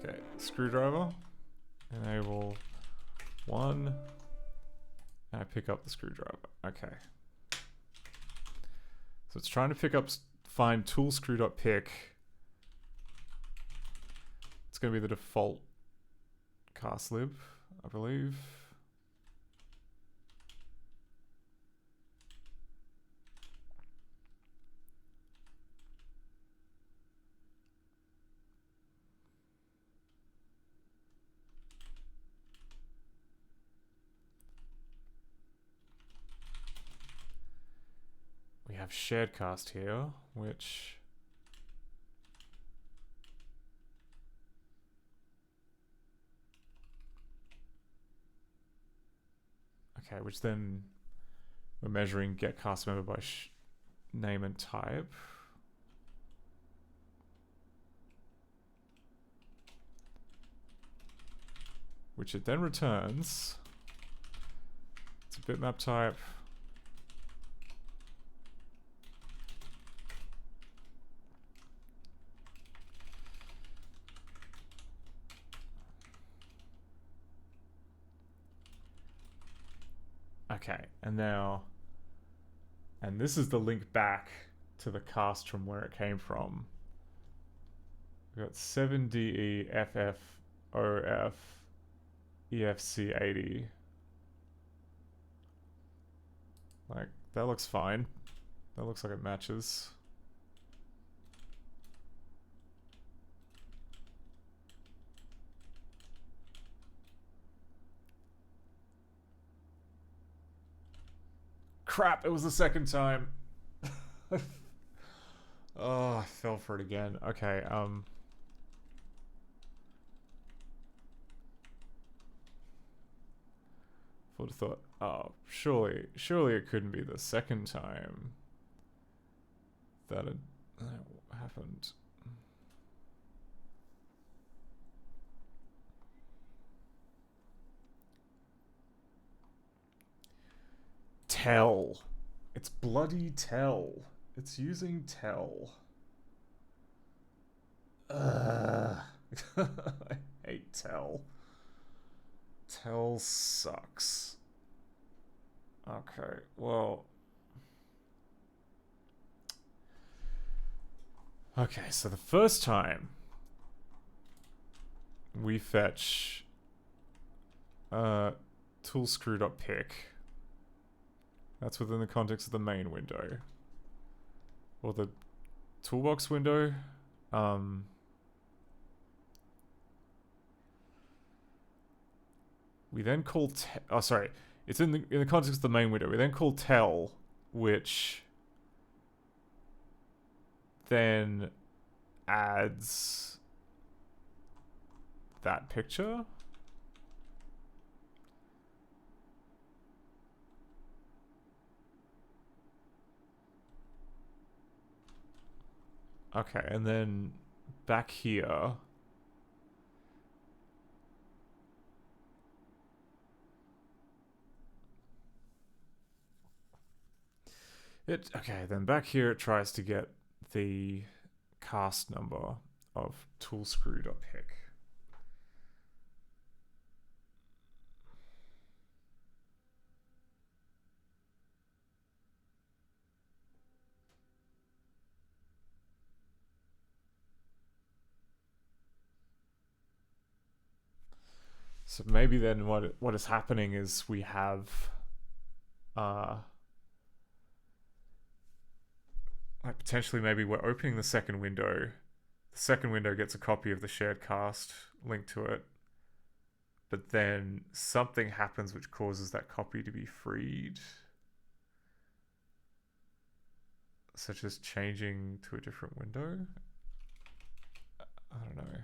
Okay, screwdriver. Enable 1. And I pick up the screwdriver. Okay. So it's trying to pick up, find tool screw.pick. It's going to be the default cast lib, I believe. We have shared cast here, which okay, which then we're measuring get cast member by name and type. Which it then returns. It's a bitmap type. Okay, and now, and this is the link back to the cast from where it came from. We've got 7DEFFOF EFC80. Like, that looks fine. That looks like it matches. Crap, it was the second time. Oh, I fell for it again. Okay, would have thought, oh, surely it couldn't be the second time that it happened. Tell. It's bloody tell. It's using tell. I hate tell. Tell sucks. Okay, well. Okay, so the first time we fetch toolscrew.pick. That's within the context of the main window. Or the toolbox window. We then call it's in the context of the main window. We then call tell, which then adds that picture. Okay, and then back here. Okay, then back here it tries to get the cast number of toolscrew.pick. So maybe then what is happening is we have like potentially maybe we're opening the second window. The second window gets a copy of the shared cast linked to it. But then something happens which causes that copy to be freed. Such as changing to a different window. I don't know.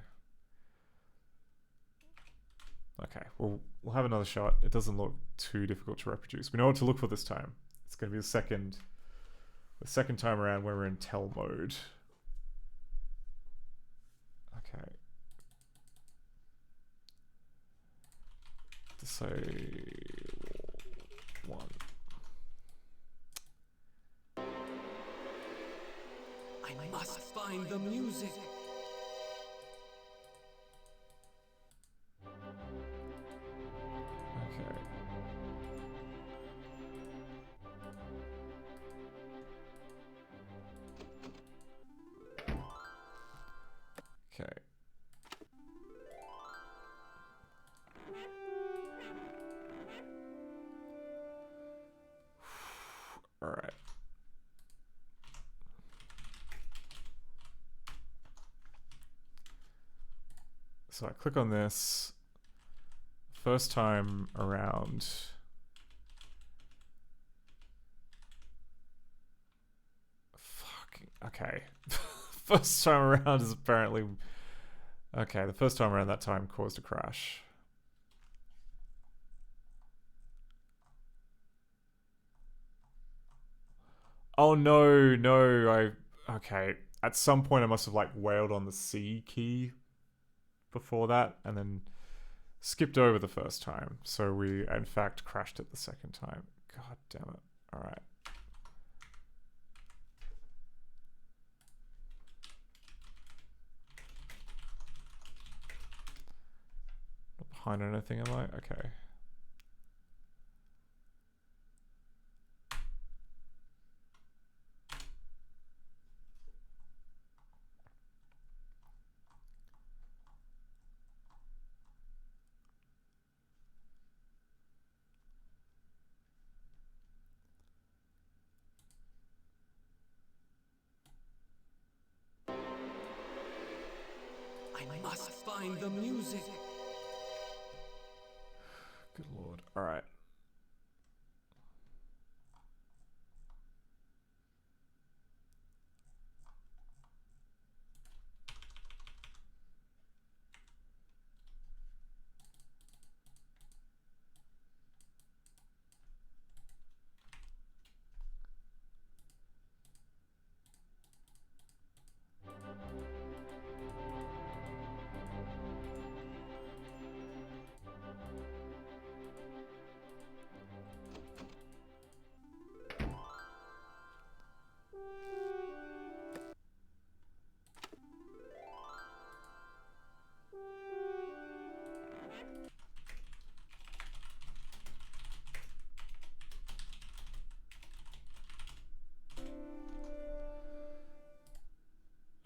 Okay, well, we'll have another shot. It doesn't look too difficult to reproduce. We know what to look for this time. It's going to be the second time around when we're in tell mode. Okay. Disable 1. I must find the music. So I click on this. First time around. Fucking okay. First time around is apparently okay. The first time around that time caused a crash. Oh no, no, okay. At some point I must have like wailed on the C key before that and then skipped over the first time. So we in fact crashed it the second time. God damn it. Alright. Not behind anything, am I? Okay. I must find the music. Good lord. Alright.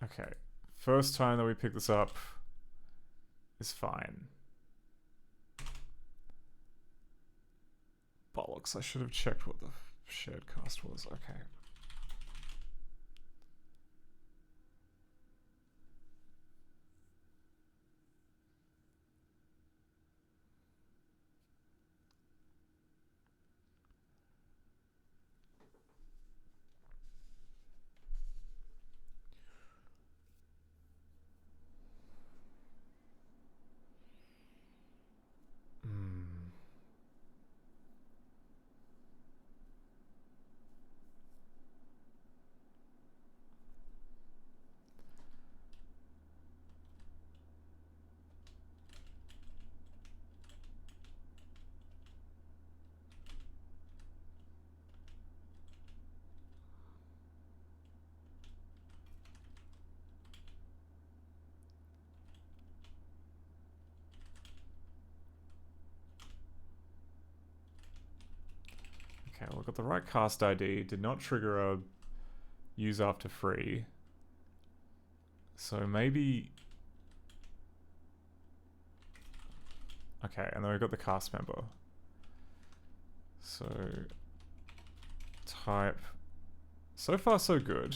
Okay. First time that we pick this up is fine. Bollocks, I should have checked what the shared cast was. Okay. Okay, well, got the right cast ID. Did not trigger a use after free. So maybe... Okay, and then we've got the cast member. So... Type... So far, so good.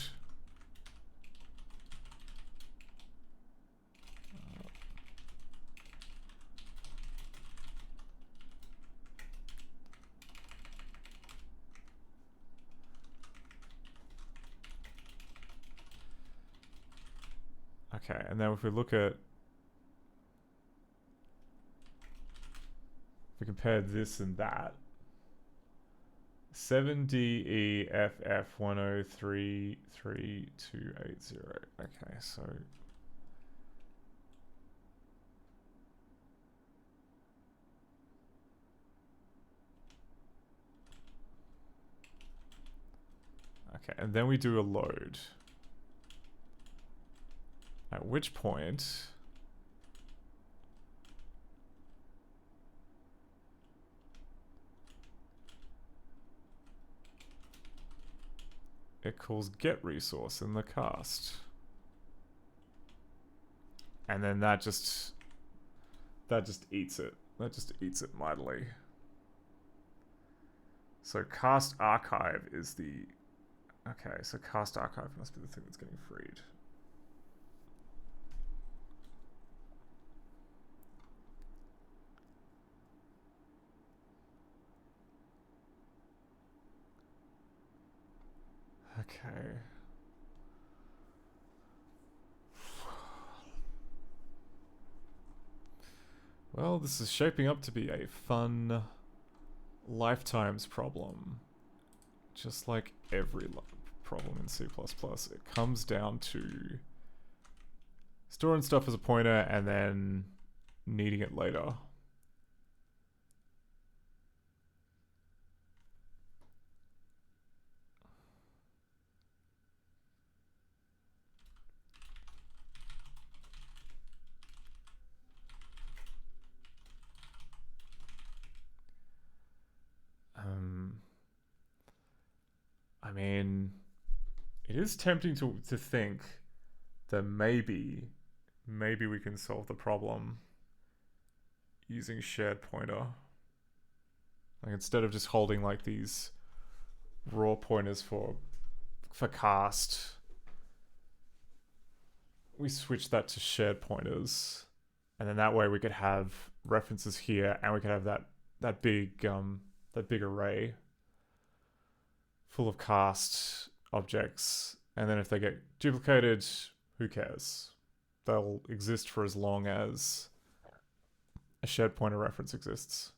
Okay, and then if we look at... If we compare this and that... 7DEFF10333280. Okay, so... Okay, and then we do a load. At which point... it calls get resource in the cast. And then that just eats it. That just eats it mightily. So cast archive is the... Okay, so cast archive must be the thing that's getting freed. Okay. Well, this is shaping up to be a fun lifetimes problem. Just like every problem in C++, it comes down to storing stuff as a pointer and then needing it later. I mean, it is tempting to think that maybe we can solve the problem using shared pointer. Like instead of just holding like these raw pointers for cast, we switch that to shared pointers, and then that way we could have references here, and we could have that big array full of cast objects, and then if they get duplicated, who cares? They'll exist for as long as a shared pointer reference exists.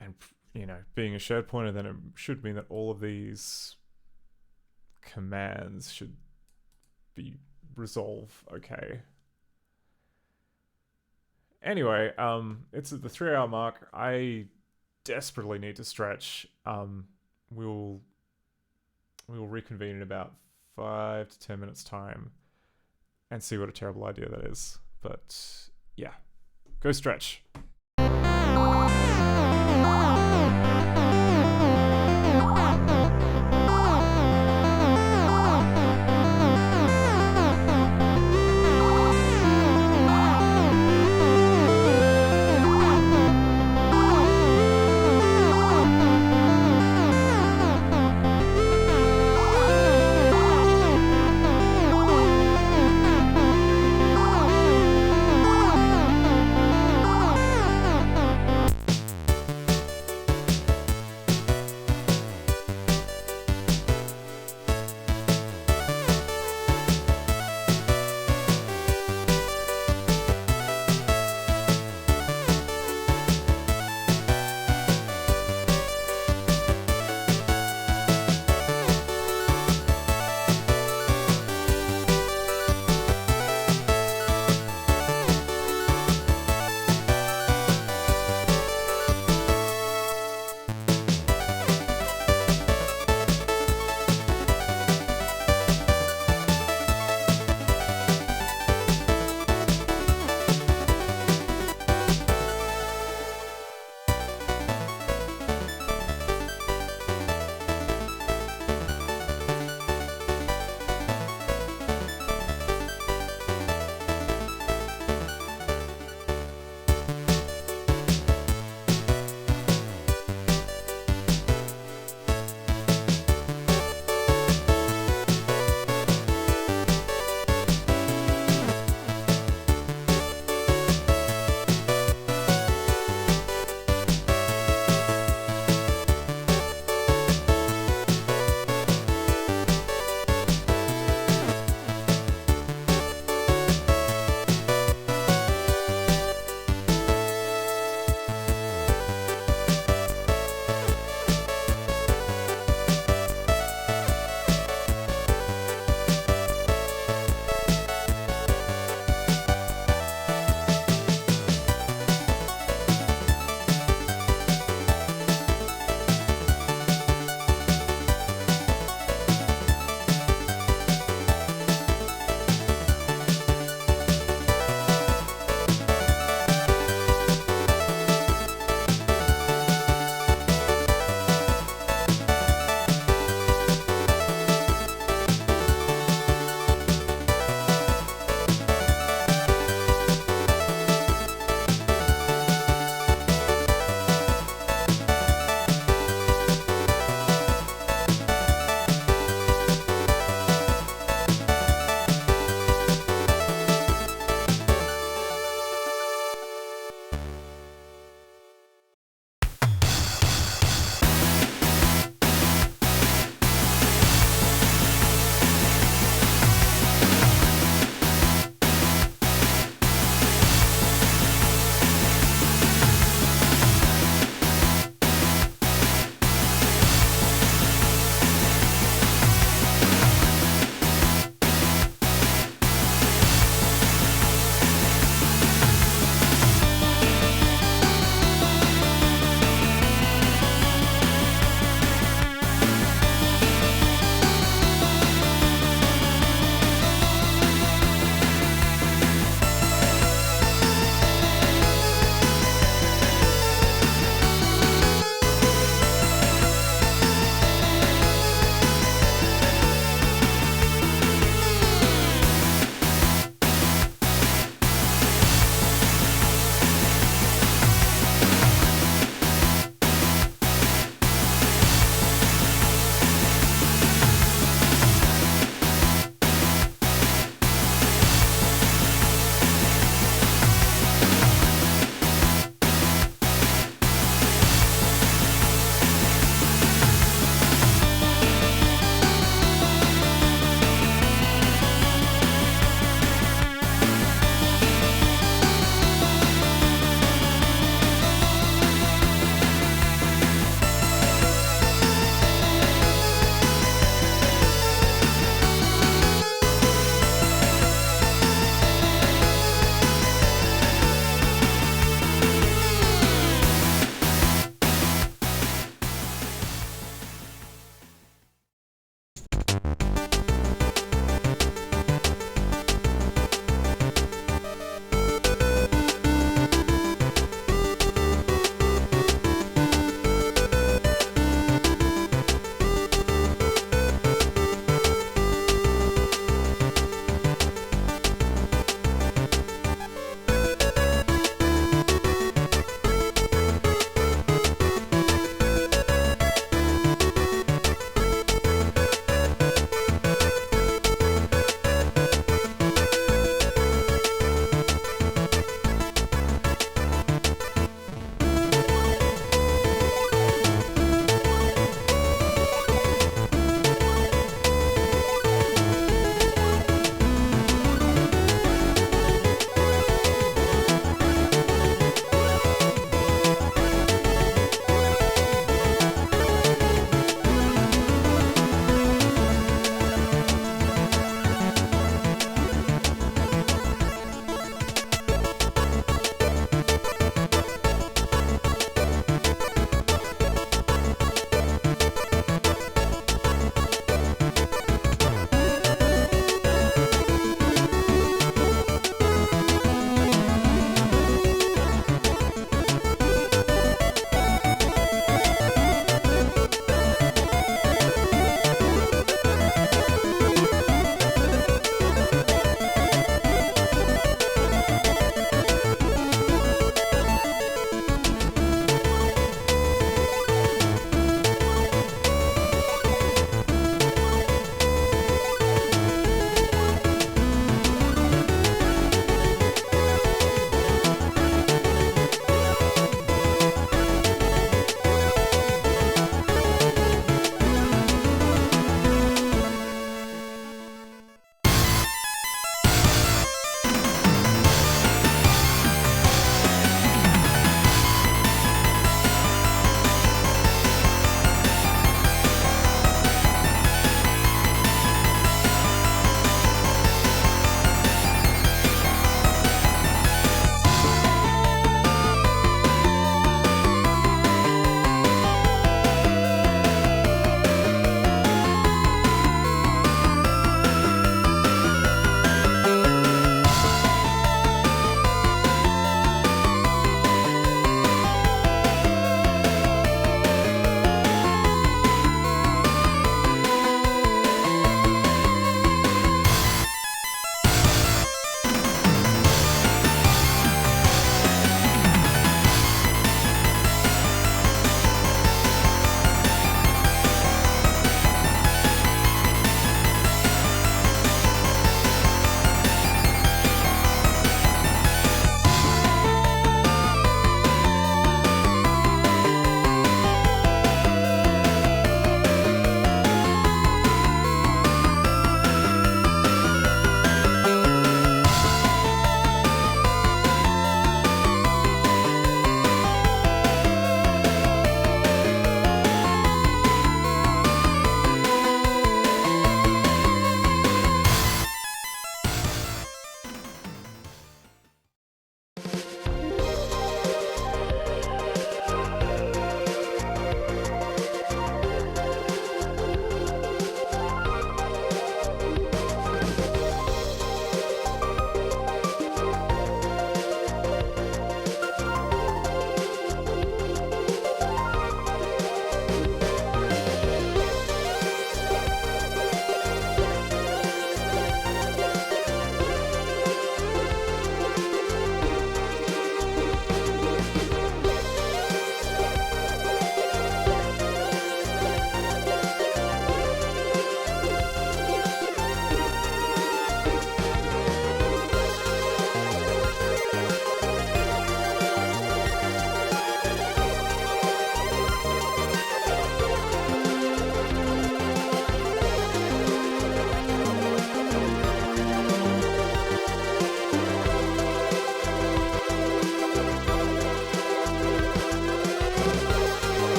And, you know, being a shared pointer, then it should mean that all of these commands should be resolve okay. Anyway, it's at the 3-hour mark. I desperately need to stretch. We'll reconvene in about 5 to 10 minutes time and see what a terrible idea that is. But yeah, go stretch.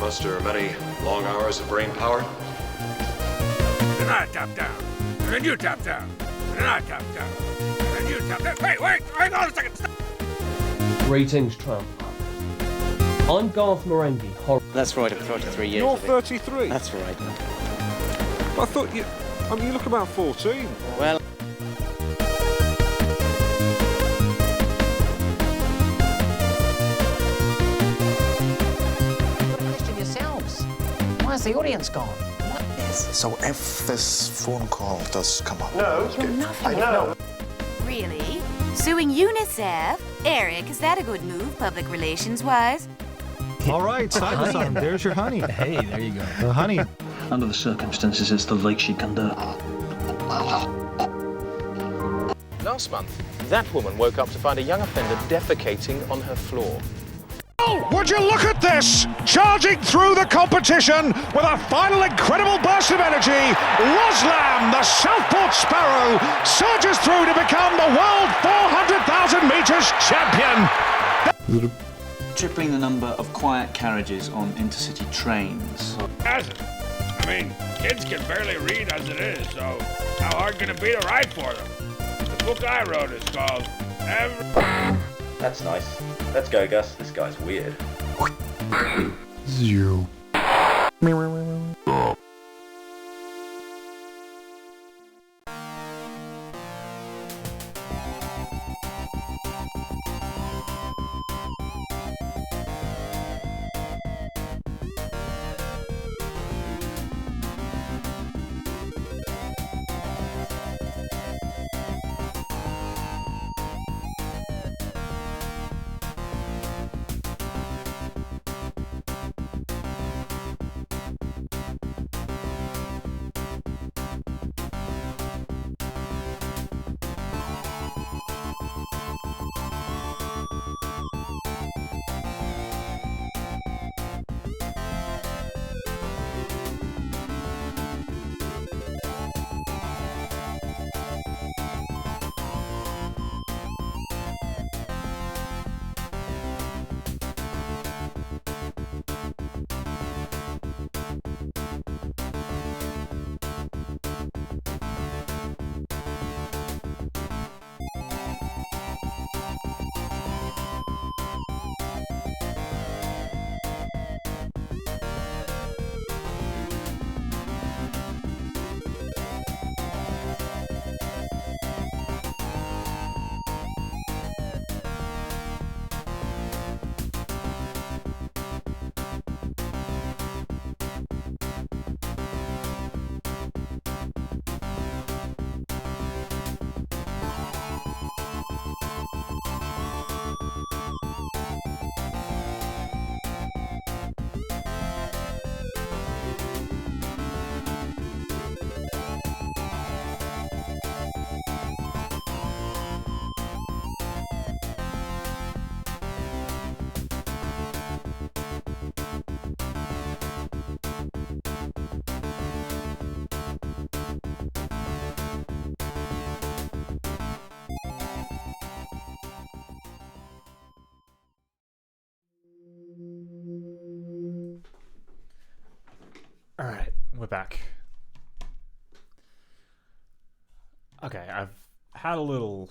muster many long hours of brain power? Then I tap down. And then you tap down. And then I tap down. And then you tap down. Hey, wait! Hang on a second! Stop. Greetings, Trump. I'm Garth Marenghi. That's right, I'm 33 years. You're 33? That's right. I thought you... I mean, you look about 14. Well... Question yourselves. Why is the audience gone? What is? So if this phone call does come up... No, you're nothing. I know. Really? Suing UNICEF? Eric, is that a good move, public relations-wise? All right, Cyber-Son, there's your honey. Hey, there you go. The honey. Under the circumstances, it's the least she can do. Last month, that woman woke up to find a young offender defecating on her floor. Oh, would you look at this? Charging through the competition with a final incredible burst of energy, Roslam, the Southport Sparrow, surges through to become the world 400,000 meters champion. Tripling the number of quiet carriages on intercity trains. Has it? I mean, kids can barely read as it is, so how hard can it be to write for them? The book I wrote is called That's nice. Let's go, Gus. This guy's weird. This is you. Alright, we're back. Okay, I've had a little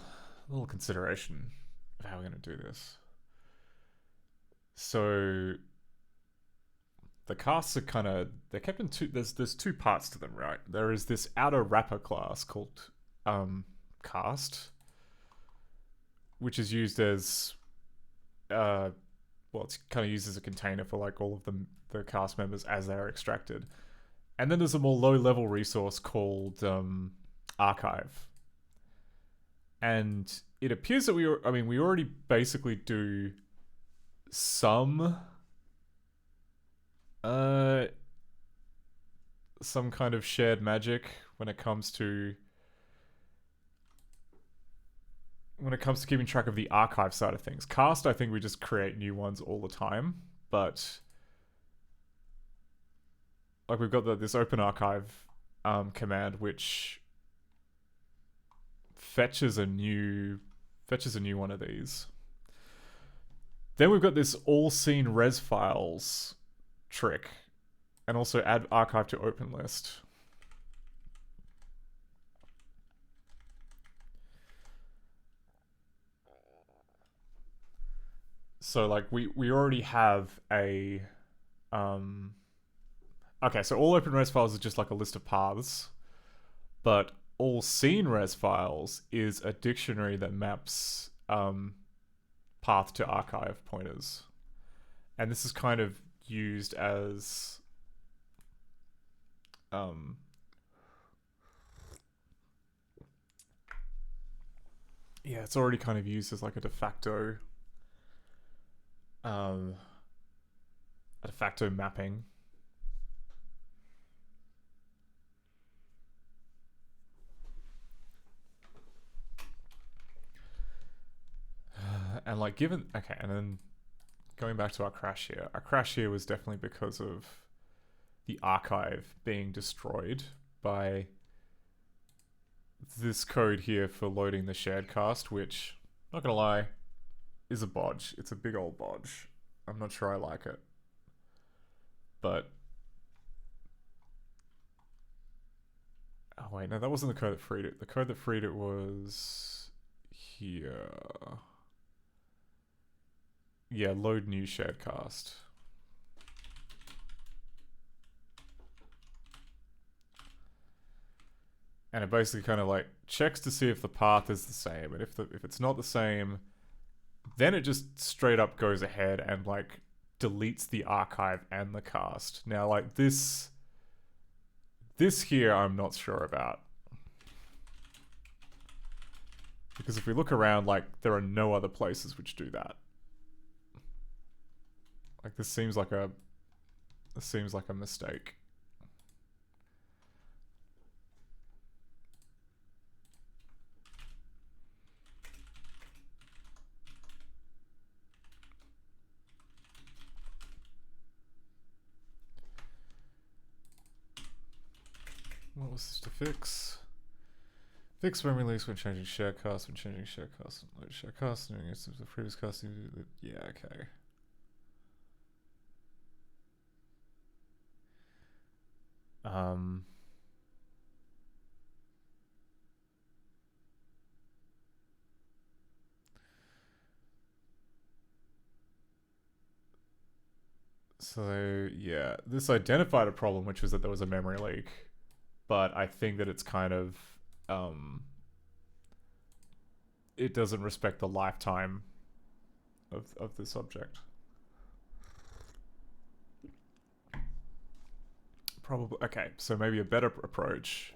consideration of how we're going to do this. So the casts are they're kept in two, there's two parts to them, right? There is this outer wrapper class called cast, which is used as it's kind of used as a container for like all of the cast members as they are extracted. And then there's a more low-level resource called archive. And it appears that we already basically do some kind of shared magic when it comes to keeping track of the archive side of things. Cast, I think we just create new ones all the time, but like we've got this open archive command which fetches a new one of these. Then we've got this all scene res files trick. And also add archive to open list. So like we already have a okay, so all open res files is just like a list of paths, but all scene res files is a dictionary that maps path to archive pointers. And this is kind of used as yeah, it's already kind of used as like a de facto mapping. And like given, okay, and then going back to our crash here was definitely because of the archive being destroyed by this code here for loading the shared cast, which, not gonna lie, is a bodge. It's a big old bodge. I'm not sure I like it. But... oh wait, no, that wasn't the code that freed it. The code that freed it was... here. Yeah, load new shared cast. And it basically kind of like checks to see if the path is the same, and if it's not the same, then it just straight up goes ahead and like deletes the archive and the cast. Now like this here I'm not sure about. Because if we look around, like there are no other places which do that. Like this seems like a mistake. What was this to fix? Fix when release when changing share cast, when changing share cast, load share cast, and the previous cast. Yeah, okay. So yeah, this identified a problem, which was that there was a memory leak. But I think that it's kind of, it doesn't respect the lifetime of this object. Probably, okay, so maybe a better approach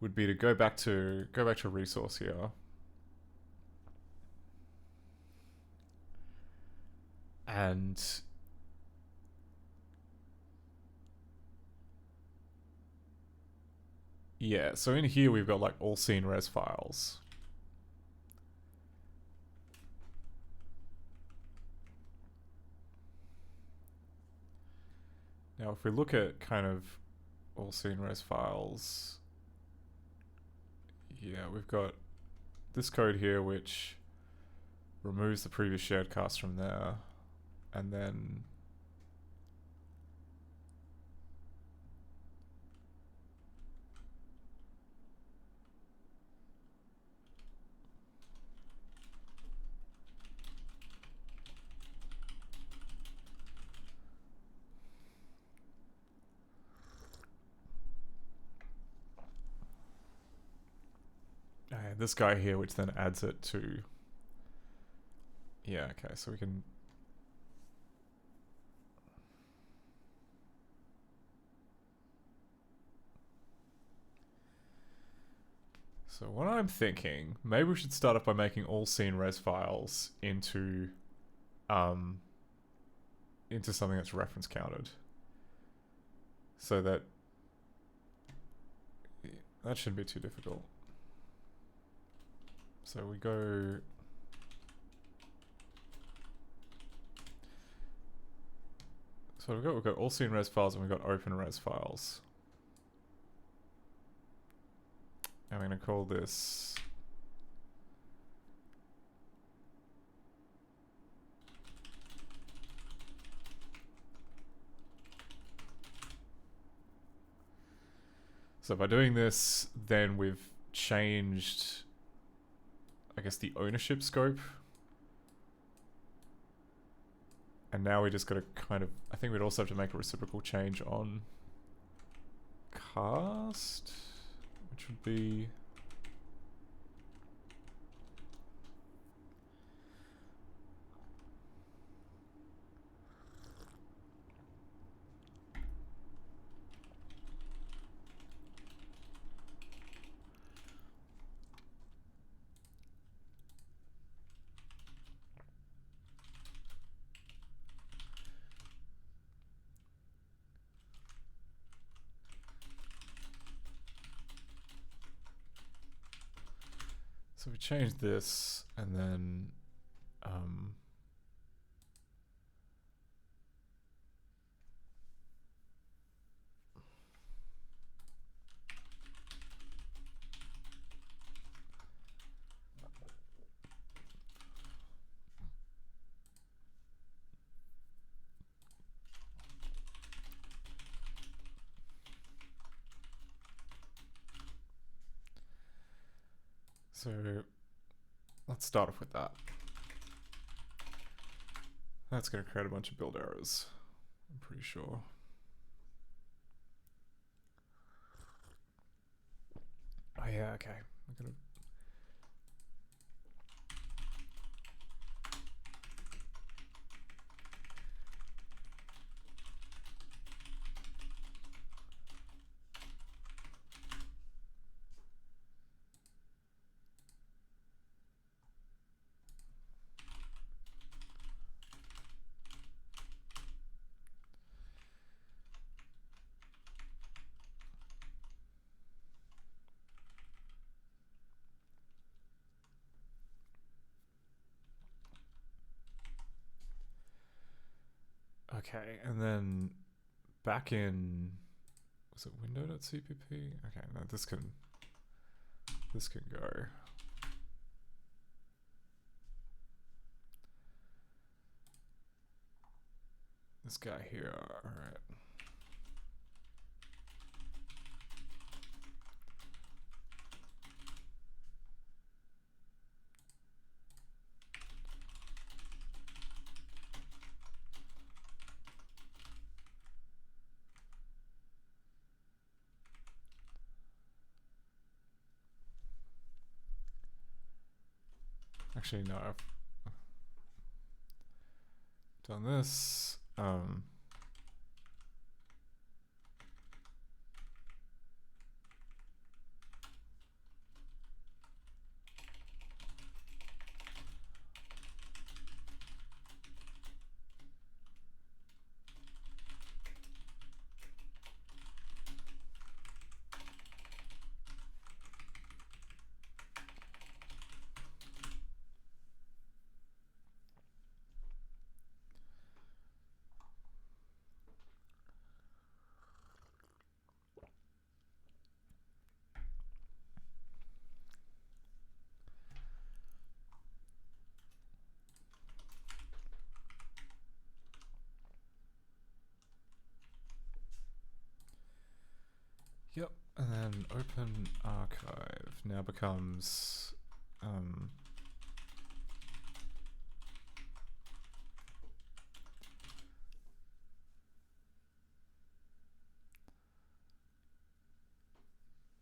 would be to go back to resource here. And yeah, so in here we've got like all scene res files. Now if we look at kind of all scene res files, yeah, we've got this code here which removes the previous shared cast from there, and then this guy here, which then adds it to... yeah, okay, so we can... so what I'm thinking, maybe we should start off by making all scene res files into something that's reference counted. So that shouldn't be too difficult. So we go... so we've got all scene res files and we've got open res files. I'm going to call this... So by doing this, then we've changed, I guess, the ownership scope. And now we just got to kind of, I think we'd also have to make a reciprocal change on cast, which would be... So we change this, and then so let's start off with that. That's going to create a bunch of build errors, I'm pretty sure. Oh yeah, okay. I'm gonna... Okay, and then back in, was it window.cpp? Okay, no, this can go. This guy here, all right. Actually, no, I've done this. Yep, and then open archive now becomes I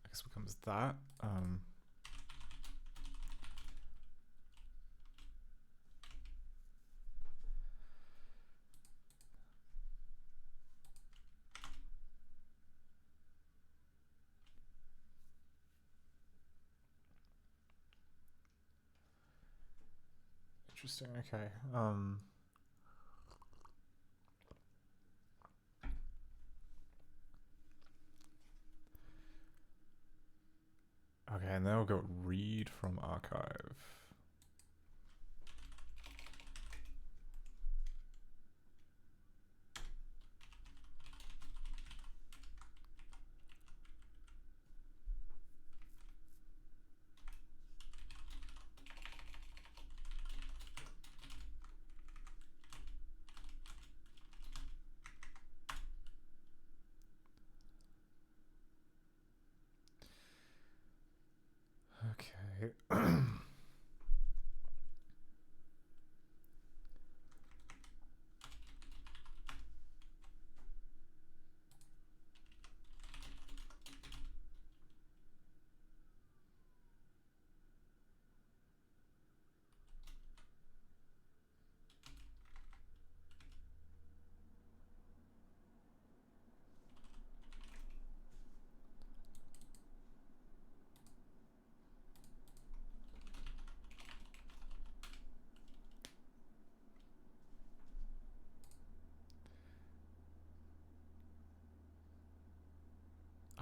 guess becomes that. Interesting, okay. Okay, and then we'll go read from archive.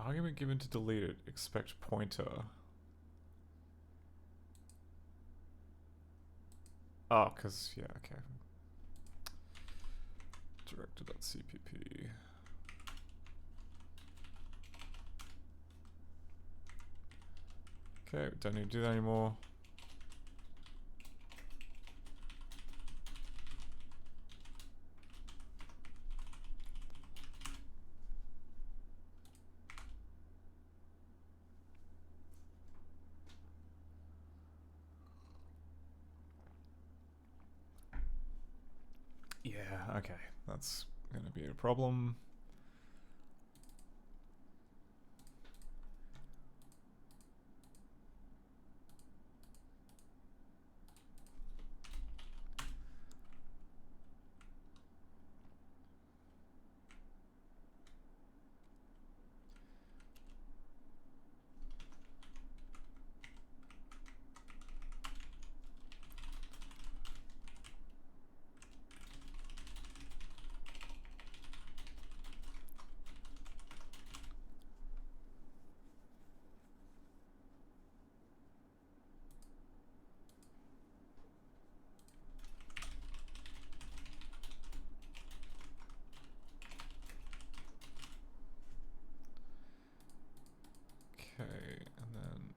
Argument given to delete it. Expect pointer. Oh, because, yeah, okay. Director.cpp. Okay, we don't need to do that anymore. Yeah, okay. That's gonna be a problem. Okay, and then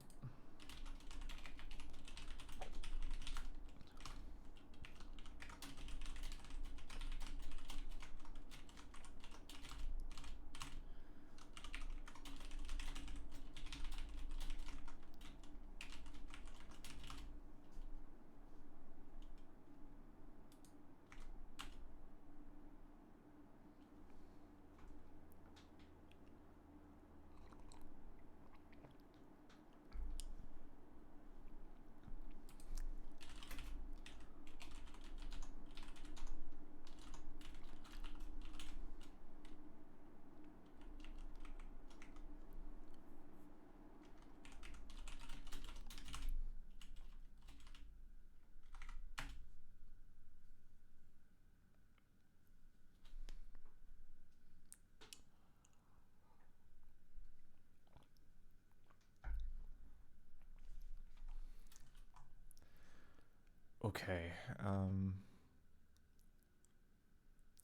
okay,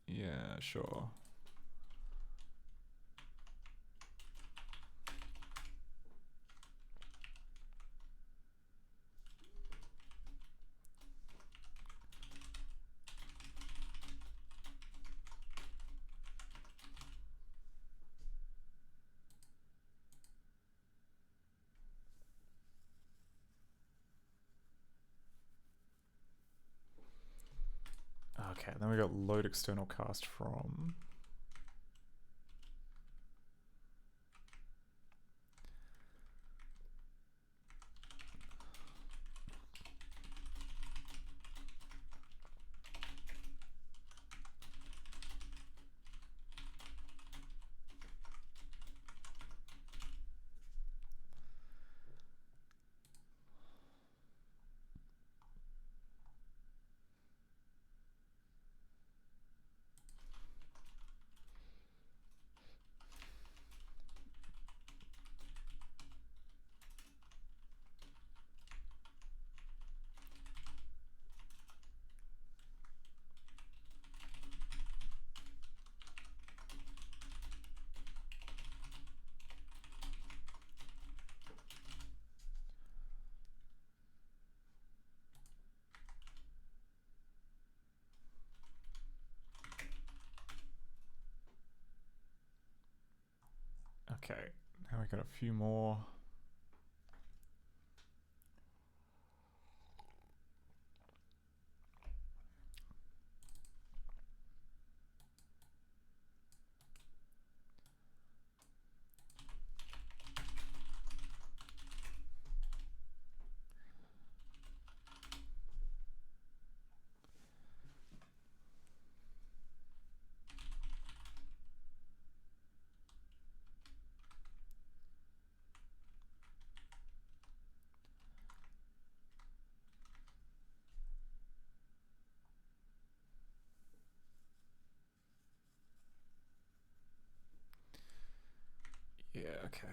yeah, sure. Okay, then we got load external cast from. Okay, now we got a few more. Okay.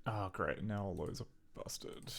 Oh, great. Now all those are busted.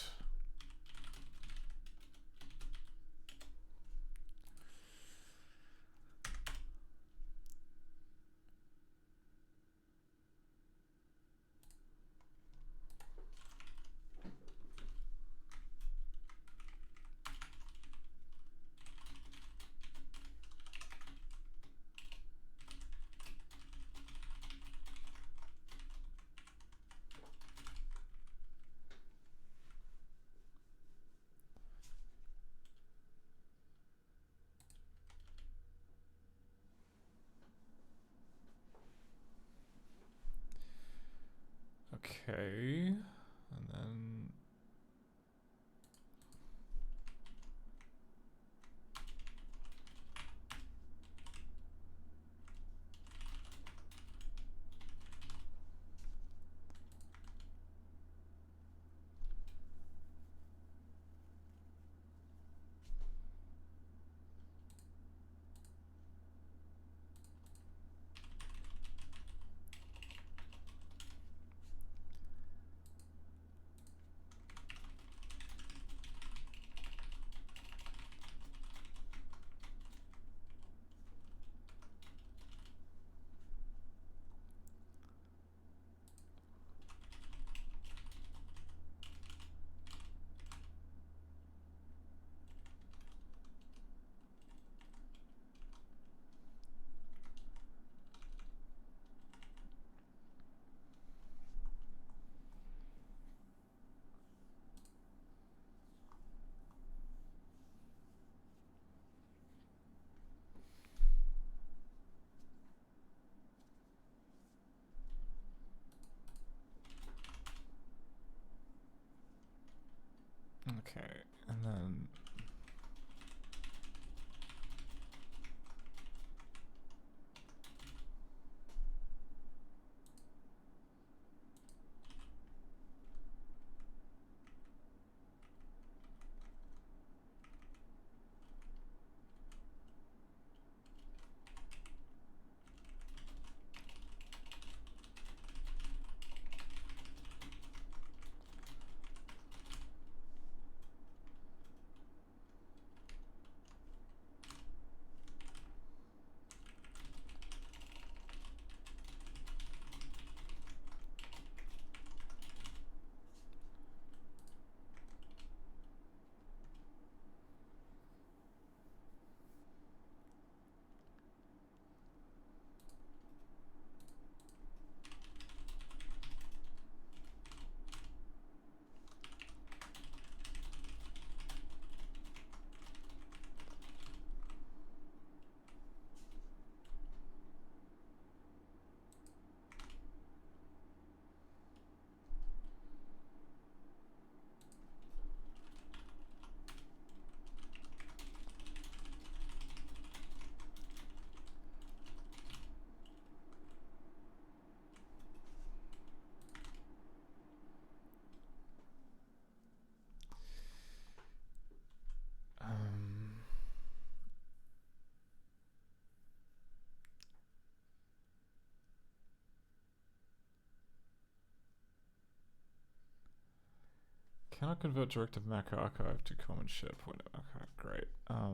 Okay, and then okay, and then Cannot convert directive Mac archive to common SharePoint. Okay, great. I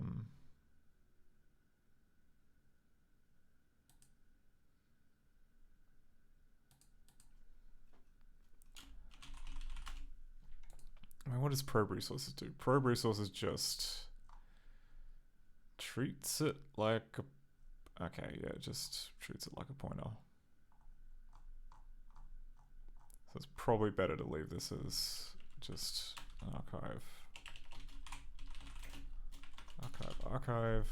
mean, what does probe resources do? Probe resources just treats it like a... Okay, yeah, it just treats it like a pointer. So it's probably better to leave this as just an archive. Archive.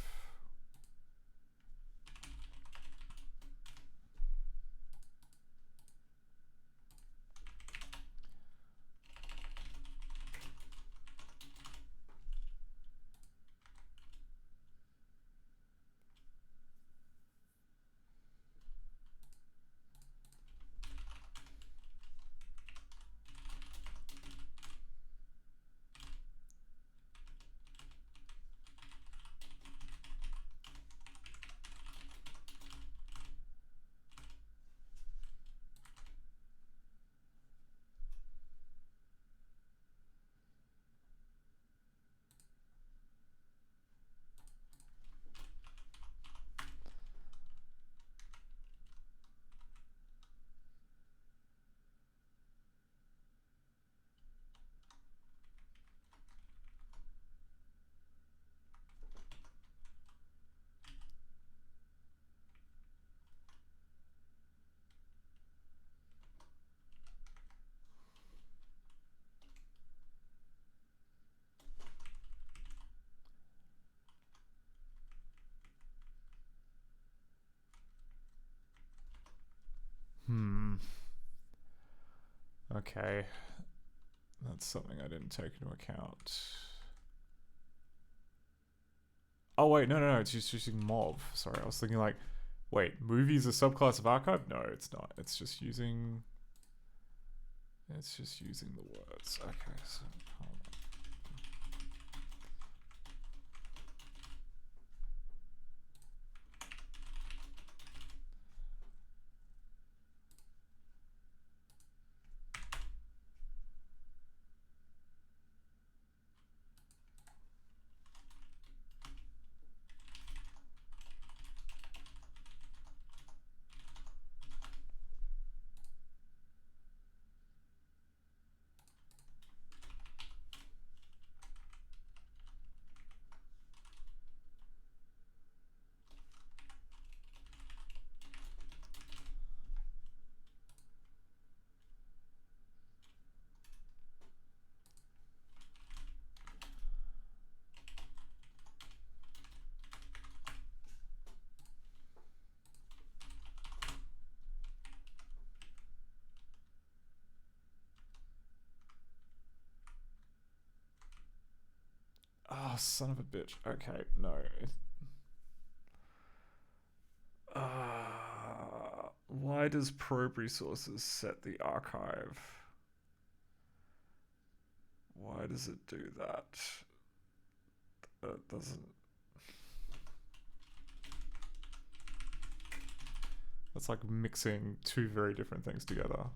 Okay. That's something I didn't take into account. Oh wait, no, it's just using MOV. Sorry, I was thinking like, wait, movie is a subclass of archive? No, it's not. It's just using the words. Okay, so hold on. Oh, son of a bitch. Okay, no. Why does probe resources set the archive? Why does it do that? That doesn't... That's like mixing two very different things together.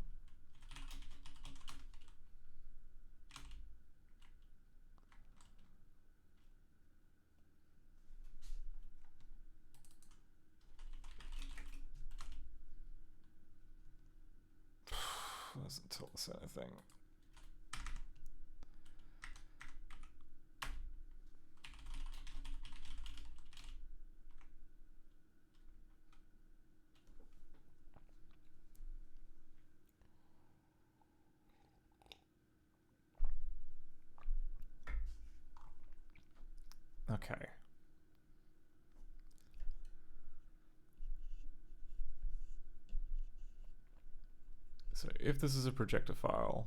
Doesn't tell us anything. Okay. So if this is a projector file,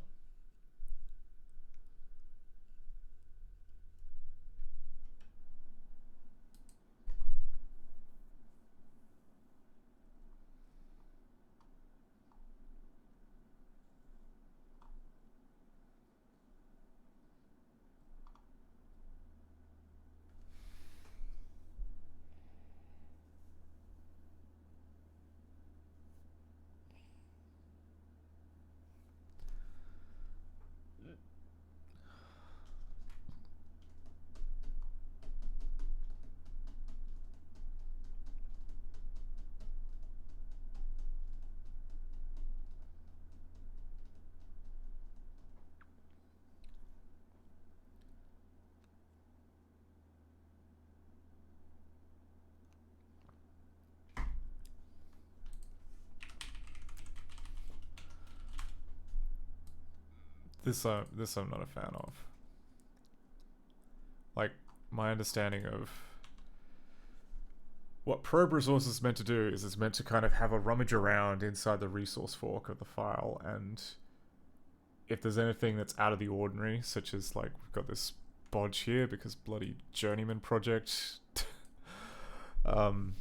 This I'm not a fan of. Like, my understanding of what probe resource is meant to do is it's meant to kind of have a rummage around inside the resource fork of the file, and if there's anything that's out of the ordinary, such as like we've got this bodge here because bloody Journeyman project, the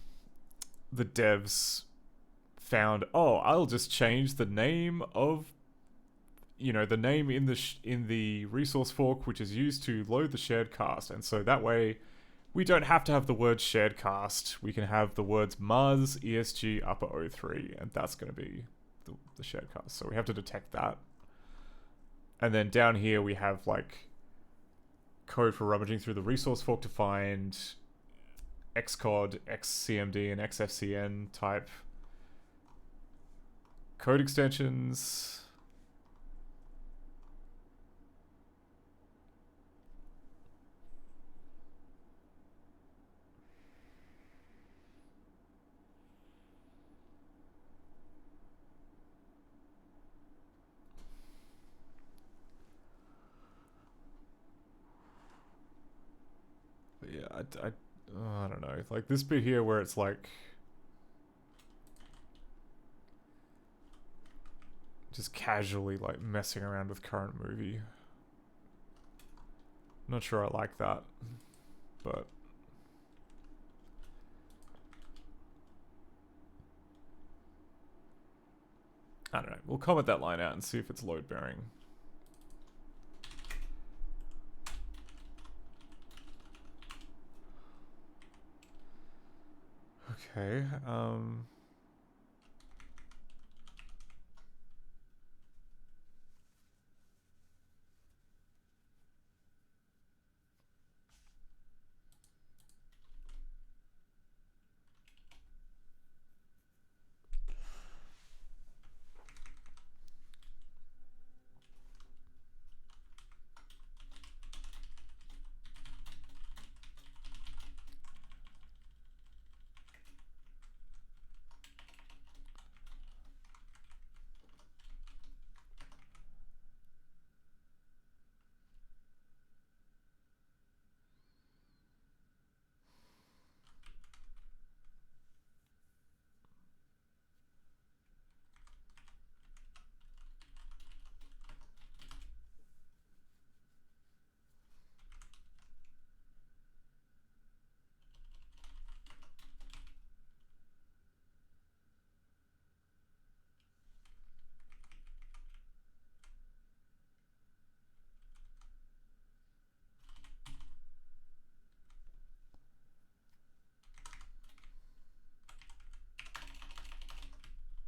devs found, oh, I'll just change the name of, you know, the name in the resource fork which is used to load the shared cast, and so that way we don't have to have the word shared cast. We can have the words Muzz ESG upper 03, and that's going to be the shared cast. So we have to detect that. And then down here we have like code for rummaging through the resource fork to find Xcode, XCMD, and XFCN type code extensions. But yeah, I don't know. Like this bit here where it's like just casually like messing around with current movie. Not sure I like that, but I don't know. We'll comment that line out and see if it's load bearing. Okay,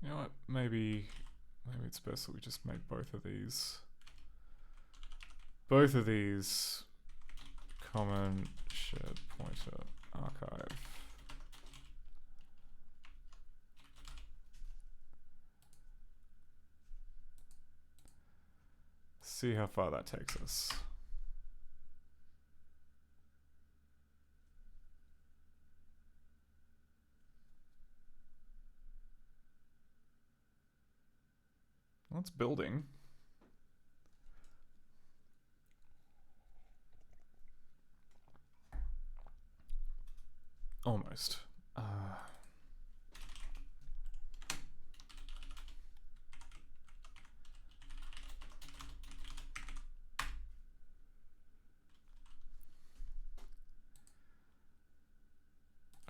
you know what? Maybe it's best that we just make both of these common shared pointer archive. See how far that takes us. Well, it's building. Almost. All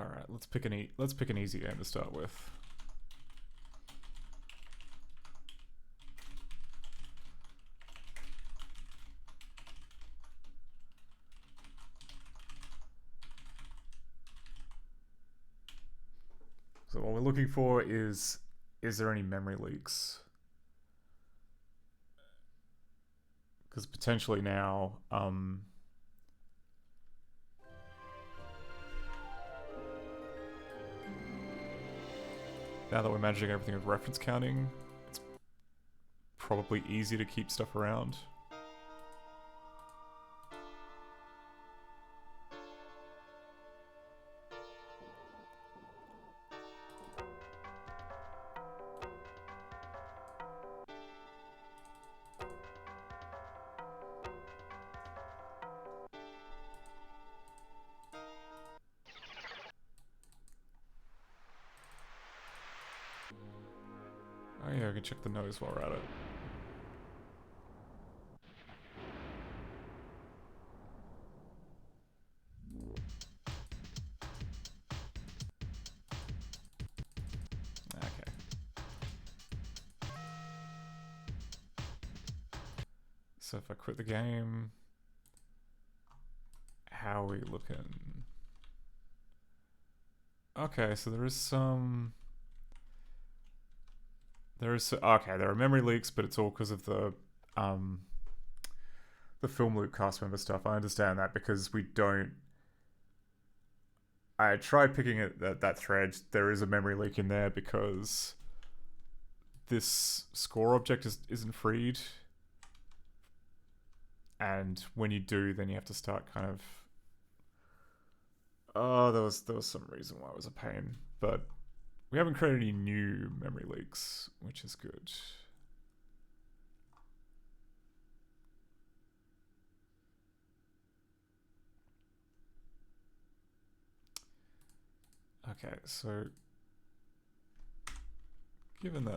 right, let's pick an easy game to start with. So what we're looking for is there any memory leaks? Because potentially now, now that we're managing everything with reference counting, it's probably easy to keep stuff around. we can check the nose while we're at it. Okay. So if I quit the game, how are we looking? Okay, so there is some... Okay, there are memory leaks, but it's all because of the film loop cast member stuff. I understand that because we don't... I tried picking it that thread. There is a memory leak in there because this score object isn't freed. And when you do, then you have to start kind of... Oh, there was some reason why it was a pain, but we haven't created any new memory leaks, which is good. Okay, so given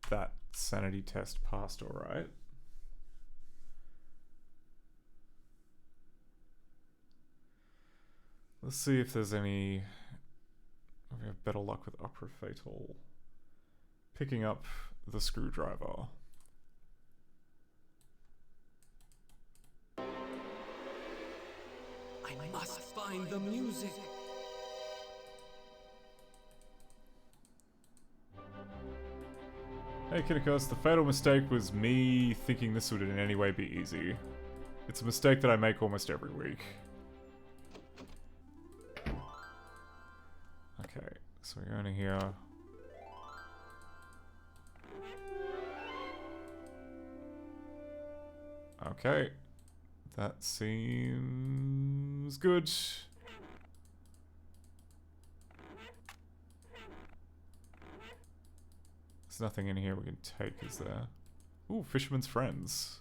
that sanity test passed all right, let's see if there's any... We have better luck with Opera Fatal. Picking up the screwdriver. I must find the music. Hey Kittikos, the fatal mistake was me thinking this would in any way be easy. It's a mistake that I make almost every week. Okay, so we're going to here. Okay, that seems good. There's nothing in here we can take, is there? Ooh, Fisherman's Friends.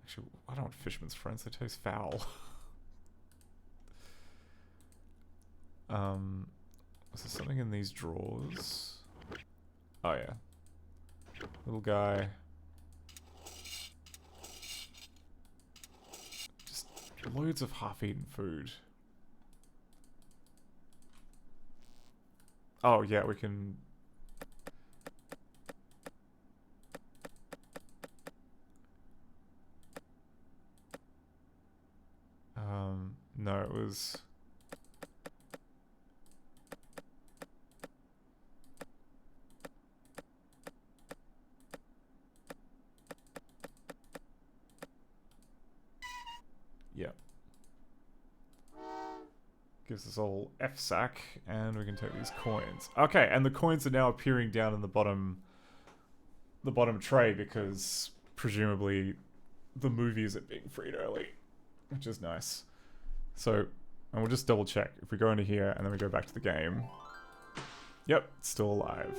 Actually, I don't want Fisherman's Friends, they taste foul. Was there something in these drawers? Oh yeah. Little guy. Just loads of half-eaten food. Oh yeah, we can... No, it was... Yeah. Gives us all FSAC, and we can take these coins. Okay, and the coins are now appearing down in the bottom tray because presumably the movie isn't being freed early, which is nice. So, and we'll just double check. If we go into here and then we go back to the game. Yep, it's still alive.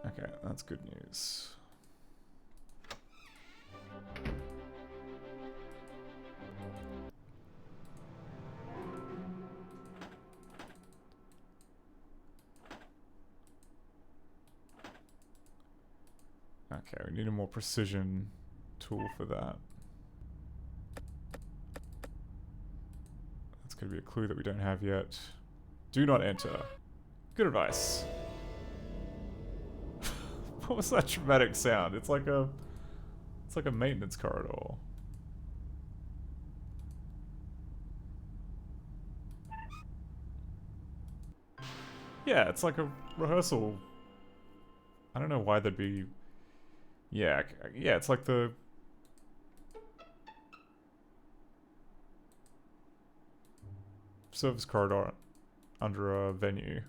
Okay, that's good news. Okay, we need a more precision tool for that. That's going to be a clue that we don't have yet. Do not enter. Good advice. What was that dramatic sound? It's like a maintenance corridor. Yeah, it's like a rehearsal. I don't know why there'd be... Yeah, it's like the... service corridor under a venue.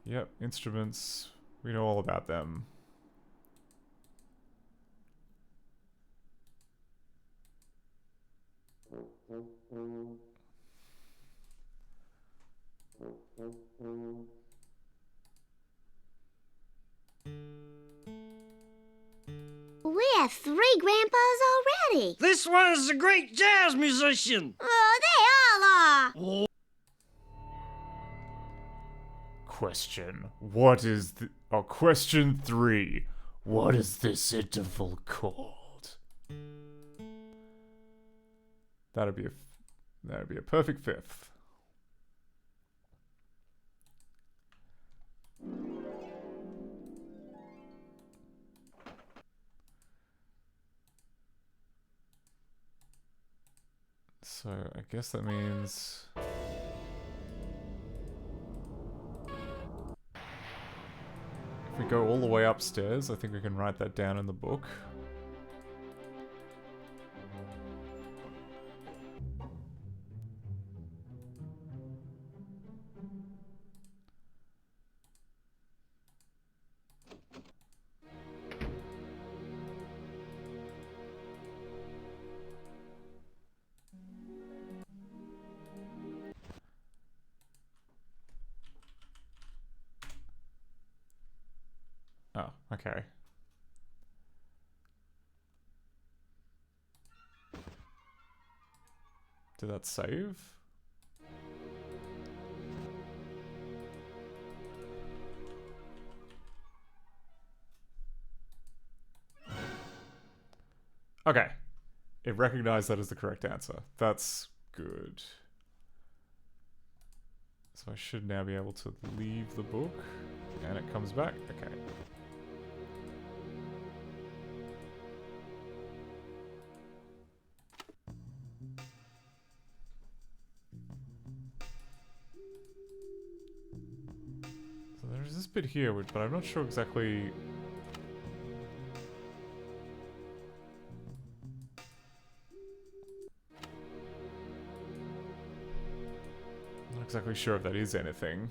Yep, instruments. We know all about them. We have 3 grandpas already. This one is a great jazz musician. Oh, they all are. Oh. question. What is the... Oh, question 3. What is this interval called? That'd be a perfect 5th. So I guess that means if we go all the way upstairs, I think we can write that down in the book. Oh, okay. Did that save? Okay. It recognized that as the correct answer. That's good. So I should now be able to leave the book. And it comes back. Okay. So there's this bit here, but I'm not sure exactly... I'm not exactly sure if that is anything.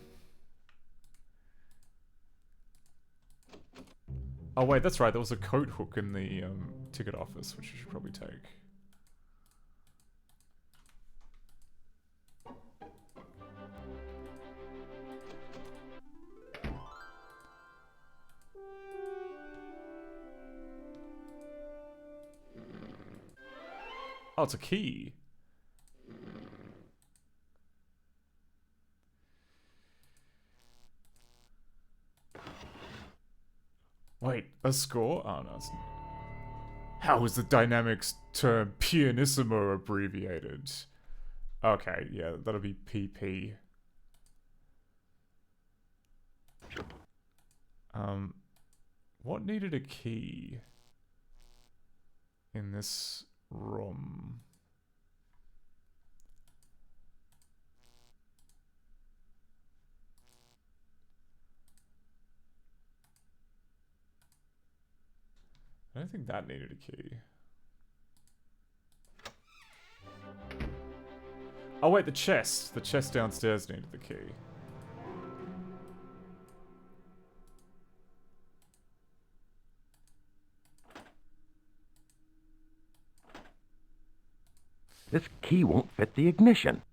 Oh wait, that's right, there was a coat hook in the ticket office, which you should probably take. Oh, it's a key. Wait, a score? Oh no, it's not. How is the dynamics term pianissimo abbreviated? Okay, yeah, that'll be PP. What needed a key in this room? I don't think that needed a key. Oh wait, the chest. The chest downstairs needed the key. This key won't fit the ignition.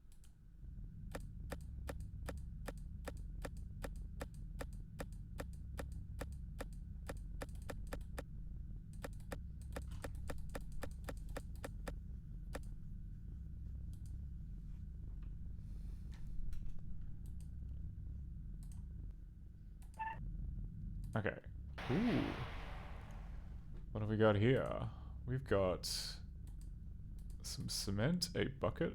Okay. Ooh. What have we got here? We've got some cement, a bucket.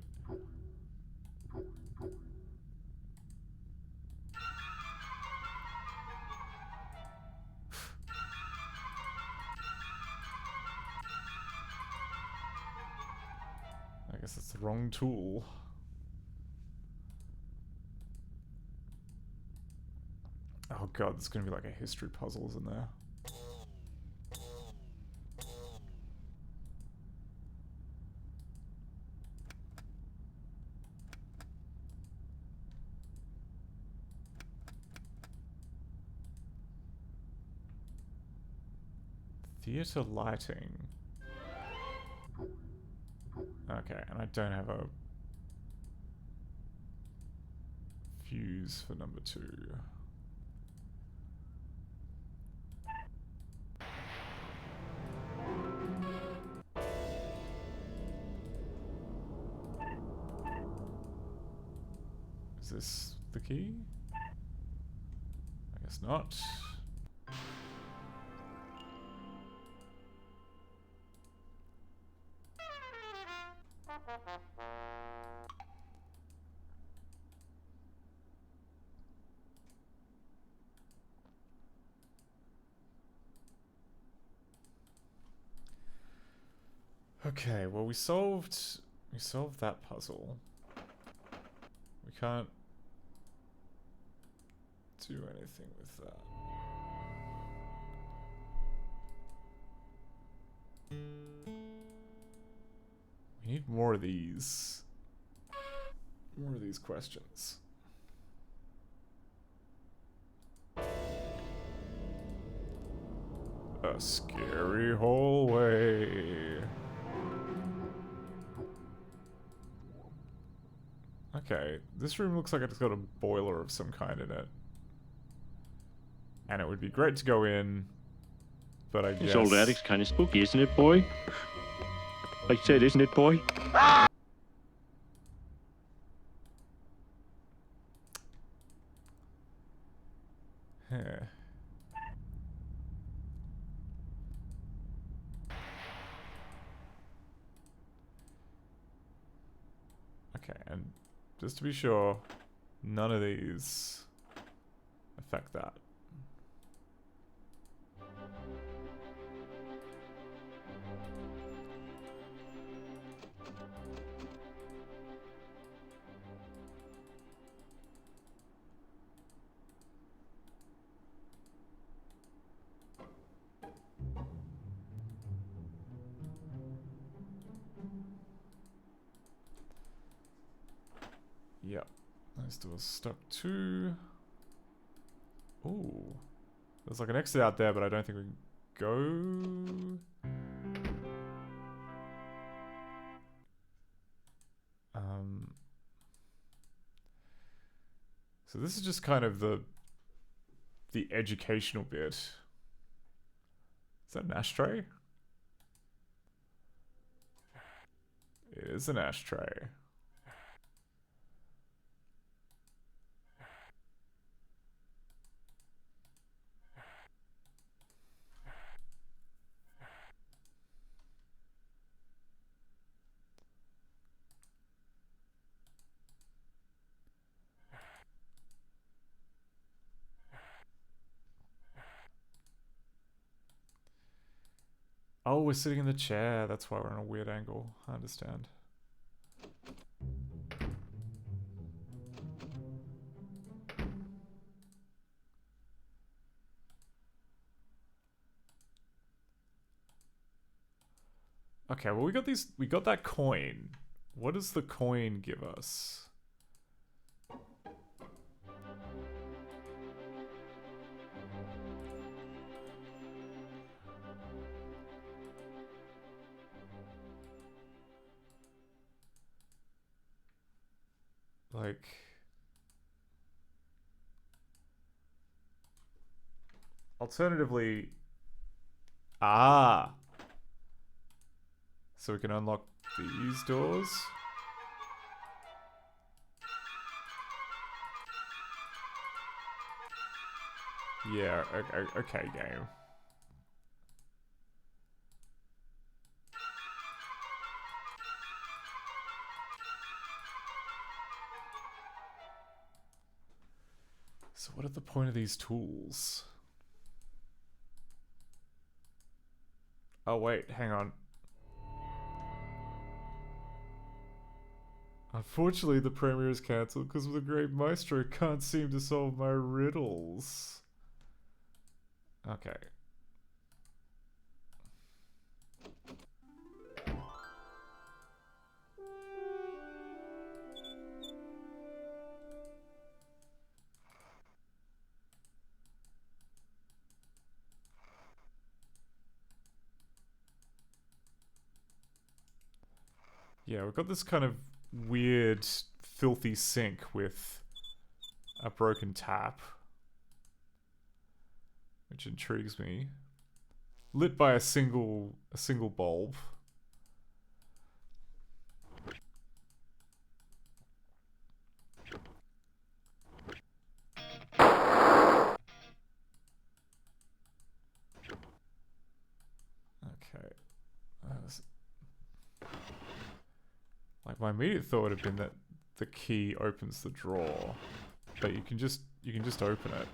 I guess it's the wrong tool. Oh god, there's gonna be like a history puzzle, isn't there? Theatre lighting. Okay, and I don't have a fuse for number 2. Is this the key? not. Okay, well we solved that puzzle. We can't do anything with that. We need more of these. More of these questions. A scary hallway. Okay, this room looks like it's got a boiler of some kind in it. And it would be great to go in, but I guess... This old attic's kind of spooky, isn't it, boy? I said, isn't it, boy? Huh. Okay, and just to be sure, none of these affect that. Yep. Those doors stuck too. Ooh. There's like an exit out there, but I don't think we can go. So this is just kind of the educational bit. Is that an ashtray? It is an ashtray. Oh, we're sitting in the chair. That's why we're on a weird angle. I understand. Okay, well we got that coin. What does the coin give us? Like, alternatively, so we can unlock these doors. Yeah, okay, game. So what are the point of these tools? Oh wait, hang on. Unfortunately, the premiere is cancelled because the great maestro can't seem to solve my riddles. Okay. Yeah, we've got this kind of weird, filthy sink with a broken tap, which intrigues me. Lit by a single bulb. Like, my immediate thought would have been that the key opens the drawer, but you can just open it.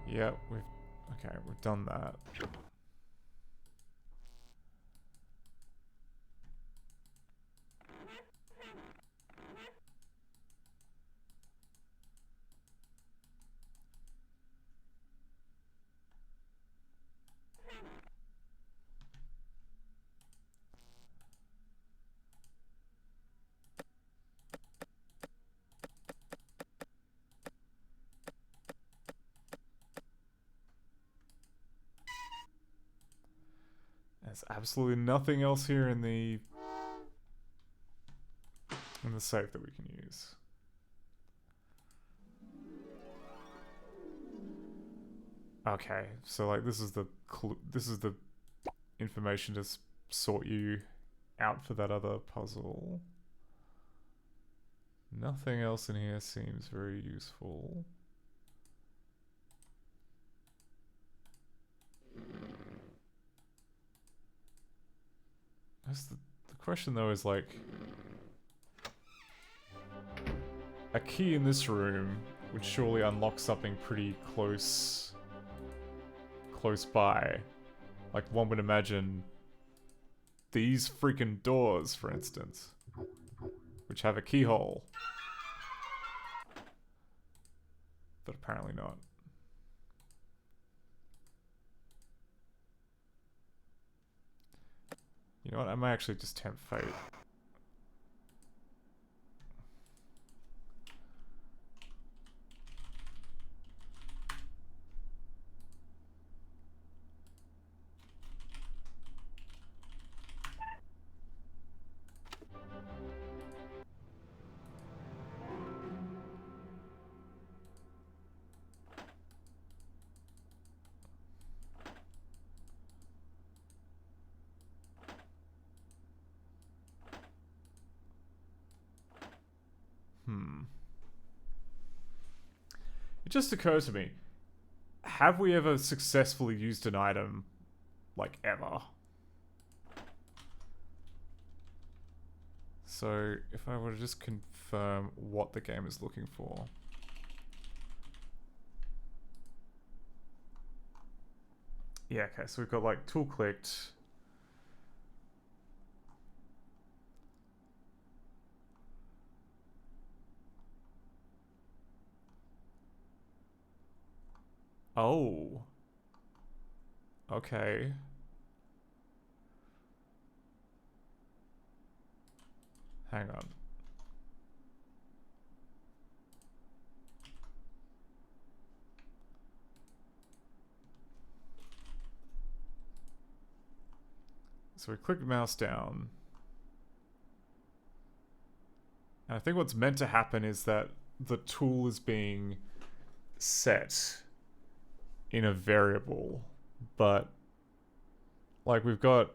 Yeah, we've done that. There's absolutely nothing else here in the safe that we can use. Okay, so like this is the information to sort you out for that other puzzle. Nothing else in here seems very useful. The question though is like, a key in this room would surely unlock something pretty close by. Like one would imagine these freaking doors, for instance, which have a keyhole. But apparently not. You know what, I might actually just tempt fate. It just occurs to me, have we ever successfully used an item, like, ever? So, if I were to just confirm what the game is looking for. Yeah, okay, so we've got, like, tool clicked. Oh. Okay. Hang on. So we click the mouse down. And I think what's meant to happen is that the tool is being set in a variable, but like we've got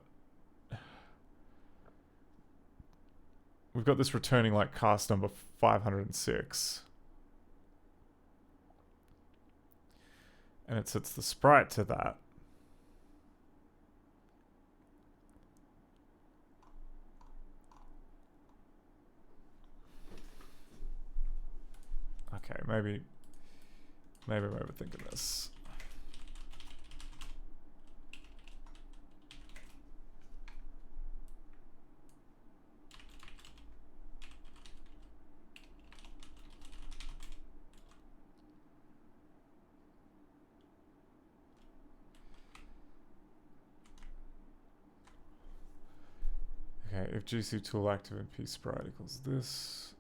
this returning like cast number 506, and it sets the sprite to that. Okay, maybe I'm overthinking this. Okay, if GC tool active and P sprite equals this.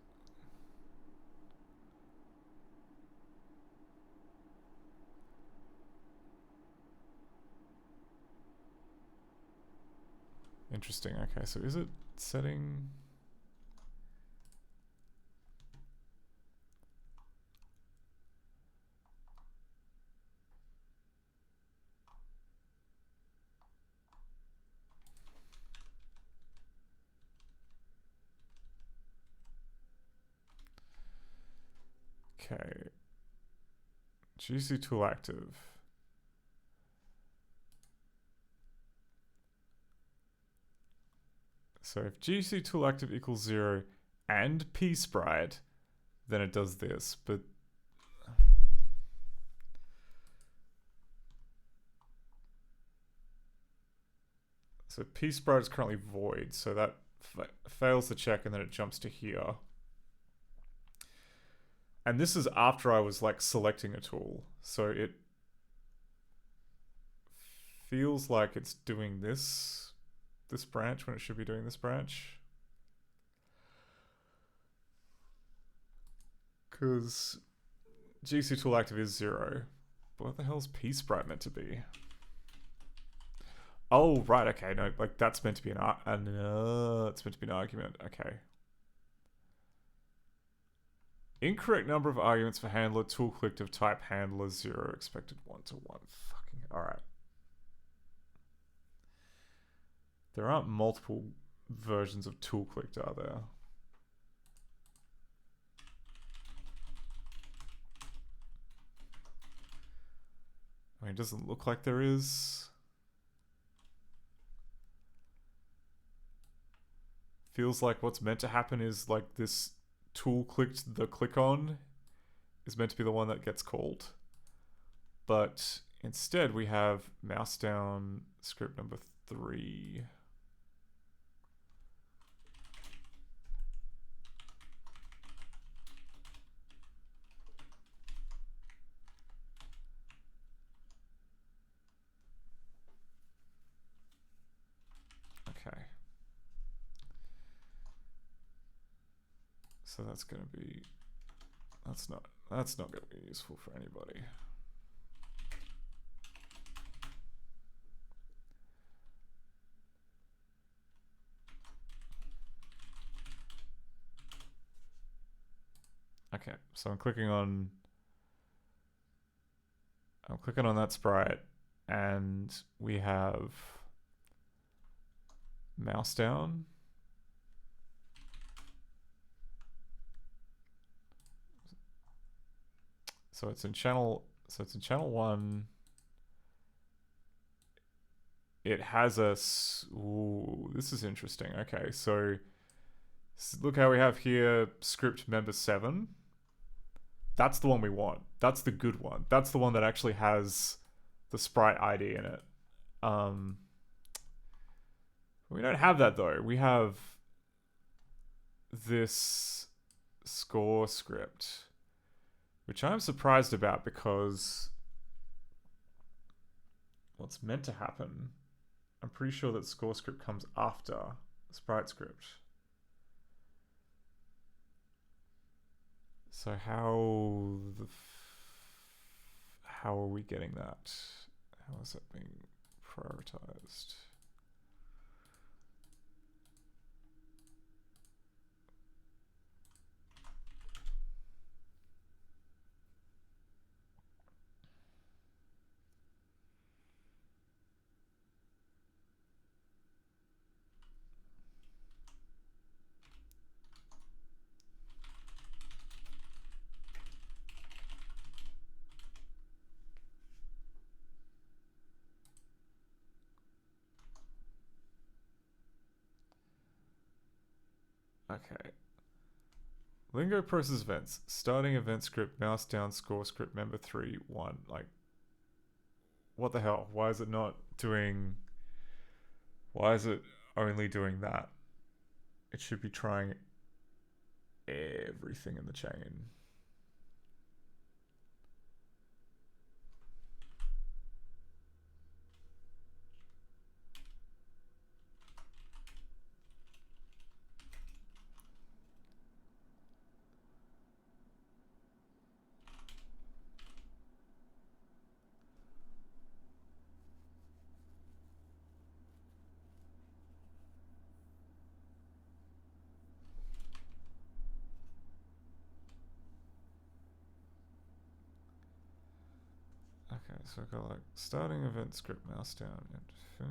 Interesting. Okay, so is it setting? Okay. GC tool active. So if GC tool active equals 0 and P sprite, then it does this, but so P sprite is currently void, so that fails the check and then it jumps to here. And this is after I was like selecting a tool, so it feels like it's doing this branch when it should be doing this branch. Because GC tool active is 0. But what the hell's P sprite meant to be? Oh, right, okay, no, like that's meant to be it's meant to be an argument, okay. Incorrect number of arguments for handler, tool clicked of type handler 0, expected 1 to 1. Fucking, alright. There aren't multiple versions of tool clicked, are there? I mean, it doesn't look like there is. Feels like what's meant to happen is like this tool clicked the click on is meant to be the one that gets called. But instead we have mouse down script number 3. Okay. So that's going to be, that's not going to be useful for anybody. Okay, so I'm clicking on that sprite and we have mouse down. So it's in channel 1. It has a ooh, this is interesting. Okay, so look how we have here script member 7. That's the one we want. That's the good one. That's the one that actually has the sprite ID in it. We don't have that though. We have this score script, which I'm surprised about because what's meant to happen, I'm pretty sure that score script comes after sprite script. So how are we getting that? How is that being prioritized? Okay. Lingo process events. Starting event script, mouse down, score script, member 3, 1. Like, what the hell? Why is it not doing... Why is it only doing that? It should be trying everything in the chain. Okay, so I've got like starting event script, mouse down, and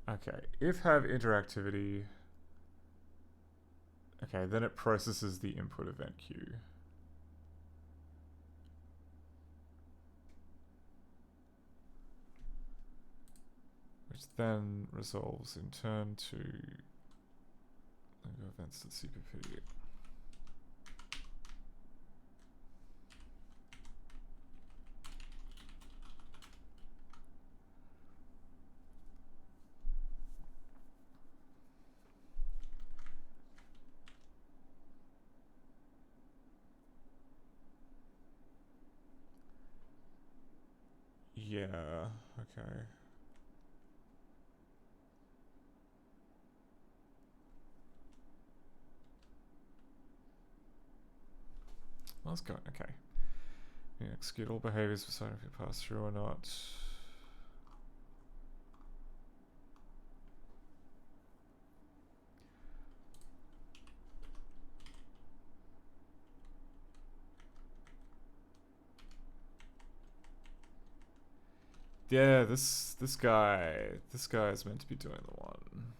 okay, if have interactivity, Okay, then it processes the input event queue. Which then resolves in turn to events.cpp. Yeah, okay. Let's go, okay. You execute all behaviors beside if you pass through or not. Yeah, this guy is meant to be doing the one.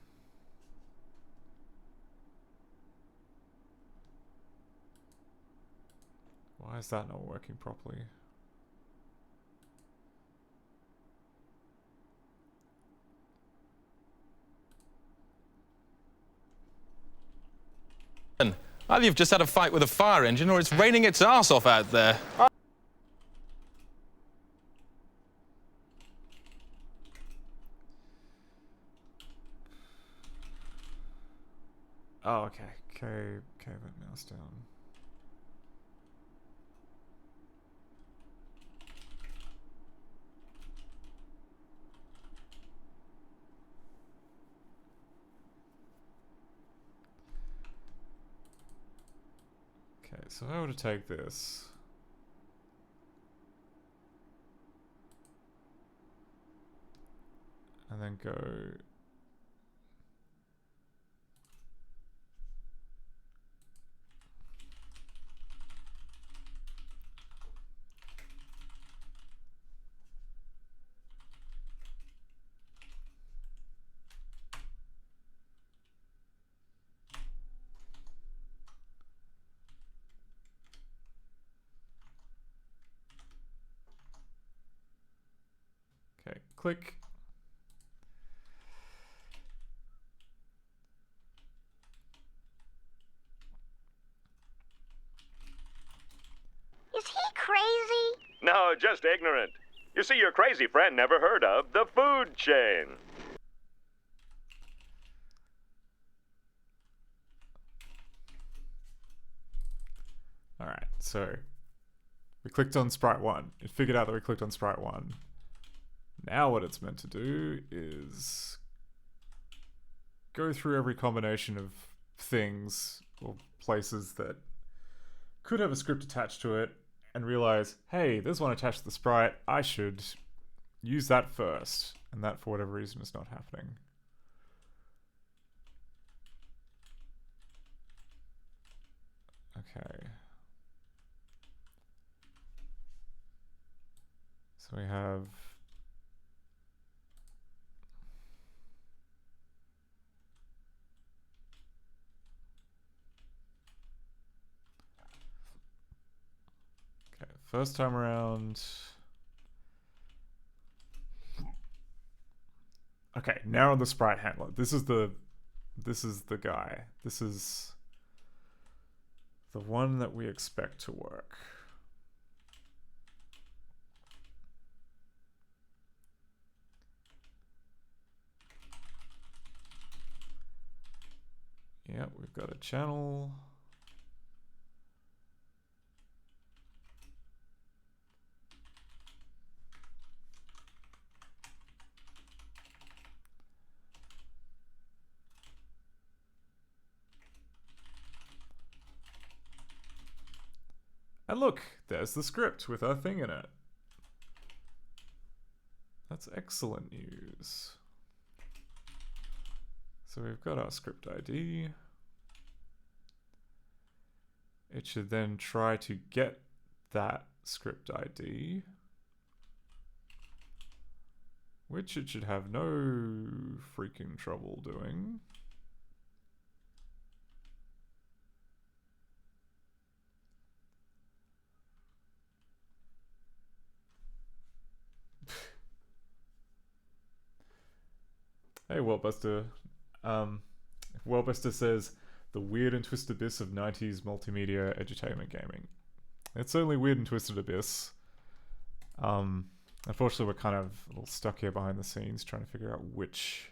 Why is that not working properly? Either you've just had a fight with a fire engine or it's raining its arse off out there. Oh, okay. Okay, that mouse down. Okay, so if I were to take this. And then go. Okay, click. Is he crazy? No, just ignorant. You see, your crazy friend never heard of the food chain. Alright, so we clicked on sprite 1. It figured out that we clicked on sprite 1. Now what it's meant to do is go through every combination of things or places that could have a script attached to it and realize, hey, there's one attached to the sprite, I should use that first. And that, for whatever reason, is not happening. Okay. So we have first time around. Okay, now on the sprite handler. This is the guy. This is the one that we expect to work. Yep, we've got a channel. And look, there's the script with our thing in it. That's excellent news. So we've got our script ID. It should then try to get that script ID, which it should have no freaking trouble doing. Hey, Worldbuster. Worldbuster says, the weird and twisted abyss of 90s multimedia edutainment gaming. It's certainly weird and twisted abyss. Unfortunately, we're kind of a little stuck here behind the scenes trying to figure out which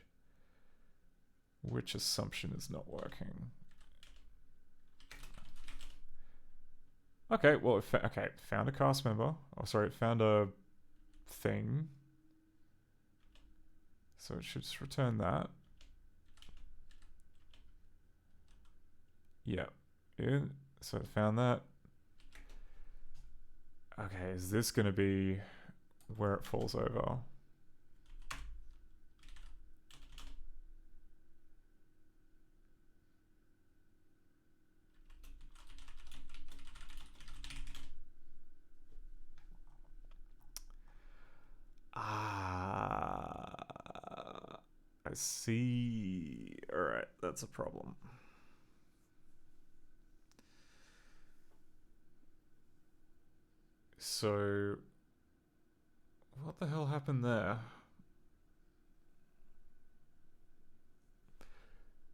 assumption is not working. Okay, well, it found a cast member. Oh, sorry, it found a thing. So it should just return that. Yeah. So it found that. Okay, is this going to be where it falls over? I see. Alright, that's a problem. So, what the hell happened there?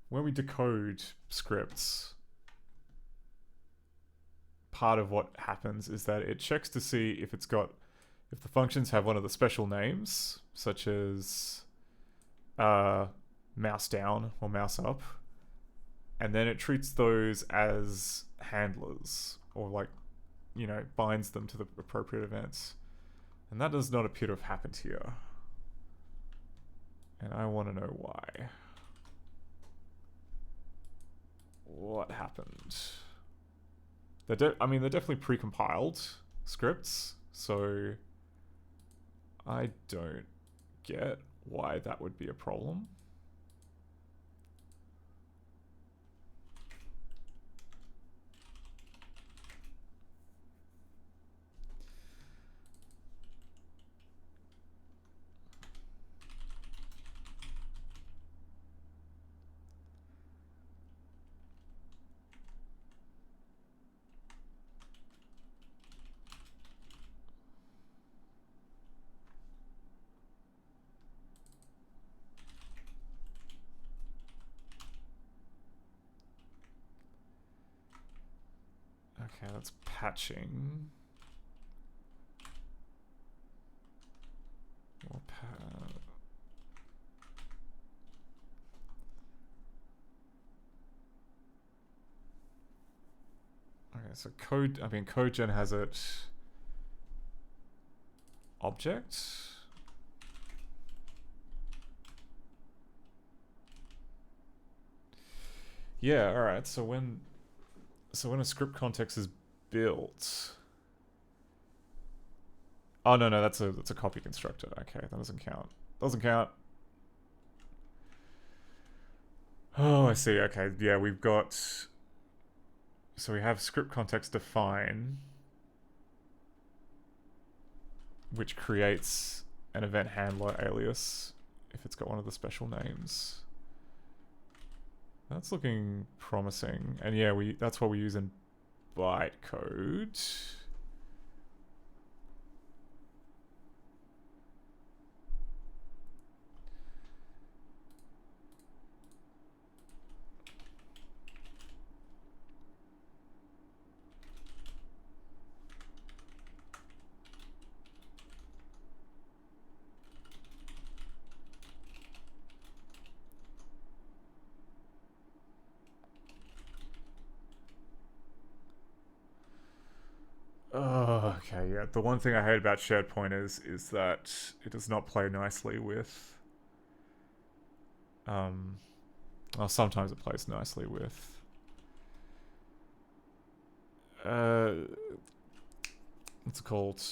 When we decode scripts, part of what happens is that it checks to see if the functions have one of the special names, such as mouse down or mouse up, and then it treats those as handlers, or like, binds them to the appropriate events. And that does not appear to have happened here. And I want to know why. What happened? They're definitely pre-compiled scripts, so I don't get why that would be a problem. Okay, that's patching. Okay, so CodeGen has it object. Yeah, alright, so when a script context is built. Oh no, that's a copy constructor. Okay, that doesn't count. Doesn't count. Oh, I see. Okay, yeah, we've got. So we have script context define, which creates an event handler alias if it's got one of the special names. That's looking promising. And yeah, that's what we use in bytecode. Oh, okay, yeah. The one thing I hate about shared pointers is that it does not play nicely with... well, sometimes it plays nicely with... what's it called?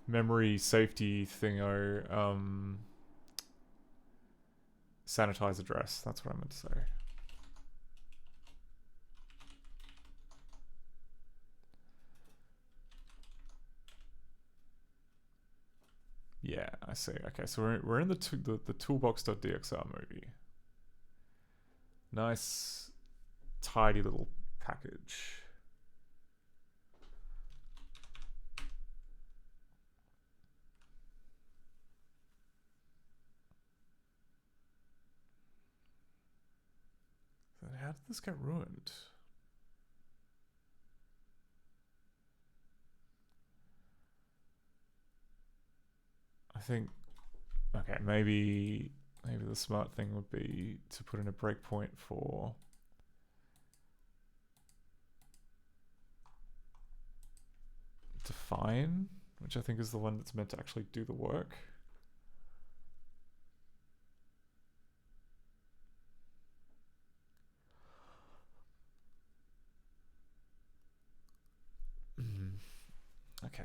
Memory safety thingo, sanitize address. That's what I meant to say. Yeah, I see. Okay, so we're in the toolbox.dxr movie. Nice, tidy little package. did this get ruined? I think, okay, maybe the smart thing would be to put in a breakpoint for define, which I think is the one that's meant to actually do the work. Okay.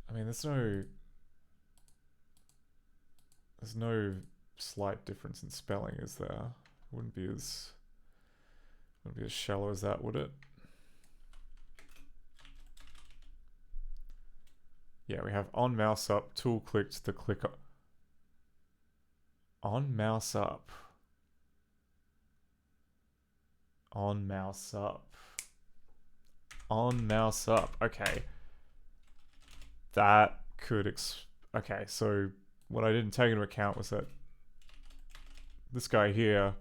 I mean, there's no slight difference in spelling, is there? It wouldn't be as shallow as that, would it? Yeah, we have on mouse up, tool clicked, the click on mouse up. On mouse up. On mouse up. Okay. That could okay, so what I didn't take into account was that this guy here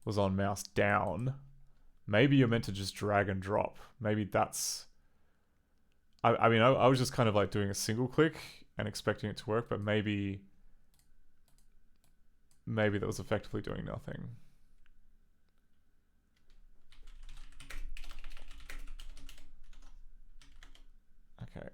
was on mouse down. Maybe you're meant to just drag and drop. Maybe that's... I mean, I was just kind of like doing a single click and expecting it to work, but maybe that was effectively doing nothing. Okay.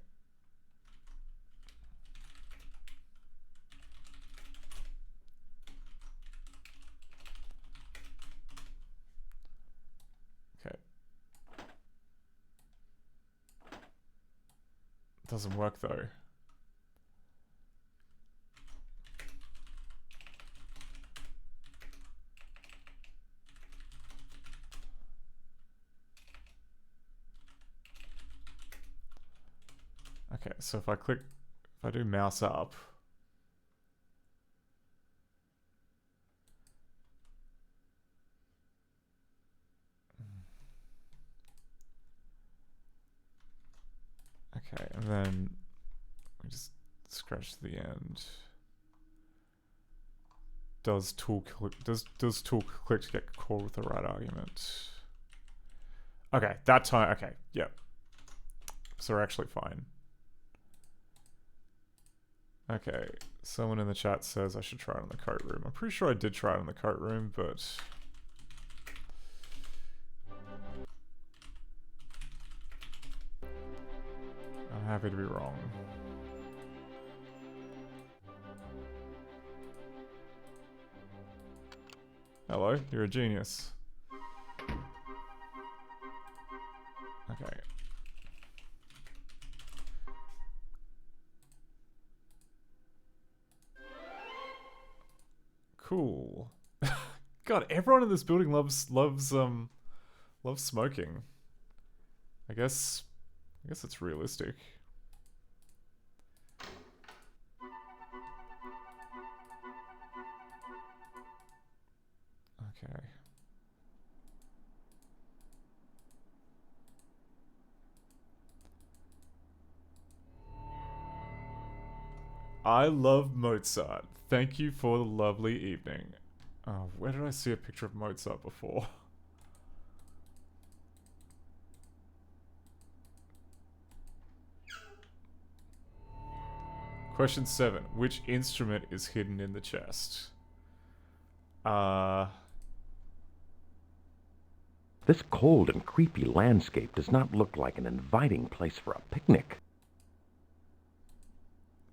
Okay. Doesn't work though. Okay, so if I do mouse up, okay, and then we just scratch to the end. Does tool click to get called with the right argument? Okay, that time. Okay, yep. So we're actually fine. Okay, someone in the chat says I should try it on the coat room. I'm pretty sure I did try it on the coat room, but I'm happy to be wrong. Hello, you're a genius. Okay. Cool. God, everyone in this building loves smoking. I guess it's realistic. Okay. I love Mozart. Thank you for the lovely evening. Oh, where did I see a picture of Mozart before? Question 7. Which instrument is hidden in the chest? This cold and creepy landscape does not look like an inviting place for a picnic.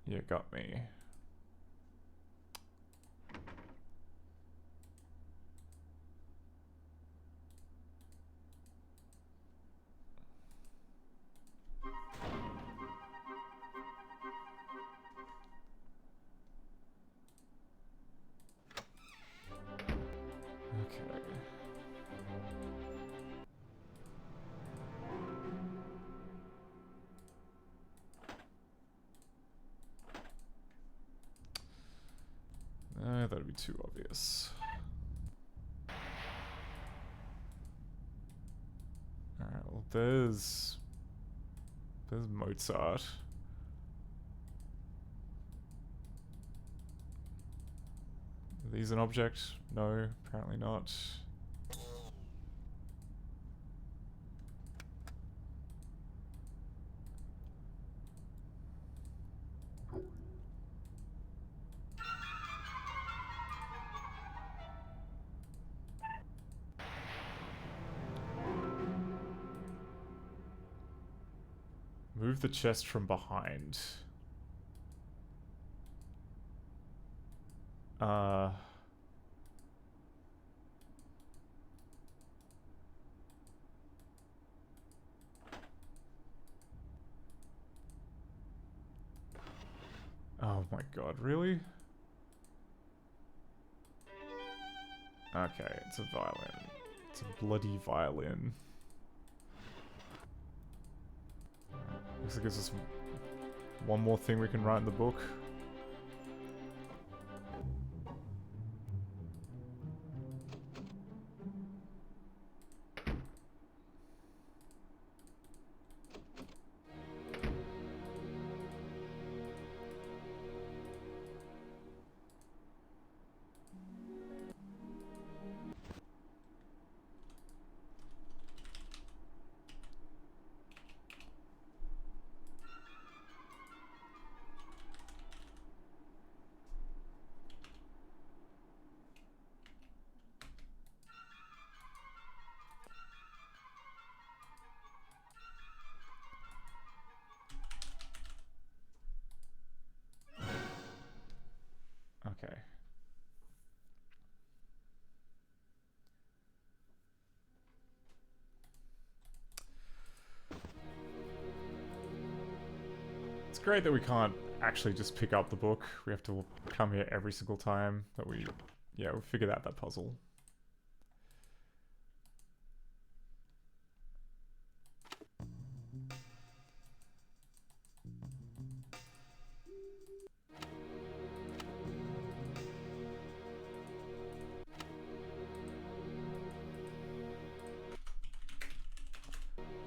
You got me. be too obvious. Alright, well there's Mozart. Are these an object? No, apparently not. Move the chest from behind. Oh my god, really? Okay, it's a violin. It's a bloody violin. Looks like it's just one more thing we can write in the book. Okay. It's great that we can't actually just pick up the book. We have to come here every single time that we figured out that puzzle.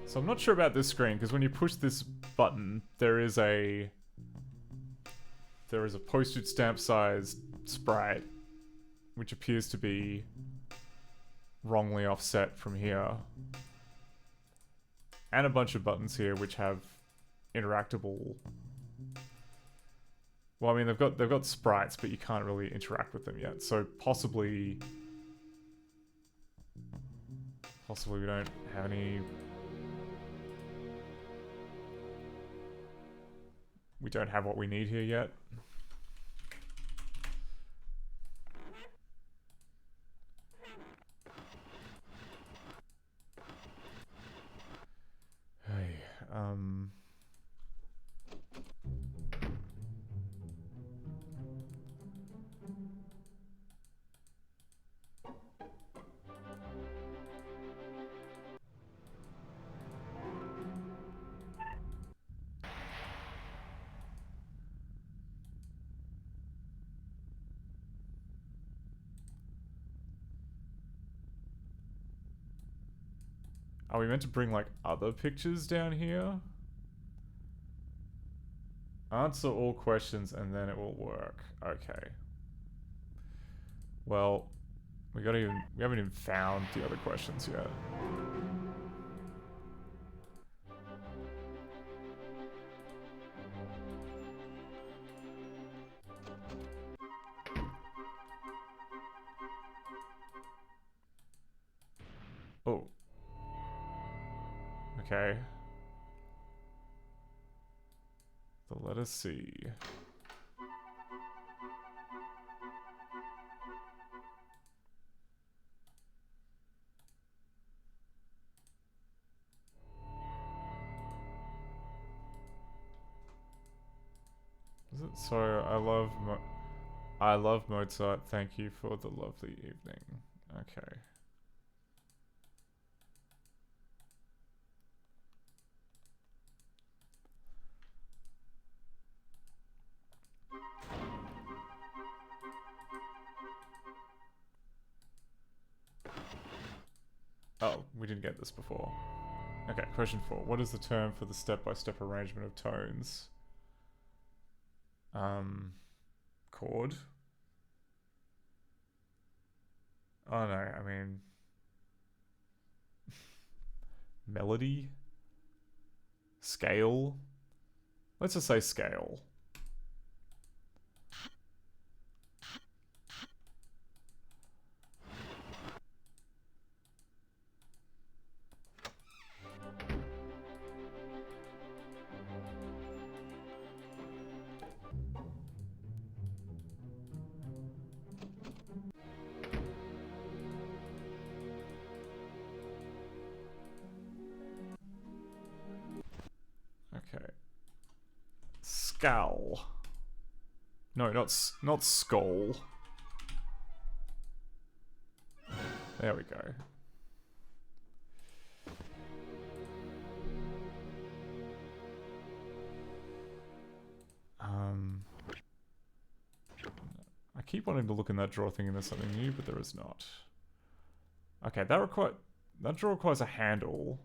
So I'm not sure about this screen, because when you push this button, there is a postage stamp sized sprite, which appears to be wrongly offset from here. And a bunch of buttons here which have interactable... Well, I mean, they've got sprites, but you can't really interact with them yet. So possibly we don't have any... We don't have what we need here yet. Hey, are we meant to bring, like, other pictures down here? Answer all questions and then it will work. Okay. Well, we haven't even found the other questions yet. Oh. Okay. The letter C. Is it? So I love Mozart. Thank you for the lovely evening. Okay. We didn't get this before. Okay, question 4. What is the term for the step-by-step arrangement of tones? Chord? Oh no, I mean... melody? Scale? Let's just say scale. Okay. Scowl. No, not skull. There we go. I keep wanting to look in that drawer thinking there's something new, but there is not. Okay, that drawer requires a handle.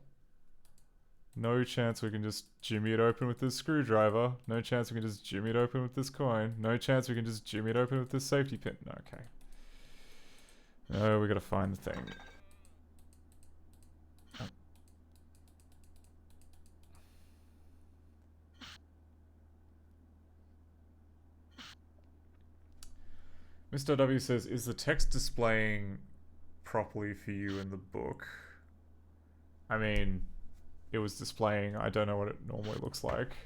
No chance we can just jimmy it open with this screwdriver. No chance we can just jimmy it open with this coin. No chance we can just jimmy it open with this safety pin. Okay. No, we gotta find the thing. Mr. W says, is the text displaying properly for you in the book? I mean, it was displaying. I don't know what it normally looks like.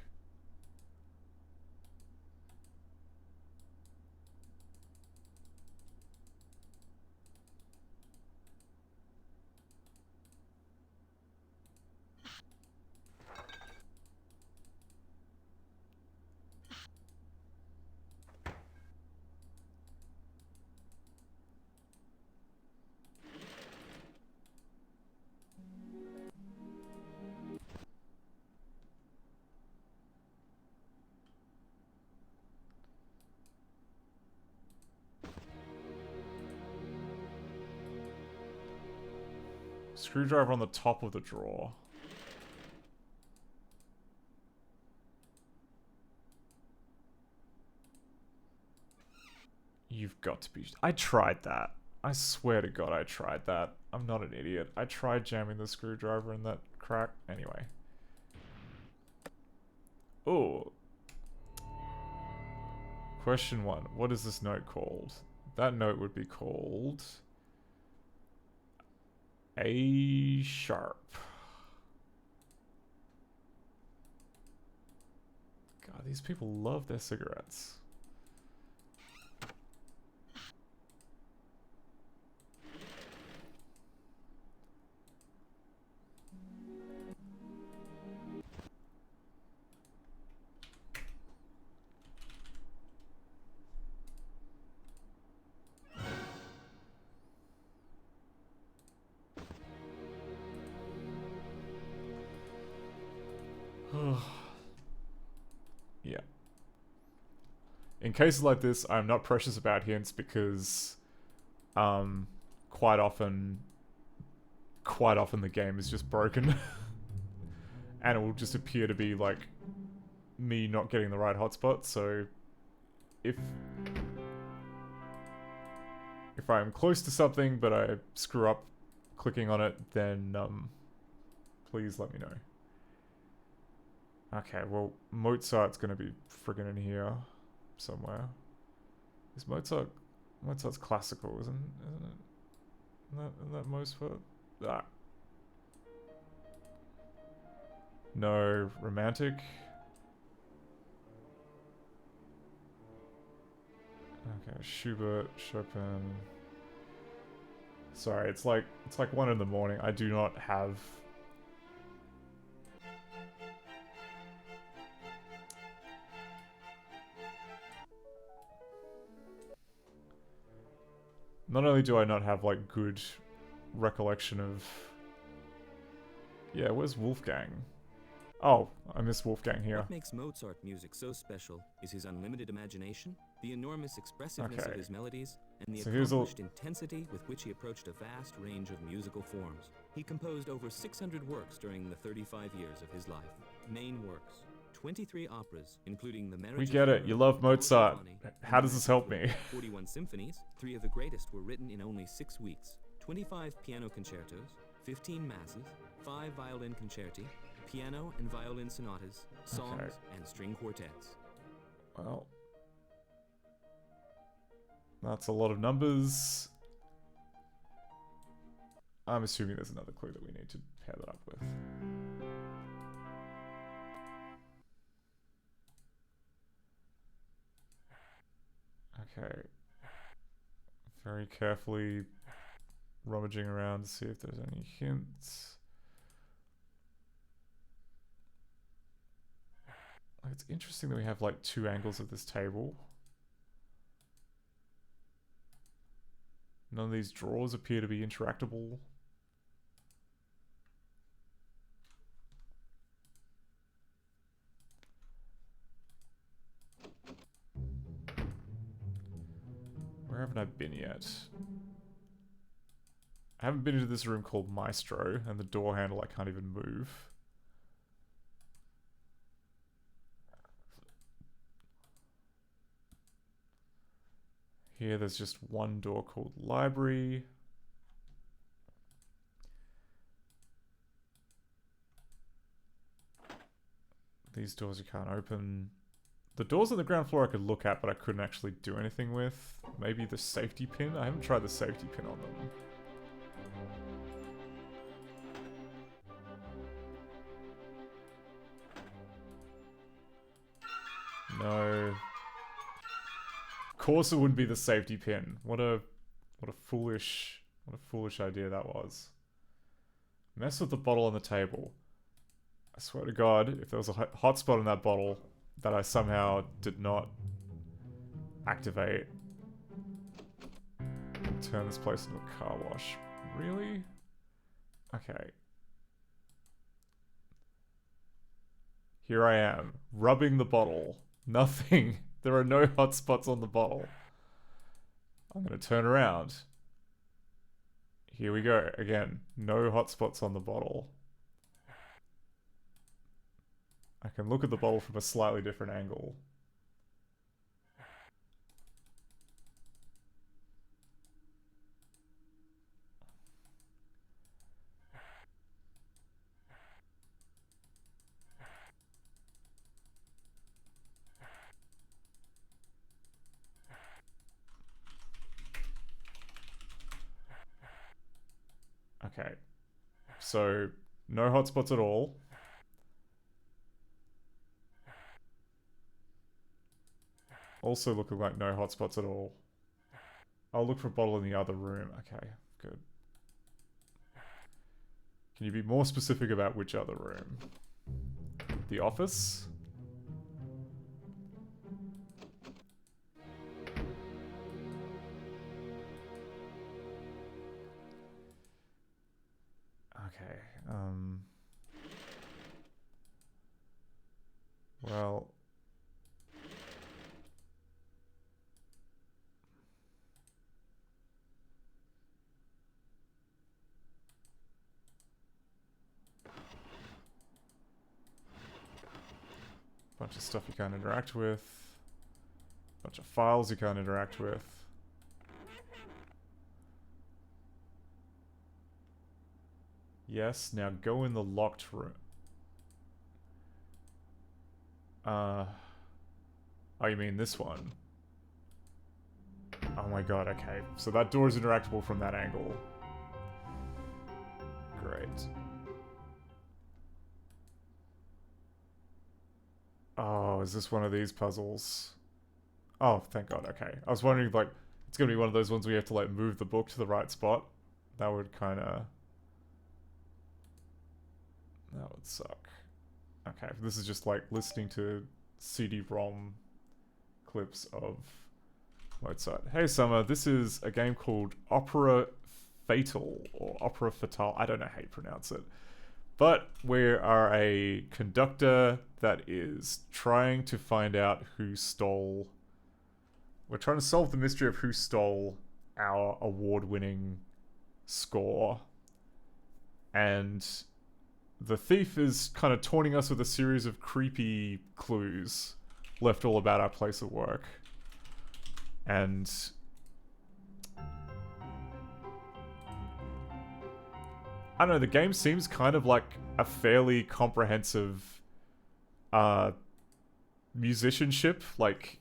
Screwdriver on the top of the drawer. You've got to be... I tried that. I swear to God I tried that. I'm not an idiot. I tried jamming the screwdriver in that crack. Anyway. Oh. Question 1. What is this note called? That note would be called... A sharp. God, these people love their cigarettes. Yeah. In cases like this, I'm not precious about hints because quite often the game is just broken. And it will just appear to be like me not getting the right hotspot, so if I'm close to something but I screw up clicking on it, then please let me know. Okay, well, Mozart's gonna be friggin' in here somewhere. Is Mozart's classical, isn't it? Isn't that Mozart? Ah. No, romantic. Okay, Schubert, Chopin. Sorry, it's like 1 in the morning. I do not have... Not only do I not have, like, good recollection of... Yeah, where's Wolfgang? Oh, I miss Wolfgang here. What makes Mozart music so special is his unlimited imagination, the enormous expressiveness of his melodies, and the So here's all- accomplished intensity with which he approached a vast range of musical forms. He composed over 600 works during the 35 years of his life. Main works: 23 operas, including the Marriage We of get it. Flora, You love Mozart. Giovanni, How does this help me? 41 symphonies, 3 of the greatest were written in only 6 weeks. 25 piano concertos, 15 masses, 5 violin concerti, piano and violin sonatas, songs, Okay. and string quartets. Well, that's a lot of numbers. I'm assuming there's another clue that we need to pair that up with. Okay. Very carefully rummaging around to see if there's any hints. Like, it's interesting that we have like 2 angles of this table. None of these drawers appear to be interactable. Where haven't I been yet? I haven't been into this room called Maestro, and the door handle I can't even move. Here there's just one door called Library. These doors you can't open. The doors on the ground floor I could look at, but I couldn't actually do anything with. Maybe the safety pin? I haven't tried the safety pin on them. No. Of course it wouldn't be the safety pin. What a foolish idea that was. Mess with the bottle on the table. I swear to God, if there was a hotspot in that bottle that I somehow did not activate, turn this place into a car wash. Really? Okay. Here I am, rubbing the bottle. Nothing. There are no hotspots on the bottle. I'm gonna turn around. Here we go. Again, no hotspots on the bottle. I can look at the bottle from a slightly different angle. Okay. So, no hotspots at all. Also looking like no hotspots at all. I'll look for a bottle in the other room. Okay, good. Can you be more specific about which other room? The office? Okay, well... bunch of stuff you can't interact with. Bunch of files you can't interact with. Yes, now go in the locked room. Oh, you mean this one? Oh my god, okay. So that door is interactable from that angle. Great. Oh, is this one of these puzzles? Oh, thank god, okay. I was wondering, like, it's gonna be one of those ones where you have to, like, move the book to the right spot. That would kinda... that would suck. Okay, this is just, like, listening to CD-ROM clips of Mozart. Hey, Summer, this is a game called Opera Fatal, or Opera Fatale. I don't know how you pronounce it. But we are a conductor that is trying to find out who stole We're trying to solve the mystery of who stole our award-winning score. And the thief is kind of taunting us with a series of creepy clues left all about our place of work. And I don't know, the game seems kind of like a fairly comprehensive musicianship, like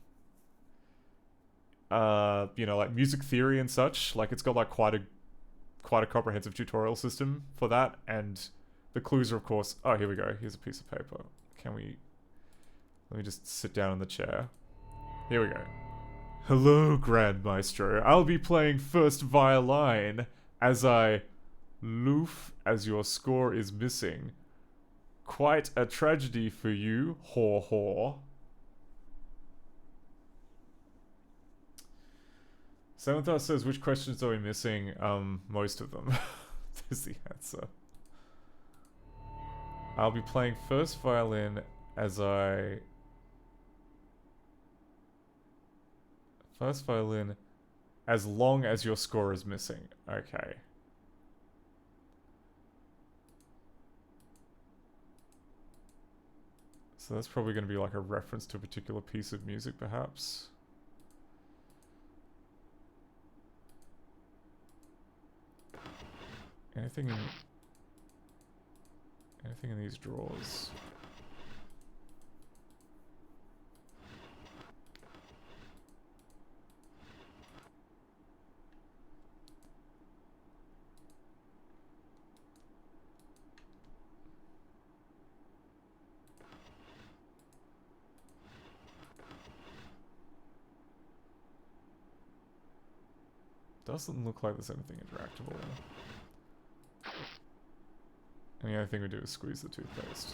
you know, like music theory and such. Like, it's got like quite a comprehensive tutorial system for that, and the clues are, of course... Oh, here we go. Here's a piece of paper. Let me just sit down in the chair. Here we go. Hello, Grand Maestro. I'll be playing first violin as I loof as your score is missing. Quite a tragedy for you, haw haw. Samantha says, which questions are we missing? Most of them. Is the answer. I'll be playing first violin as I... First violin as long as your score is missing. Okay. So that's probably going to be like a reference to a particular piece of music, perhaps. Anything in these drawers? Doesn't look like there's anything interactable. And the only thing we do is squeeze the toothpaste.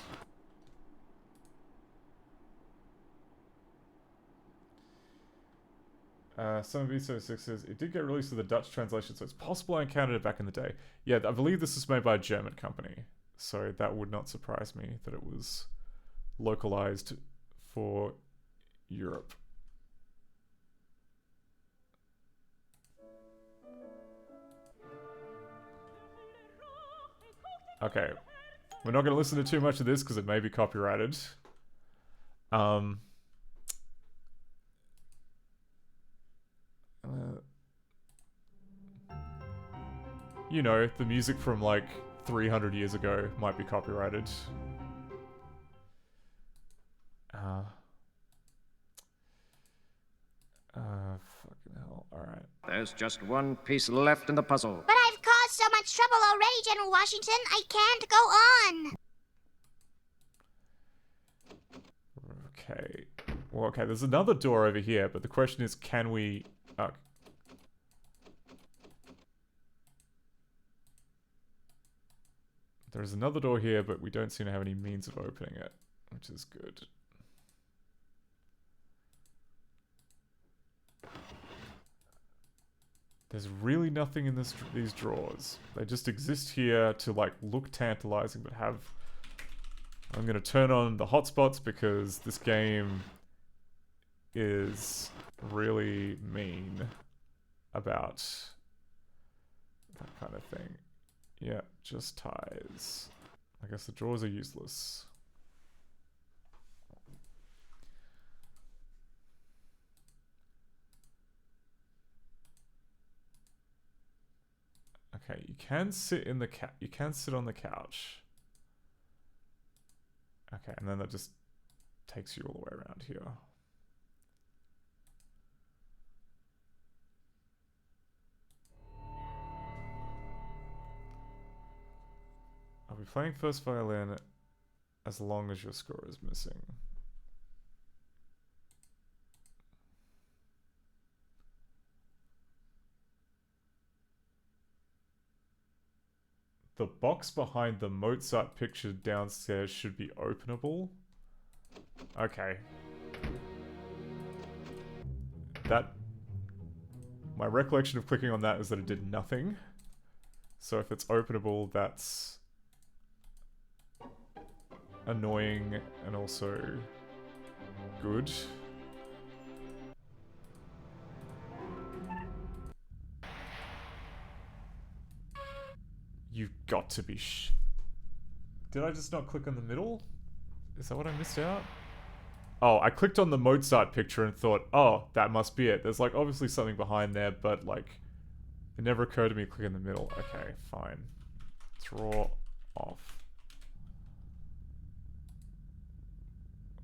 ScummVM says, it did get released with the Dutch translation, so it's possible I encountered it back in the day. Yeah, I believe this is made by a German company, so that would not surprise me that it was localized for Europe. Okay, we're not going to listen to too much of this because it may be copyrighted. You know, the music from like 300 years ago might be copyrighted. Fucking hell. Alright. There's just one piece left in the puzzle. But I've caused so much trouble already, General Washington, I can't go on. Okay. Well, okay, there's another door over here, but the question is, can we... Oh. There's another door here, but we don't seem to have any means of opening it, which is good. There's really nothing in these drawers. They just exist here to, like, look tantalizing, but have... I'm gonna turn on the hotspots because this game is really mean about that kind of thing. Yeah, just ties. I guess the drawers are useless. Okay, you can sit in the you can sit on the couch. Okay, and then that just takes you all the way around here. I'll be playing first violin as long as your score is missing. The box behind the Mozart picture downstairs should be openable. Okay. My recollection of clicking on that is that it did nothing. So if it's openable, that's annoying and also good. got to be Did I just not click on the middle? Is that what I missed out? Oh, I clicked on the Mozart picture and thought, oh, that must be it. There's like obviously something behind there, but like it never occurred to me to click in the middle. Okay, fine. Draw off.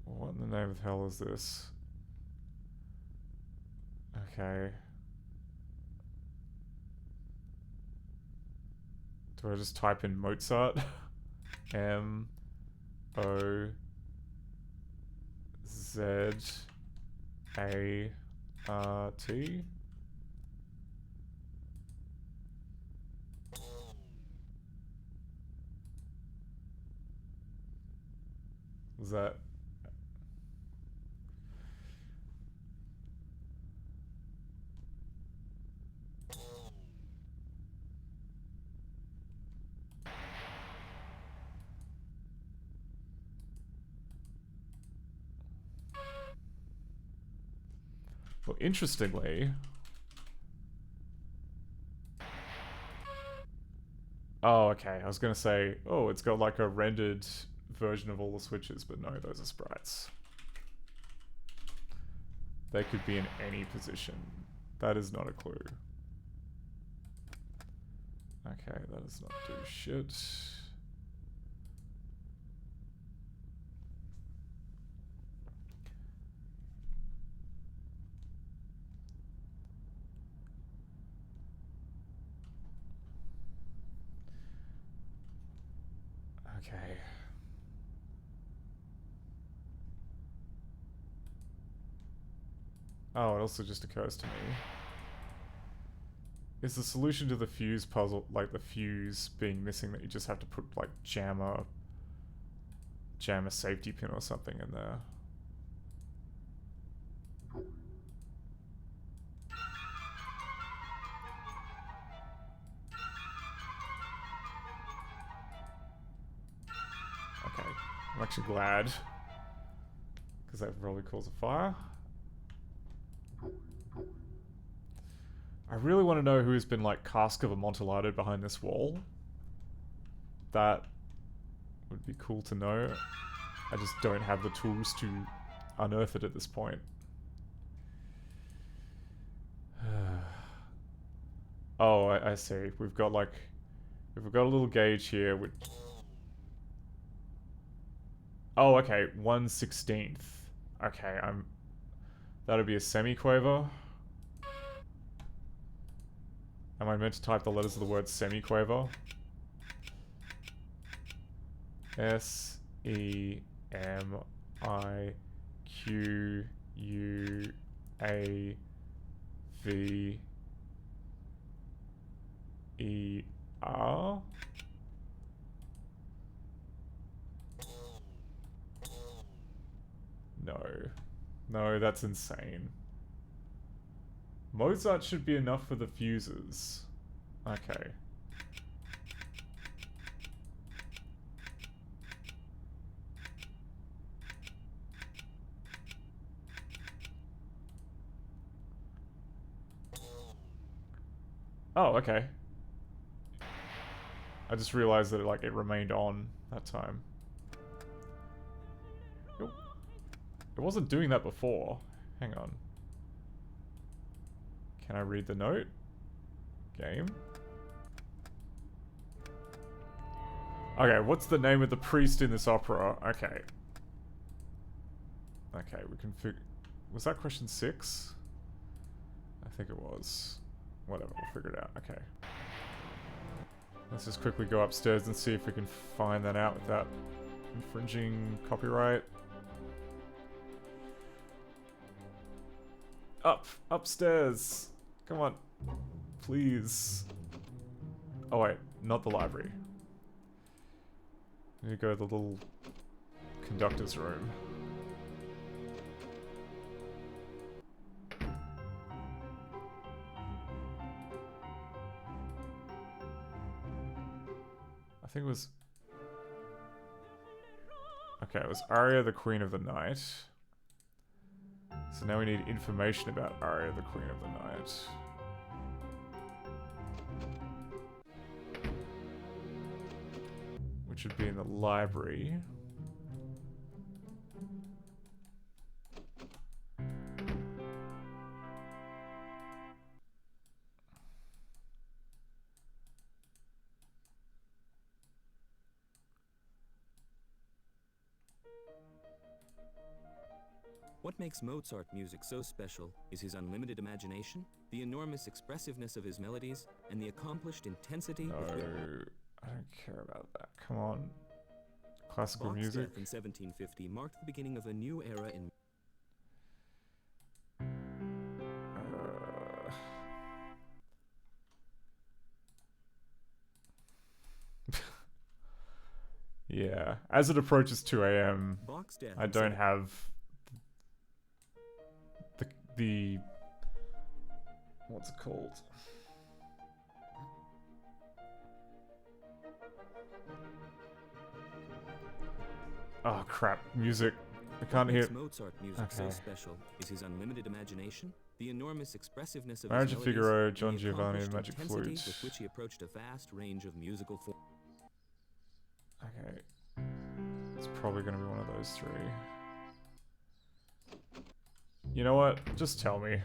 What in the name of hell is this? Okay. Do I just type in Mozart? M O Z A R T. Was that? Well, interestingly... Oh, okay. I was gonna say, oh, it's got like a rendered version of all the switches, but no, those are sprites. They could be in any position. That is not a clue. Okay, that does not do shit. Okay. Oh, it also just occurs to me. Is the solution to the fuse puzzle, like the fuse being missing, that you just have to put like jam a safety pin or something in there? Okay, I'm actually glad, because that probably cause a fire. I really want to know who's been like cask of Amontillado behind this wall. That would be cool to know. I just don't have the tools to unearth it at this point. Oh, I see. We've got like... We've got a little gauge here which... Oh, okay. 1/16. Okay, that'll be a semiquaver. Am I meant to type the letters of the word semiquaver? S-E-M-I-Q-U-A-V-E-R? No. No, that's insane. Mozart should be enough for the fuses. Okay. Oh, okay. I just realized that it remained on that time. It wasn't doing that before. Hang on. Can I read the note? Game. Okay, what's the name of the priest in this opera? Okay. Okay, we can figure... Was that question 6? I think it was. Whatever, we'll figure it out. Okay. Let's just quickly go upstairs and see if we can find that out without infringing copyright. Upstairs! Come on. Please. Oh wait, not the library. I need to go to the little conductor's room. I think it was... Okay, it was Arya, the Queen of the Night. So now we need information about Arya, the Queen of the Night. which would be in the library. What makes Mozart music so special is his unlimited imagination, the enormous expressiveness of his melodies, and the accomplished intensity No, with which... I don't care about that. Come on. Classical Bach's music. death in 1750 marked the beginning of a new era in... Yeah, as it approaches 2 a.m., Bach's death I in don't have the what's it called? Oh crap, music. I can't hear. What makes Mozart music so special is his unlimited imagination, the enormous expressiveness of Marriage his of melodies, Figaro, and John the Giovanni, accomplished Magic intensity Flute. with which he approached a vast range of musical forms. Okay, it's probably going to be one of those three. You know what? Just tell me.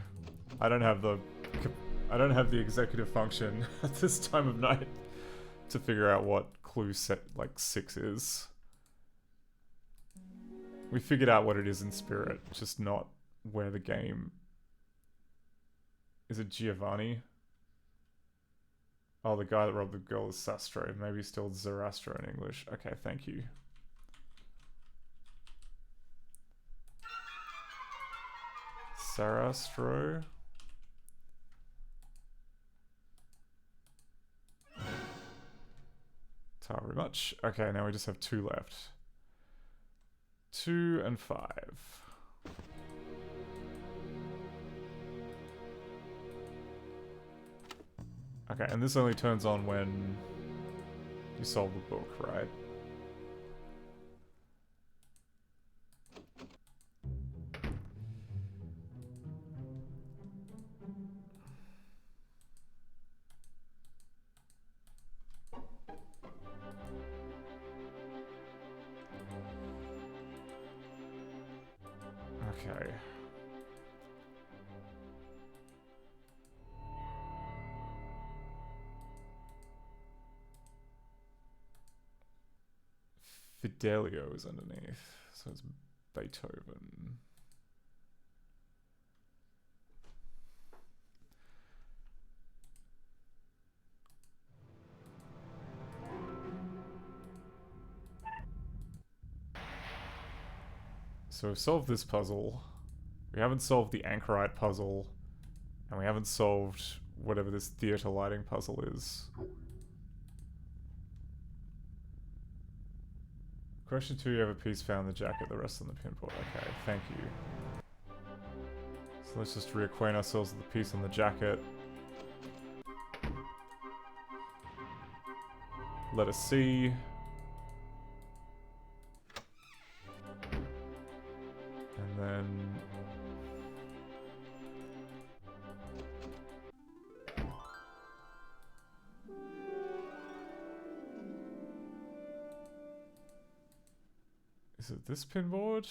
I don't have the executive function at this time of night to figure out what clue set like 6 is. We figured out what it is in spirit, just not where the game... Is it Giovanni? Oh, the guy that robbed the girl is Sastro. Maybe still Zarastro in English. Okay, thank you. Sarastro? Not very much. Okay, now we just have 2 left. 2 and 5. Okay, and this only turns on when you solve the book, right? Okay. Fidelio is underneath, so it's Beethoven. So we've solved this puzzle. We haven't solved the anchorite puzzle. And we haven't solved whatever this theater lighting puzzle is. Question 2, you have a piece found in the jacket, the rest on the pinboard. Okay, thank you. So let's just reacquaint ourselves with the piece on the jacket. Let us see. And then... Is it this pinboard?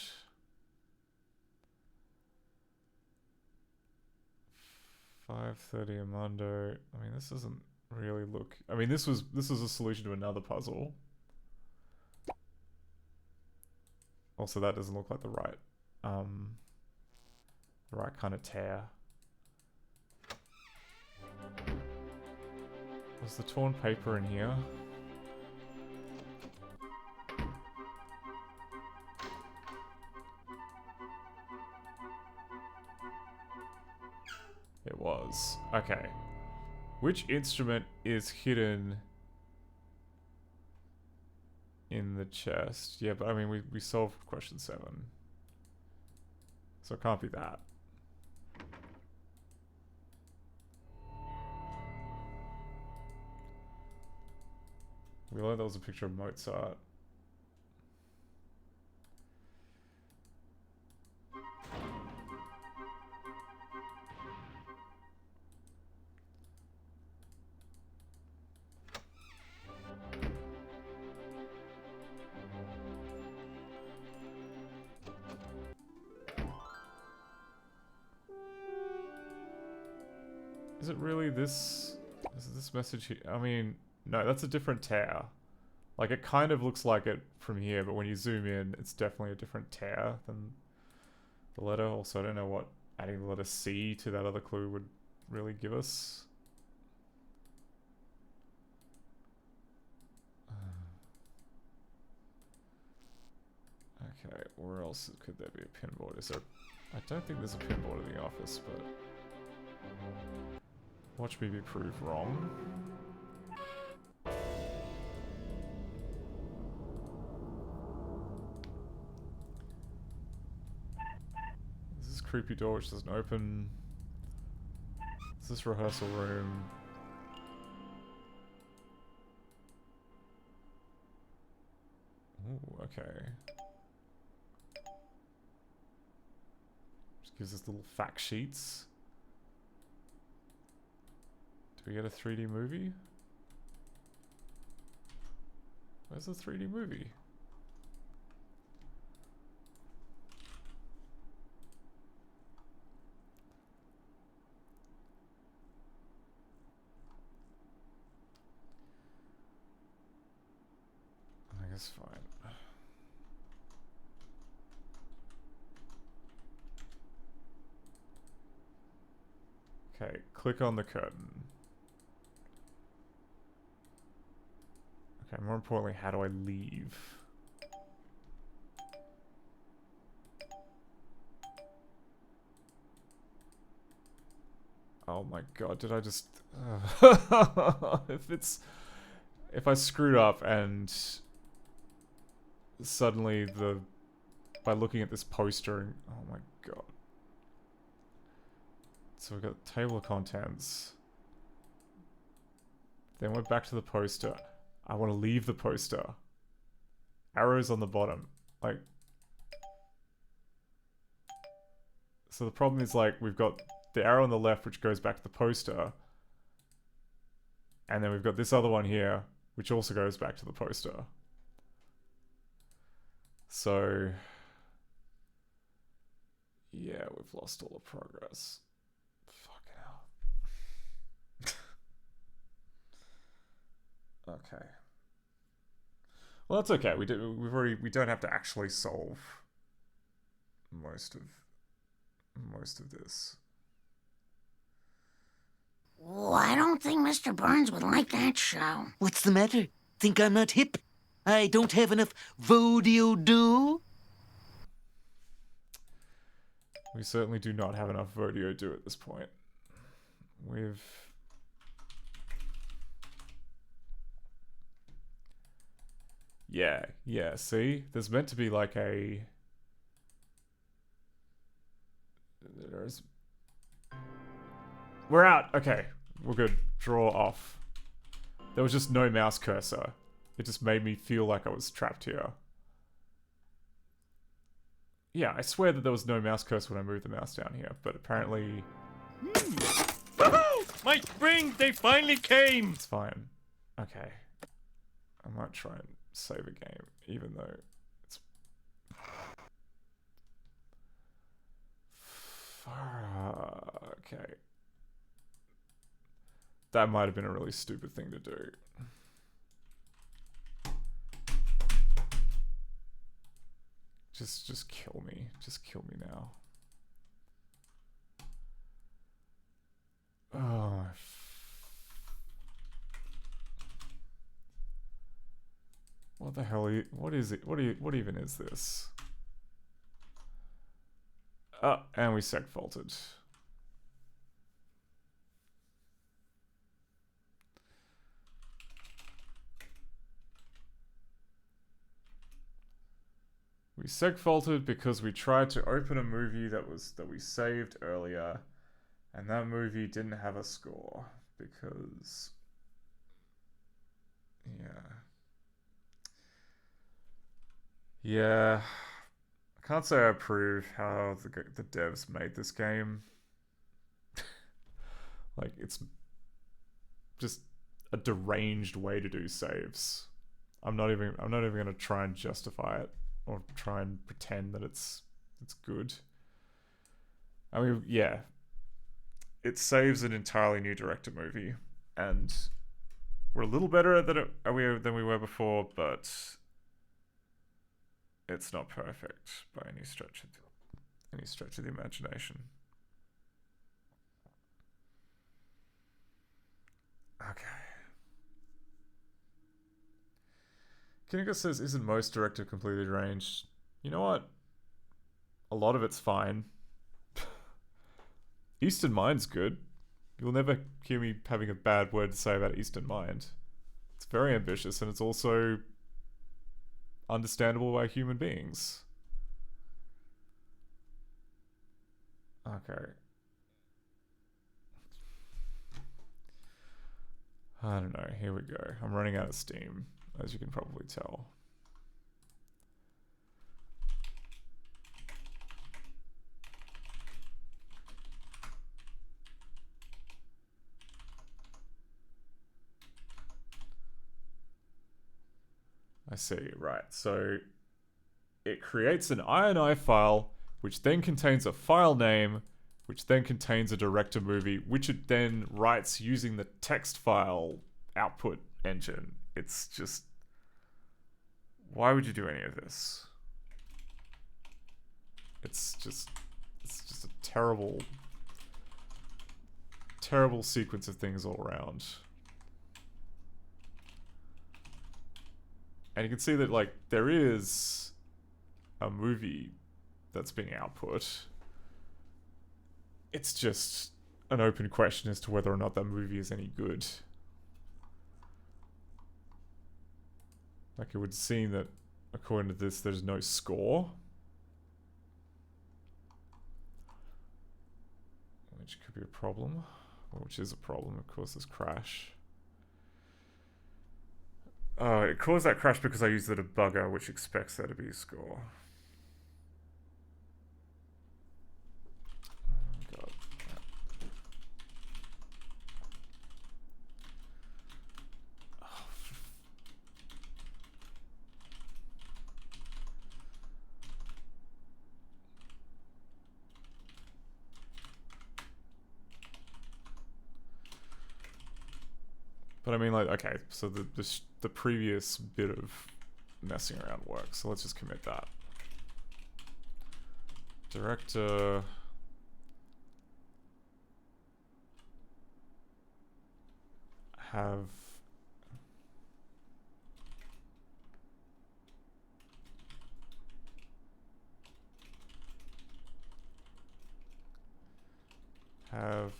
$5.30 Armando. I mean, this doesn't really look... I mean, this was a solution to another puzzle. Also, that doesn't look like the right kind of tear. Was the torn paper in here? It was. Okay. Which instrument is hidden in the chest? Yeah, but I mean, we solved question 7. So it can't be that. We learned that was a picture of Mozart. Is it really this? Is this message here? I mean, no, that's a different tear. Like, it kind of looks like it from here, but when you zoom in, it's definitely a different tear than the letter. Also, I don't know what adding the letter C to that other clue would really give us. Okay, where else could there be a pinboard? Is there... I don't think there's a pinboard in the office, but... Watch me be proved wrong. This is a creepy door which doesn't open. This is rehearsal room. Ooh, okay. Just gives us little fact sheets. Do we get a 3D movie? Where's the 3D movie? I guess fine. Okay, click on the curtain. Okay, more importantly, how do I leave? Oh my god, did I just... If I screwed up and suddenly by looking at this poster and... Oh my god. So we've got table of contents. Then we're back to the poster. I want to leave the poster. Arrows on the bottom. Like... So the problem is, like, we've got the arrow on the left which goes back to the poster. And then we've got this other one here which also goes back to the poster. So... yeah, we've lost all the progress. Fucking hell. Okay. Well, that's okay. We don't have to actually solve most of this. Oh, I don't think Mr. Burns would like that show. What's the matter? Think I'm not hip? I don't have enough vodeo do? We certainly do not have enough vodeo do at this point. We've... Yeah, see? There's meant to be like a... There's... We're out! Okay, we're good. Draw off. There was just no mouse cursor. It just made me feel like I was trapped here. Yeah, I swear that there was no mouse cursor when I moved the mouse down here, but apparently... My spring! They finally came! It's fine. Okay. I might try and save a game, even though it's... Okay. That might have been a really stupid thing to do. Just kill me. Just kill me now. Oh. What the hell are you, what is it? What even is this? Oh, and we sec faulted. We seg faulted because we tried to open a movie that we saved earlier, and that movie didn't have a score because yeah, I can't say I approve how the devs made this game. Like, it's just a deranged way to do saves. I'm not even gonna try and justify it or try and pretend that it's good. I mean, yeah. it saves an entirely new director movie, and we're a little better at it than we were before, but it's not perfect by any stretch of the imagination. Okay. Kinniger says, isn't most director completely deranged? You know what? A lot of it's fine. Eastern Mind's good. You'll never hear me having a bad word to say about Eastern Mind. It's very ambitious, and it's also understandable by human beings. Okay. I don't know. Here we go. I'm running out of steam, as you can probably tell. I see, right. So it creates an INI file, which then contains a file name, which then contains a director movie, which it then writes using the text file output engine. It's just... why would you do any of this? It's just a terrible sequence of things all around. And you can see that, like, there is a movie that's being output. It's just an open question as to whether or not that movie is any good. Like, it would seem that, according to this, there's no score. Which could be a problem. Or which is a problem, of course, this crash. Oh, it caused that crash because I used the debugger, which expects there to be a score. Oh, God. But I mean, like, okay, so the previous bit of messing around works, so let's just commit that. Director... have... okay.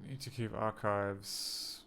Need to keep archives.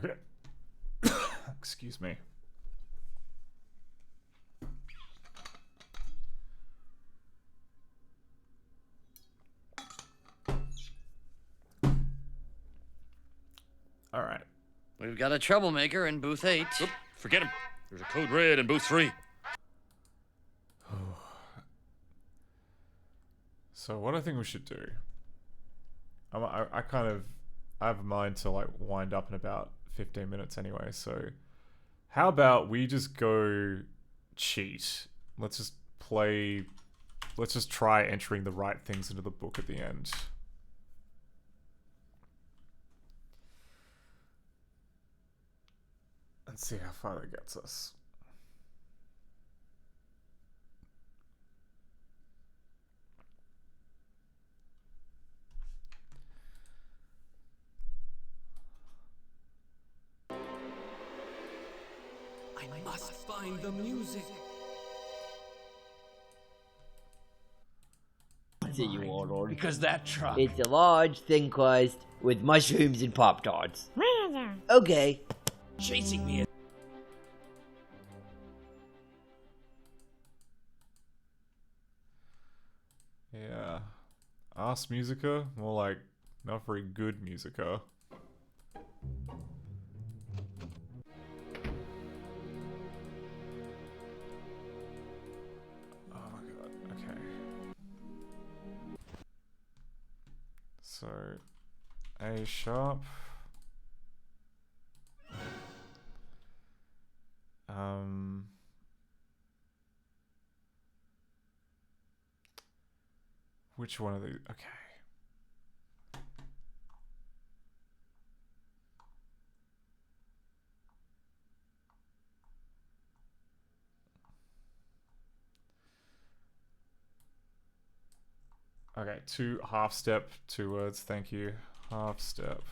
Okay. Excuse me. All right. We've got a troublemaker in booth 8. Oop, forget him. There's a code red in booth 3. So what I think we should do, I have a mind to like wind up in about 15 minutes anyway, so how about we just go cheat? Let's just try entering the right things into the book at the end. And see how far that gets us. I must find the music. To you, Warlord. Because that truck. It's a large, thin crust with mushrooms and Pop-Tarts. Okay. Chasing me. Yeah. Ars Musica? More like not very good musica. Oh my god, okay. So, A sharp. Which one of these? Okay. Okay, half step, 2 words, thank you. Half step.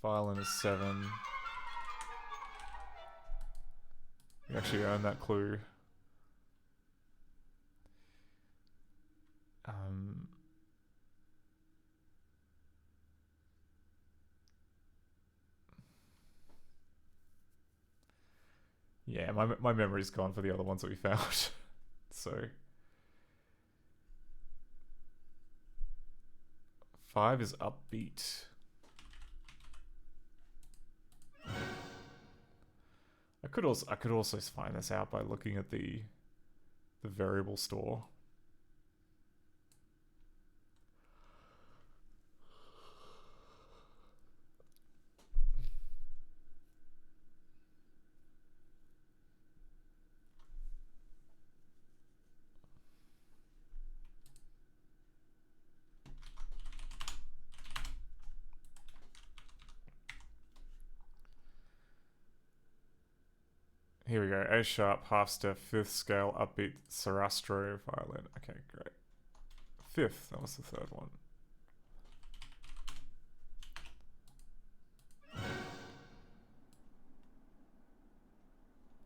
Violin is 7. You actually earned that clue. Yeah, my memory's gone for the other ones that we found. So 5 is upbeat. I could also find this out by looking at the variable store. Here we go. A sharp, half step, 5th scale, upbeat, Sarastro, violin. Okay, great. 5th, that was the 3rd one.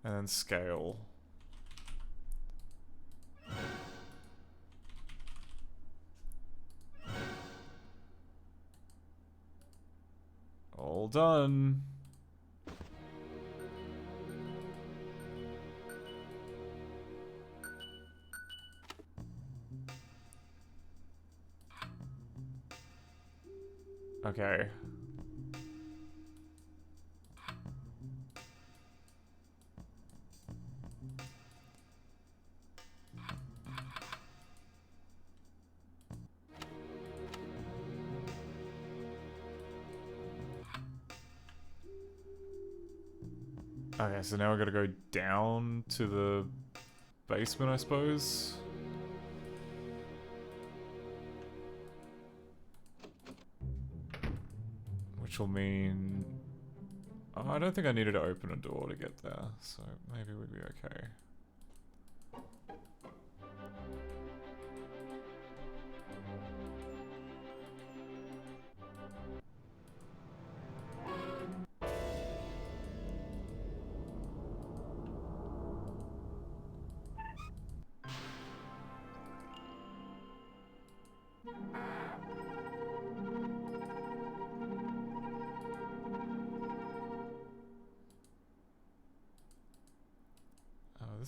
And then scale. All done. Okay. Okay, so now we're gonna go down to the basement, I suppose. Which will mean... Oh, I don't think I needed to open a door to get there, so maybe we'd be okay.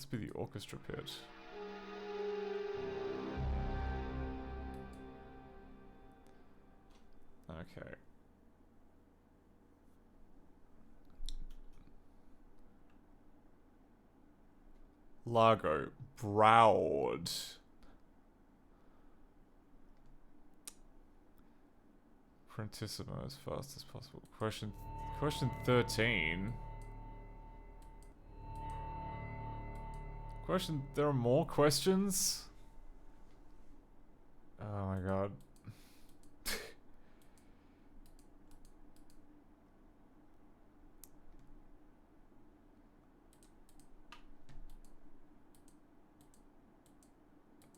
Must be the orchestra pit. Okay. Largo. Broward. Prentissimo as fast as possible. Question 13. There are more questions? Oh my god.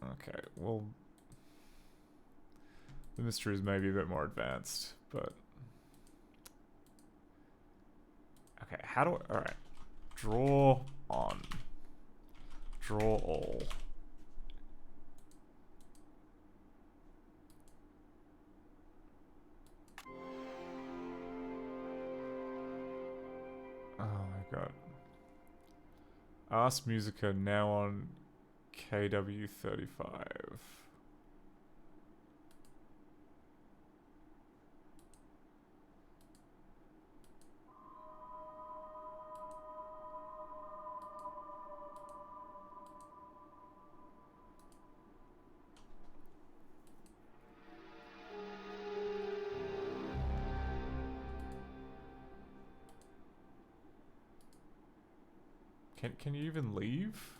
Okay, well, the mysteries may be a bit more advanced, but okay, how do I, alright, draw on, draw all. Oh my god. Ask Musica now on KW35. Can you even leave?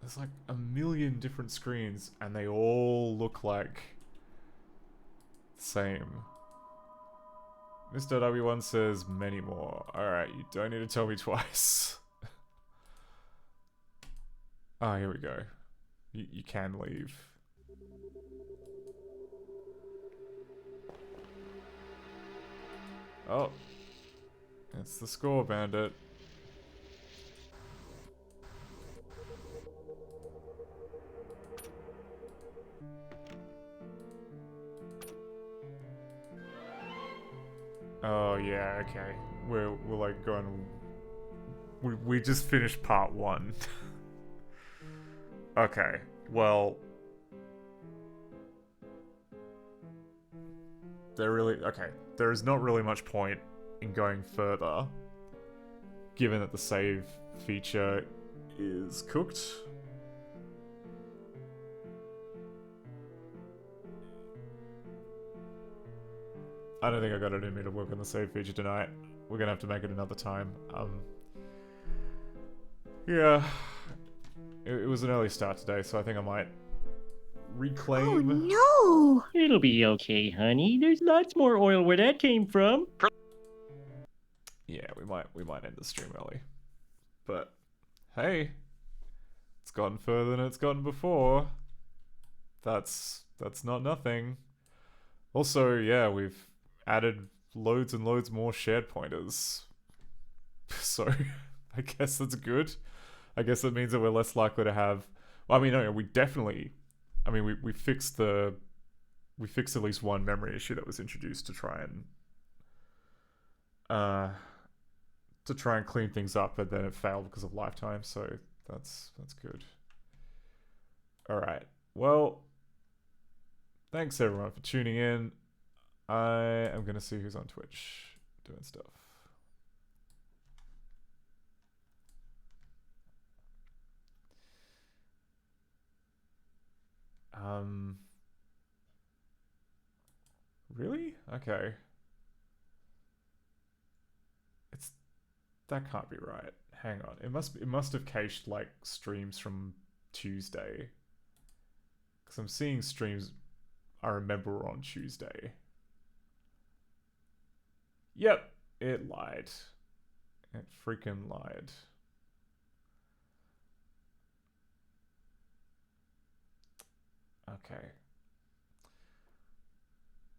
There's like a million different screens and they all look like the same. Mr. W1 says many more. Alright, you don't need to tell me twice. Ah, here we go. You can leave. Oh. It's the score bandit. Oh yeah, okay. We're like going. We just finished part 1. Okay, well, there is not really much point in going further, given that the save feature is cooked. I don't think I got it in me to work on the save feature tonight. We're gonna have to make it another time. Yeah. It was an early start today, so I think I might reclaim... Oh no! It'll be okay, honey. There's lots more oil where that came from. Yeah, we might end the stream early. But, hey. It's gotten further than it's gotten before. That's not nothing. Also, yeah, we've added loads and loads more shared pointers. So, I guess that's good. I guess that means that we're less likely to have... Well, I mean, no, we definitely... I mean, we fixed the... We fixed at least one memory issue that was introduced to try and clean things up, but then it failed because of lifetime, so that's good. Alright, well... Thanks everyone for tuning in. I am going to see who's on Twitch doing stuff. Really? Okay. That can't be right. Hang on. It must have cached like streams from Tuesday. Because I'm seeing streams I remember were on Tuesday. Yep, it lied. It freaking lied. Okay.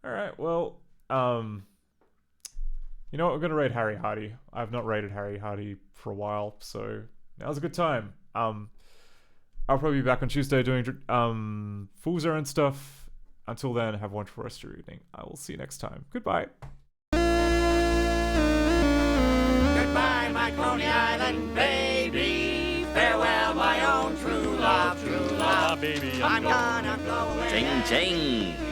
Alright, well, you know what, we're gonna raid Harry Hardy. I've not raided Harry Hardy for a while, so now's a good time. I'll probably be back on Tuesday doing Fool's Errand stuff. Until then, have a wonderful rest of your evening. I will see you next time. Goodbye. Goodbye, my Coney Island baby. Farewell, my own true love, true love. Baby, I'm gonna go away. Ching ching.